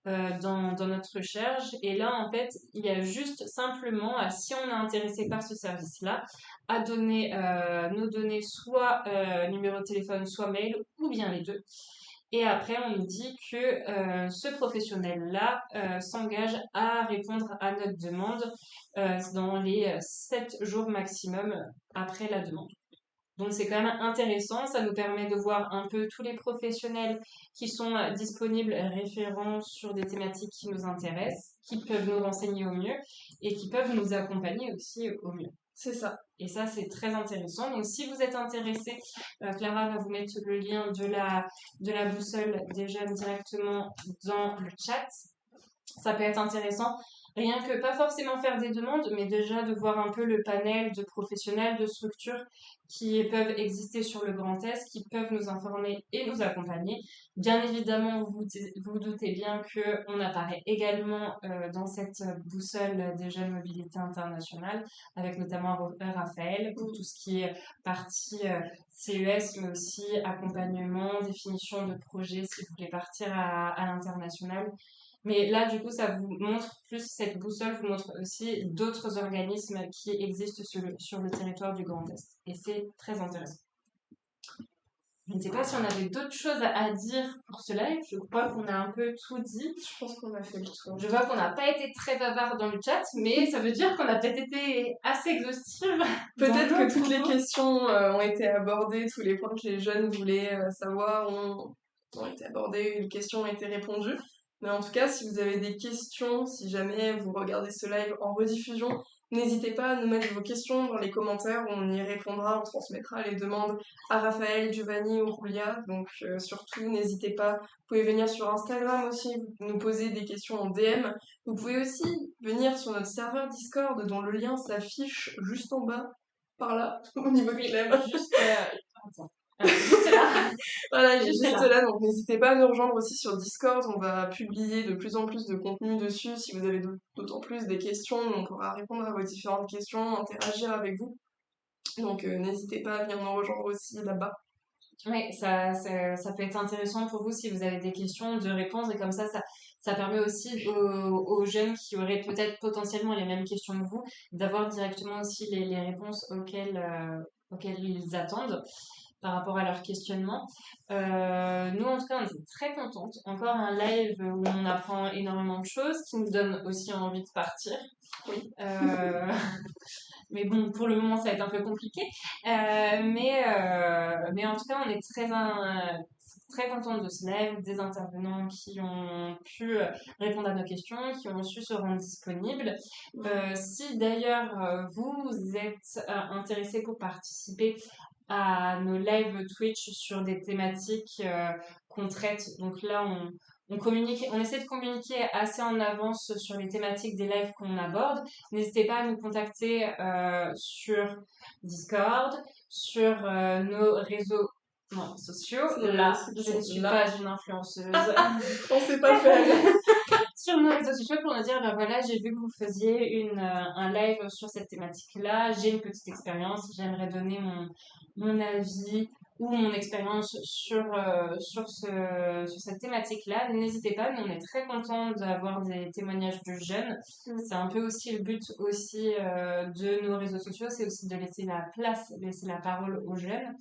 dans notre recherche. Et là, en fait, il y a juste simplement, si on est intéressé par ce service-là, à donner nos données, soit numéro de téléphone, soit mail, ou bien les deux. Et après, on nous dit que ce professionnel-là s'engage à répondre à notre demande dans les 7 jours maximum après la demande. Donc c'est quand même intéressant, ça nous permet de voir un peu tous les professionnels qui sont disponibles, référents sur des thématiques qui nous intéressent, qui peuvent nous renseigner au mieux et qui peuvent nous accompagner aussi au mieux. C'est ça. Et ça, c'est très intéressant. Donc, si vous êtes intéressé, Clara va vous mettre le lien de la boussole des jeunes directement dans le chat. Ça peut être intéressant. Rien que pas forcément faire des demandes, mais déjà de voir un peu le panel de professionnels, de structures qui peuvent exister sur le Grand Est, qui peuvent nous informer et nous accompagner. Bien évidemment, vous doutez bien qu'on apparaît également dans cette boussole des jeunes mobilités internationales, avec notamment Raphaël, pour tout ce qui est partie CES, mais aussi accompagnement, définition de projet si vous voulez partir à l'international. Mais là, du coup, ça vous montre plus, cette boussole vous montre aussi d'autres organismes qui existent sur le territoire du Grand Est. Et c'est très intéressant. Je ne sais pas si on avait d'autres choses à dire pour ce live. Je crois qu'on a un peu tout dit. Je pense qu'on a fait le tour. Je vois qu'on n'a pas été très bavard dans le chat, mais ça veut dire qu'on a peut-être été assez exhaustive. Peut-être que toutes les questions ont été abordées, tous les points que les jeunes voulaient savoir ont été abordés, les questions ont été répondues. Mais en tout cas, si vous avez des questions, si jamais vous regardez ce live en rediffusion, n'hésitez pas à nous mettre vos questions dans les commentaires, on y répondra, on transmettra les demandes à Raphaël, Giovanni ou Julia. Donc surtout, n'hésitez pas. Vous pouvez venir sur Instagram aussi, nous poser des questions en DM. Vous pouvez aussi venir sur notre serveur Discord dont le lien s'affiche juste en bas, par là, au niveau de Clem. Juste là. Voilà, il est juste là, donc n'hésitez pas à nous rejoindre aussi sur Discord, on va publier de plus en plus de contenu dessus, si vous avez d'autant plus des questions, on pourra répondre à vos différentes questions, interagir avec vous, donc n'hésitez pas à venir nous rejoindre aussi là-bas. Oui, ça peut être intéressant pour vous si vous avez des questions de répondre, et comme ça permet aussi aux jeunes qui auraient peut-être potentiellement les mêmes questions que vous, d'avoir directement aussi les réponses auxquelles ils attendent par rapport à leur questionnement. Nous, en tout cas, on est très contentes. Encore un live où on apprend énormément de choses, qui nous donne aussi envie de partir. Oui. Mais bon, pour le moment, ça va être un peu compliqué. Mais en tout cas, on est très contente de ce live, des intervenants qui ont pu répondre à nos questions, qui ont su se rendre disponibles. Si d'ailleurs vous êtes intéressé pour participer à nos lives Twitch sur des thématiques qu'on traite, donc là on essaie de communiquer assez en avance sur les thématiques des lives qu'on aborde. N'hésitez pas à nous contacter sur Discord, sur nos réseaux sociaux. Là, je ne suis pas une influenceuse. On sait pas faire. Sur nos réseaux sociaux pour nous dire, ben voilà, j'ai vu que vous faisiez un live sur cette thématique-là, j'ai une petite expérience, j'aimerais donner mon avis ou mon expérience sur cette thématique-là. N'hésitez pas, nous on est très contents d'avoir des témoignages de jeunes. C'est un peu aussi le but aussi de nos réseaux sociaux, c'est aussi de laisser la place, laisser la parole aux jeunes.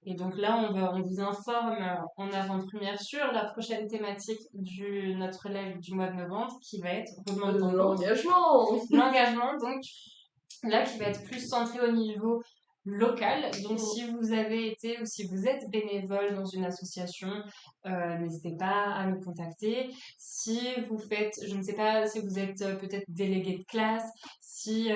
Et donc là, on vous informe en avant-première sur la prochaine thématique notre live du mois de novembre, qui va être l'engagement. L'engagement, donc là qui va être plus centré au niveau local. Donc, si vous avez été ou si vous êtes bénévole dans une association, n'hésitez pas à nous contacter. Si vous faites, je ne sais pas, si vous êtes peut-être délégué de classe, si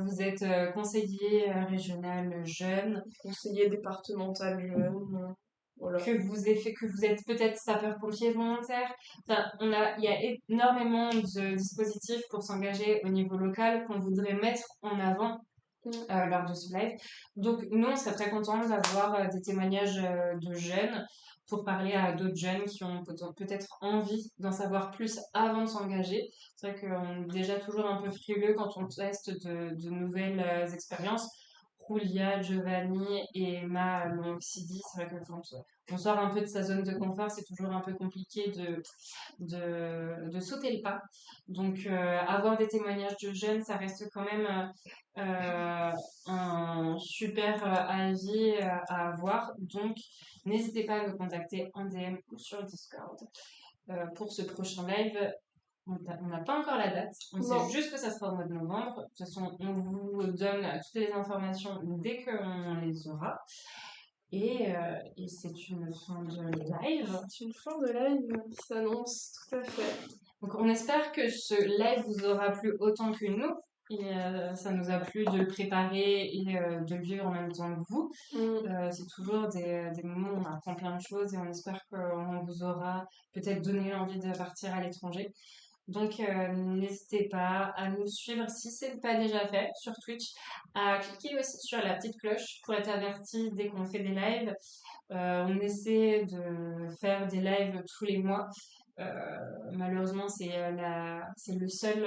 vous êtes conseiller régional jeune, Conseiller départemental jeune, voilà. que vous êtes peut-être sapeur-pompier volontaire. Enfin, il y a énormément de dispositifs pour s'engager au niveau local qu'on voudrait mettre en avant lors de ce live. Donc, nous, on serait très contents d'avoir des témoignages de jeunes pour parler à d'autres jeunes qui ont peut-être envie d'en savoir plus avant de s'engager. C'est vrai qu'on est déjà toujours un peu frileux quand on teste de nouvelles expériences. Julia, Giovanni et Emma l'ont aussi dit. C'est vrai que quand on sort un peu de sa zone de confort, c'est toujours un peu compliqué de sauter le pas. Donc, avoir des témoignages de jeunes, ça reste quand même un super avis à avoir. Donc, n'hésitez pas à nous contacter en DM ou sur Discord pour ce prochain live. On n'a pas encore la date, on Non. sait juste que ça sera au mois de novembre. De toute façon, on vous donne toutes les informations dès qu'on les aura. Et c'est une fin de live. C'est une fin de live qui s'annonce, tout à fait. Donc, on espère que ce live vous aura plu autant que nous. Et ça nous a plu de le préparer et de le vivre en même temps que vous. C'est toujours des moments où on apprend plein de choses et on espère qu'on vous aura peut-être donné envie de partir à l'étranger. Donc, n'hésitez pas à nous suivre si ce n'est pas déjà fait sur Twitch, à cliquer aussi sur la petite cloche pour être averti dès qu'on fait des lives. On essaie de faire des lives tous les mois. Malheureusement, c'est le seul,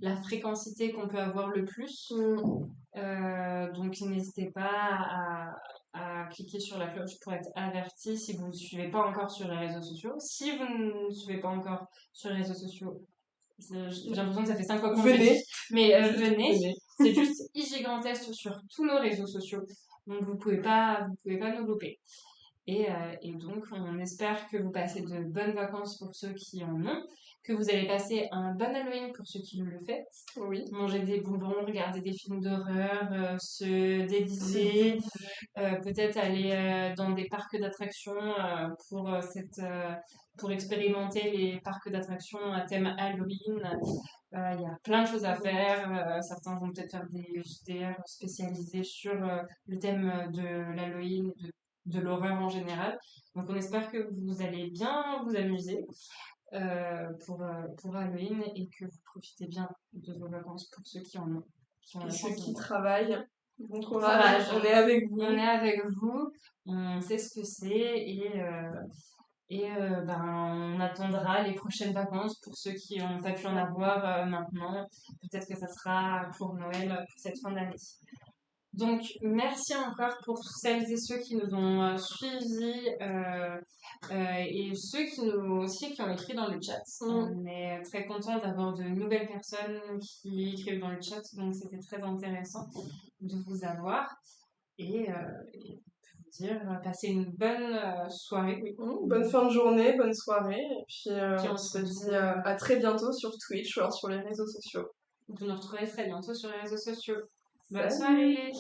la fréquencité qu'on peut avoir le plus. Donc, n'hésitez pas à cliquer sur la cloche pour être averti si vous ne suivez pas encore sur les réseaux sociaux. Si vous ne suivez pas encore sur les réseaux sociaux, j'ai l'impression que ça fait 5 fois qu'on le dit, mais venez. C'est juste IG Grand Est sur tous nos réseaux sociaux. Donc, vous pouvez pas nous louper. Et donc, on espère que vous passez de bonnes vacances pour ceux qui en ont, que vous allez passer un bon Halloween pour ceux qui le font. Oui. Manger des bonbons, regarder des films d'horreur, se déguiser, peut-être aller dans des parcs d'attractions pour expérimenter les parcs d'attractions à thème Halloween. Il y a plein de choses à faire. Certains vont peut-être faire des JDR spécialisés sur le thème de l'Halloween, de l'horreur en général. Donc on espère que vous allez bien vous amuser pour Halloween et que vous profitez bien de vos vacances pour ceux qui en ont. Et ceux qui travaillent, bon courage. on est avec vous. On est avec vous, on sait ce que c'est et on attendra les prochaines vacances pour ceux qui n'ont pas pu en avoir maintenant. Peut-être que ça sera pour Noël, pour cette fin d'année. Donc, merci encore pour celles et ceux qui nous ont suivis et ceux qui ont écrit dans le chat. On est très content d'avoir de nouvelles personnes qui écrivent dans le chat, donc c'était très intéressant de vous avoir et vous dire passez une bonne soirée. Bonne fin de journée, bonne soirée, et puis on se dit à très bientôt sur Twitch ou alors sur les réseaux sociaux. Vous nous retrouverez très bientôt sur les réseaux sociaux. Bonne soirée!